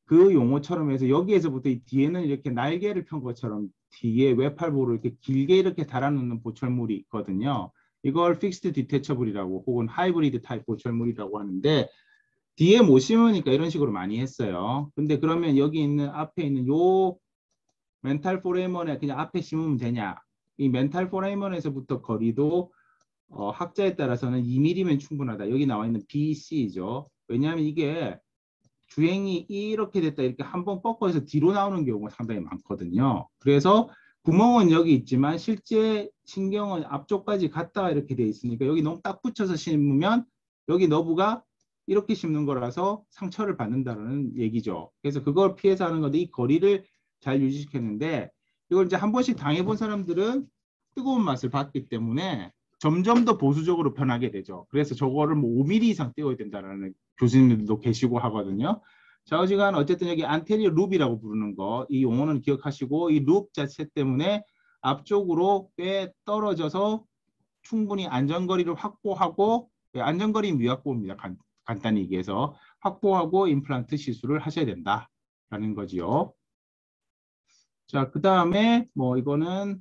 그 용어처럼 해서 여기에서부터 이 뒤에는 이렇게 날개를 편 것처럼 뒤에 외팔부를 이렇게 길게 이렇게 달아놓는 보철물이 있거든요. 이걸 픽스드 디태처블이라고 혹은 하이브리드 타입 보철물이라고 하는데 뒤에 못 심으니까 이런 식으로 많이 했어요. 근데 그러면 여기 있는 앞에 있는 요 멘탈 포레이먼에 그냥 앞에 심으면 되냐? 이 멘탈 포레이먼에서부터 거리도 학자에 따라서는 2mm면 충분하다. 여기 나와 있는 BC죠. 왜냐하면 이게 주행이 이렇게 됐다 이렇게 한번 꺾어서 뒤로 나오는 경우가 상당히 많거든요. 그래서 구멍은 여기 있지만 실제 신경은 앞쪽까지 갔다가 이렇게 돼 있으니까 여기 너무 딱 붙여서 심으면 여기 너브가 이렇게 심는 거라서 상처를 받는다는 얘기죠. 그래서 그걸 피해서 하는 건데 이 거리를 잘 유지시켰는데 이걸 이제 한 번씩 당해본 사람들은 뜨거운 맛을 봤기 때문에 점점 더 보수적으로 변하게 되죠. 그래서 저거를 뭐 5mm 이상 띄워야 된다는 교수님들도 계시고 하거든요. 자, 어지간 어쨌든 여기 안테리어 룹이라고 부르는 거, 이 용어는 기억하시고 이 룹 자체 때문에 앞쪽으로 꽤 떨어져서 충분히 안전거리를 확보하고 안전거리 미확보입니다. 간단히 얘기해서 확보하고 임플란트 시술을 하셔야 된다라는 거지요. 자, 그 다음에 뭐 이거는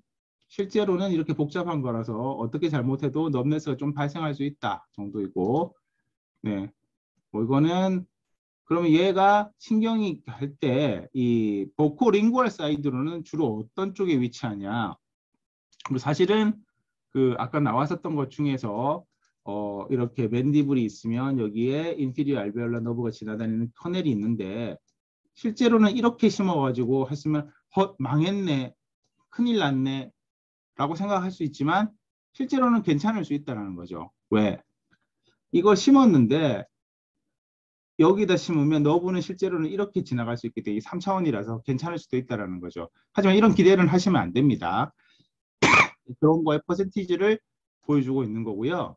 실제로는 이렇게 복잡한 거라서 어떻게 잘못해도 넙네스가 좀 발생할 수 있다 정도이고, 네, 뭐 이거는 그러면 얘가 신경이 할 때 이 보코링구얼 사이드로는 주로 어떤 쪽에 위치하냐? 그리고 사실은 그 아까 나왔었던 것 중에서 이렇게 맨디블이 있으면 여기에 인피리어 알베올라 너브가 지나다니는 터널이 있는데 실제로는 이렇게 심어가지고 했으면 망했네, 큰일 났네 라고 생각할 수 있지만 실제로는 괜찮을 수 있다는 거죠. 왜? 이걸 심었는데 여기다 심으면 너브는 실제로는 이렇게 지나갈 수 있기 때문에 3차원이라서 괜찮을 수도 있다는 거죠. 하지만 이런 기대는 하시면 안 됩니다. 그런 거에 퍼센티지를 보여주고 있는 거고요.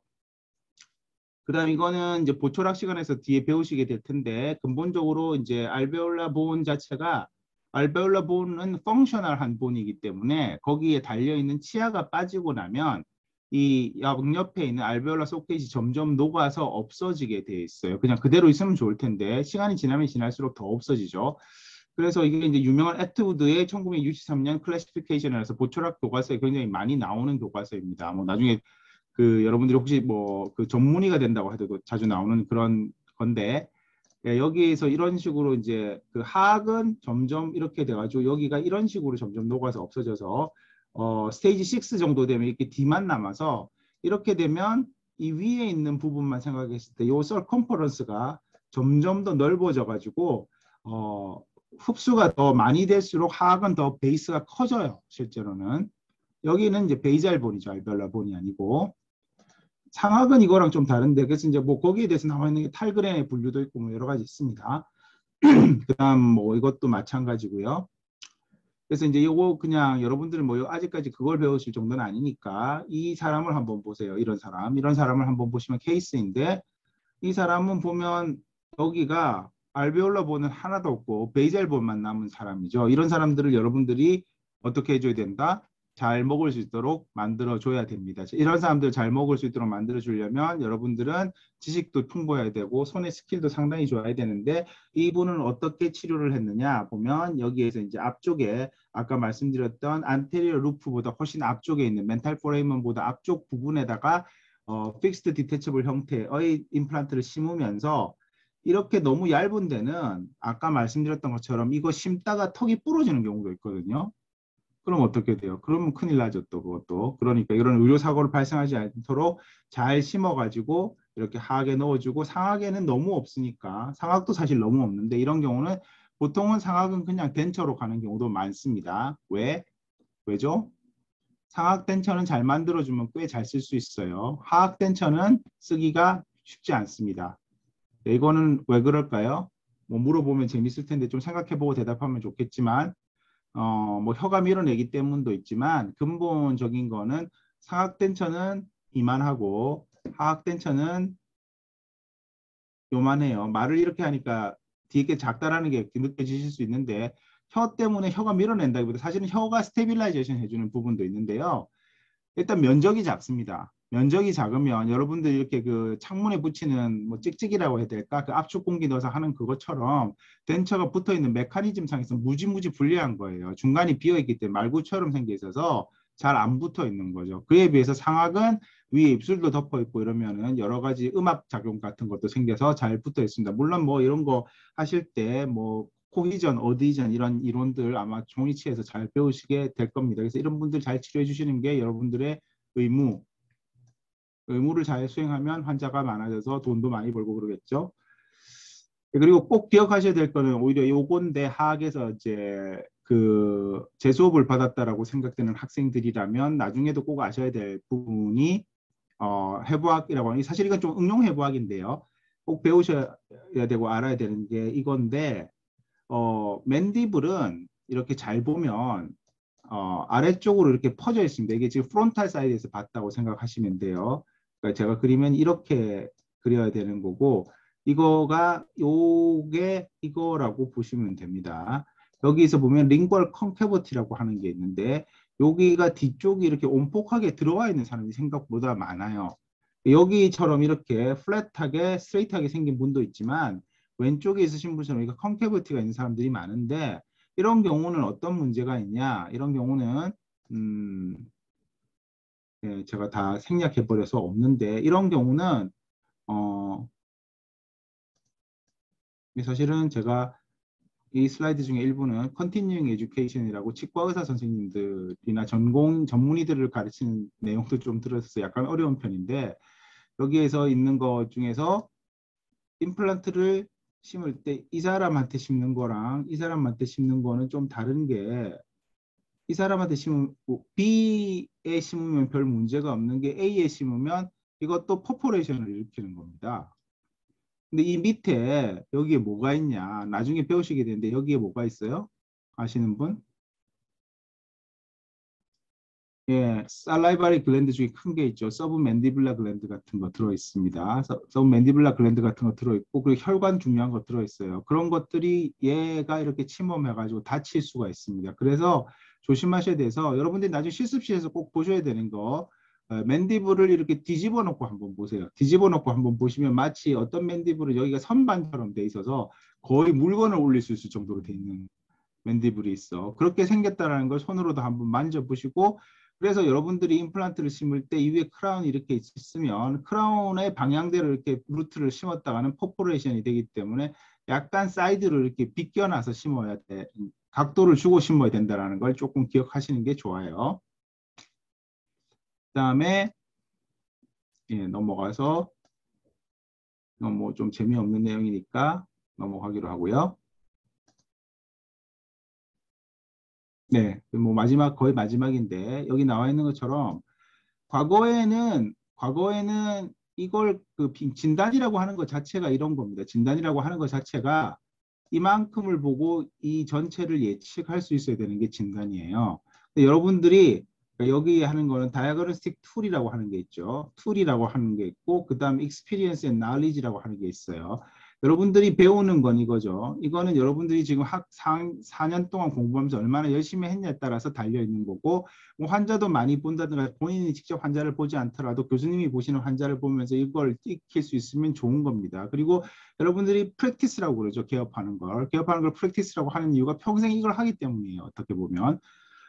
그 다음 이거는 이제 보초락 시간에서 뒤에 배우시게 될 텐데 근본적으로 이제 알베올라 본 자체가 알베올라 본은 펑셔널한 본이기 때문에 거기에 달려있는 치아가 빠지고 나면 이 양옆에 있는 알베올라 소켓이 점점 녹아서 없어지게 돼 있어요. 그냥 그대로 있으면 좋을 텐데 시간이 지나면 지날수록 더 없어지죠. 그래서 이게 이제 유명한 애트우드의 1963년 클래시피케이션이라서 보초락 교과서에 굉장히 많이 나오는 교과서입니다. 뭐 나중에 그 여러분들이 혹시 뭐 그 전문의가 된다고 해도 자주 나오는 그런 건데 예, 여기에서 이런 식으로 이제 그 하악은 점점 이렇게 돼가지고 여기가 이런 식으로 점점 녹아서 없어져서 스테이지 6 정도 되면 이렇게 D만 남아서 이렇게 되면 이 위에 있는 부분만 생각했을 때 이 서컴퍼런스가 점점 더 넓어져 가지고 흡수가 더 많이 될수록 하악은 더 베이스가 커져요. 실제로는 여기는 이제 베이잘본이죠. 알베올라 본이 아니고 상악은 이거랑 좀 다른데 그래서 이제 뭐 거기에 대해서 나와 있는 게 탈그레의 분류도 있고 뭐 여러 가지 있습니다. 그다음 뭐 이것도 마찬가지고요. 그래서 이제 이거 그냥 여러분들은 뭐 아직까지 그걸 배우실 정도는 아니니까 이 사람을 한번 보세요. 이런 사람을 한번 보시면 케이스인데 이 사람은 보면 여기가 알베올라 본은 하나도 없고 베이젤 본만 남은 사람이죠. 이런 사람들을 여러분들이 어떻게 해줘야 된다? 잘 먹을 수 있도록 만들어줘야 됩니다. 이런 사람들 잘 먹을 수 있도록 만들어주려면 여러분들은 지식도 풍부해야 되고 손의 스킬도 상당히 좋아야 되는데 이분은 어떻게 치료를 했느냐 보면 여기에서 이제 앞쪽에 아까 말씀드렸던 안테리어 루프보다 훨씬 앞쪽에 있는 멘탈 포레이먼보다 앞쪽 부분에다가 픽스드 디태처블 형태의 임플란트를 심으면서 이렇게 너무 얇은 데는 아까 말씀드렸던 것처럼 이거 심다가 턱이 부러지는 경우도 있거든요. 그럼 어떻게 돼요? 그러면 큰일 나죠, 또 그것도. 그러니까 이런 의료사고를 발생하지 않도록 잘 심어가지고 이렇게 하악에 넣어주고 상악에는 너무 없으니까 상악도 사실 너무 없는데 이런 경우는 보통은 상악은 그냥 덴처로 가는 경우도 많습니다. 왜? 왜죠? 상악 덴처는 잘 만들어주면 꽤 잘 쓸 수 있어요. 하악 덴처는 쓰기가 쉽지 않습니다. 네, 이거는 왜 그럴까요? 뭐 물어보면 재밌을 텐데 좀 생각해보고 대답하면 좋겠지만 뭐 혀가 밀어내기 때문도 있지만 근본적인 거는 상악den처는 이만하고 하악den처는 요만해요. 말을 이렇게 하니까 되게 작다라는 게 느껴지실 수 있는데 혀 때문에 혀가 밀어낸다기보다 사실은 혀가 스테빌라이제이션 해주는 부분도 있는데요. 일단 면적이 작습니다. 면적이 작으면 여러분들 이렇게 그 창문에 붙이는 뭐 찍찍이라고 해야 될까? 그 압축 공기 넣어서 하는 그것처럼 덴처가 붙어 있는 메커니즘 상에서 무지무지 불리한 거예요. 중간이 비어 있기 때문에 말구처럼 생겨 있어서 잘 안 붙어 있는 거죠. 그에 비해서 상악은 위에 입술도 덮어 있고 이러면은 여러 가지 음압 작용 같은 것도 생겨서 잘 붙어 있습니다. 물론 뭐 이런 거 하실 때 뭐 코히전, 어디전 이런 이론들 아마 종이치에서 잘 배우시게 될 겁니다. 그래서 이런 분들 잘 치료해 주시는 게 여러분들의 의무를 잘 수행하면 환자가 많아져서 돈도 많이 벌고 그러겠죠. 그리고 꼭 기억하셔야 될 거는 오히려 요건데 하악에서 이제 그 재수업을 받았다라고 생각되는 학생들이라면 나중에도 꼭 아셔야 될 부분이 해부학이라고 하는 사실 이건 좀 응용 해부학인데요. 꼭 배우셔야 되고 알아야 되는 게 이건데 맨디블은 이렇게 잘 보면 아래쪽으로 이렇게 퍼져 있습니다. 이게 지금 프론탈 사이드에서 봤다고 생각하시면 돼요. 그러니까 제가 그리면 이렇게 그려야 되는 거고 이거가 요게 이거라고 보시면 됩니다. 여기서 보면 링벌 컨케버티라고 하는 게 있는데 여기가 뒤쪽이 이렇게 온폭하게 들어와 있는 사람이 생각보다 많아요. 여기처럼 이렇게 플랫하게 스트레이트하게 생긴 분도 있지만 왼쪽에 있으신 분처럼 이거 컨케버티가 있는 사람들이 많은데 이런 경우는 어떤 문제가 있냐? 이런 경우는 예, 제가 다 생략해 버려서 없는데 이런 경우는 사실은 제가 이 슬라이드 중에 일부는 Continuing Education이라고 치과 의사 선생님들이나 전문의들을 가르치는 내용도 좀 들어서 약간 어려운 편인데 여기에서 있는 것 중에서 임플란트를 심을 때 이 사람한테 심는 거랑 이 사람한테 심는 거는 좀 다른 게 이 사람한테 심으면 B에 심으면 별 문제가 없는 게 A에 심으면 이것도 퍼포레이션을 일으키는 겁니다. 근데 이 밑에 여기에 뭐가 있냐 나중에 배우시게 되는데 여기에 뭐가 있어요? 아시는 분? 예, 살라이바리 글랜드 중에 큰 게 있죠. 서브맨디블라 글랜드 같은 거 들어있습니다. 서브맨디블라 글랜드 같은 거 들어있고 그리고 혈관 중요한 거 들어있어요. 그런 것들이 얘가 이렇게 침범해가지고 다칠 수가 있습니다. 그래서 조심하셔야 돼서 여러분들이 나중에 실습실에서 꼭 보셔야 되는 거 맨디블을 이렇게 뒤집어 놓고 한번 보세요. 뒤집어 놓고 한번 보시면 마치 어떤 맨디블은 여기가 선반처럼 돼 있어서 거의 물건을 올릴 수 있을 정도로 돼 있는 맨디블이 있어. 그렇게 생겼다는 걸 손으로도 한번 만져보시고 그래서 여러분들이 임플란트를 심을 때 이 위에 크라운이 이렇게 있으면 크라운의 방향대로 이렇게 루트를 심었다가는 퍼포레이션이 되기 때문에 약간 사이드를 이렇게 비껴놔서 심어야 돼. 각도를 주고 심어야 된다는 걸 조금 기억하시는 게 좋아요. 그다음에 넘어가서 너무 좀 재미없는 내용이니까 넘어가기로 하고요. 네, 뭐 마지막 거의 마지막인데 여기 나와 있는 것처럼 과거에는 이걸 그 진단이라고 하는 것 자체가 이런 겁니다. 진단이라고 하는 것 자체가 이만큼을 보고 이 전체를 예측할 수 있어야 되는 게 진단이에요. 근데 여러분들이 여기 하는 거는 다이아그노스틱 툴이라고 하는 게 있죠. 툴이라고 하는 게 있고 그다음 익스피리언스 앤 나리지라고 하는 게 있어요. 여러분들이 배우는 건 이거죠. 이거는 여러분들이 지금 4년 동안 공부하면서 얼마나 열심히 했냐에 따라서 달려 있는 거고 뭐 환자도 많이 본다든가 본인이 직접 환자를 보지 않더라도 교수님이 보시는 환자를 보면서 이걸 익힐 수 있으면 좋은 겁니다. 그리고 여러분들이 프랙티스라고 그러죠. 개업하는 걸. 개업하는 걸 프랙티스라고 하는 이유가 평생 이걸 하기 때문이에요. 어떻게 보면.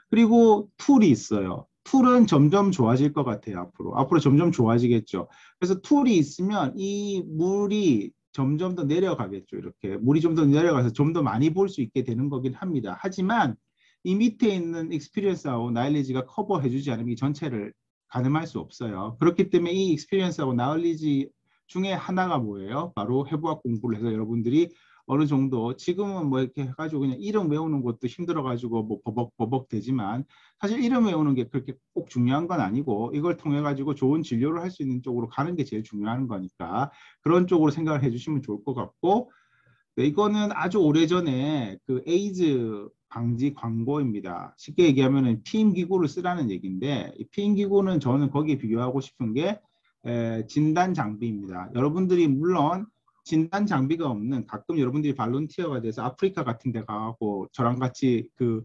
그리고 툴이 있어요. 툴은 점점 좋아질 것 같아요. 앞으로 점점 좋아지겠죠. 그래서 툴이 있으면 이 물이 점점 더 내려가겠죠. 이렇게 물이 좀 더 내려가서 좀 더 많이 볼 수 있게 되는 거긴 합니다. 하지만 이 밑에 있는 익스피리언스하고 나일리지가 커버해주지 않으면 이 전체를 가늠할 수 없어요. 그렇기 때문에 이 익스피리언스하고 나일리지 중에 하나가 뭐예요? 바로 해부학 공부를 해서 여러분들이 어느 정도 지금은 뭐 이렇게 해가지고 그냥 이름 외우는 것도 힘들어가지고 뭐 버벅버벅 되지만 사실 이름 외우는 게 그렇게 꼭 중요한 건 아니고 이걸 통해 가지고 좋은 진료를 할 수 있는 쪽으로 가는 게 제일 중요한 거니까 그런 쪽으로 생각을 해주시면 좋을 것 같고 네, 이거는 아주 오래전에 그 에이즈 방지 광고입니다. 쉽게 얘기하면 피임 기구를 쓰라는 얘기인데 이 피임 기구는 저는 거기에 비교하고 싶은 게 진단 장비입니다. 여러분들이 물론 진단 장비가 없는 가끔 여러분들이 발론티어가 돼서 아프리카 같은 데 가고 저랑 같이 그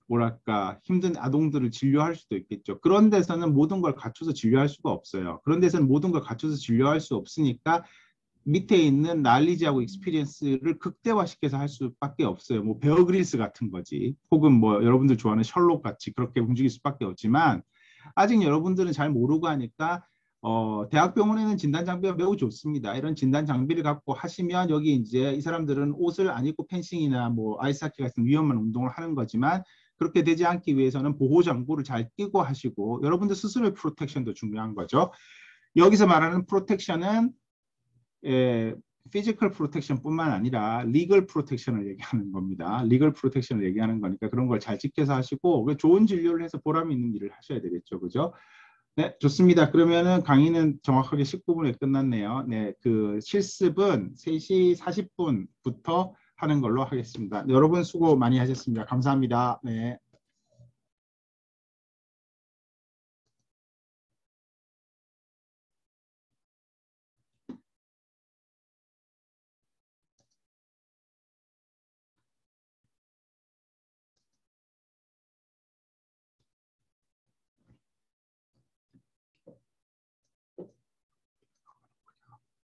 뭐랄까 힘든 아동들을 진료할 수도 있겠죠. 그런 데서는 모든 걸 갖춰서 진료할 수가 없어요. 그런 데서는 모든 걸 갖춰서 진료할 수 없으니까 밑에 있는 날리지하고 익스피리언스를 극대화시켜서 할 수밖에 없어요. 뭐 베어 그릴스 같은 거지. 혹은 뭐 여러분들 좋아하는 셜록 같이 그렇게 움직일 수밖에 없지만 아직 여러분들은 잘 모르고 하니까 대학병원에는 진단 장비가 매우 좋습니다. 이런 진단 장비를 갖고 하시면 여기 이제 이 사람들은 옷을 안 입고 펜싱이나 뭐 아이스하키 같은 위험한 운동을 하는 거지만 그렇게 되지 않기 위해서는 보호 장구를 잘 끼고 하시고 여러분들 스스로의 프로텍션도 중요한 거죠. 여기서 말하는 프로텍션은 피지컬 프로텍션뿐만 아니라 리걸 프로텍션을 얘기하는 겁니다. 리걸 프로텍션을 얘기하는 거니까 그런 걸 잘 지켜서 하시고 좋은 진료를 해서 보람 있는 일을 하셔야 되겠죠. 그죠? 네, 좋습니다. 그러면은 강의는 정확하게 19분에 끝났네요. 네, 그 실습은 3시 40분부터 하는 걸로 하겠습니다. 여러분 수고 많이 하셨습니다. 감사합니다. 네.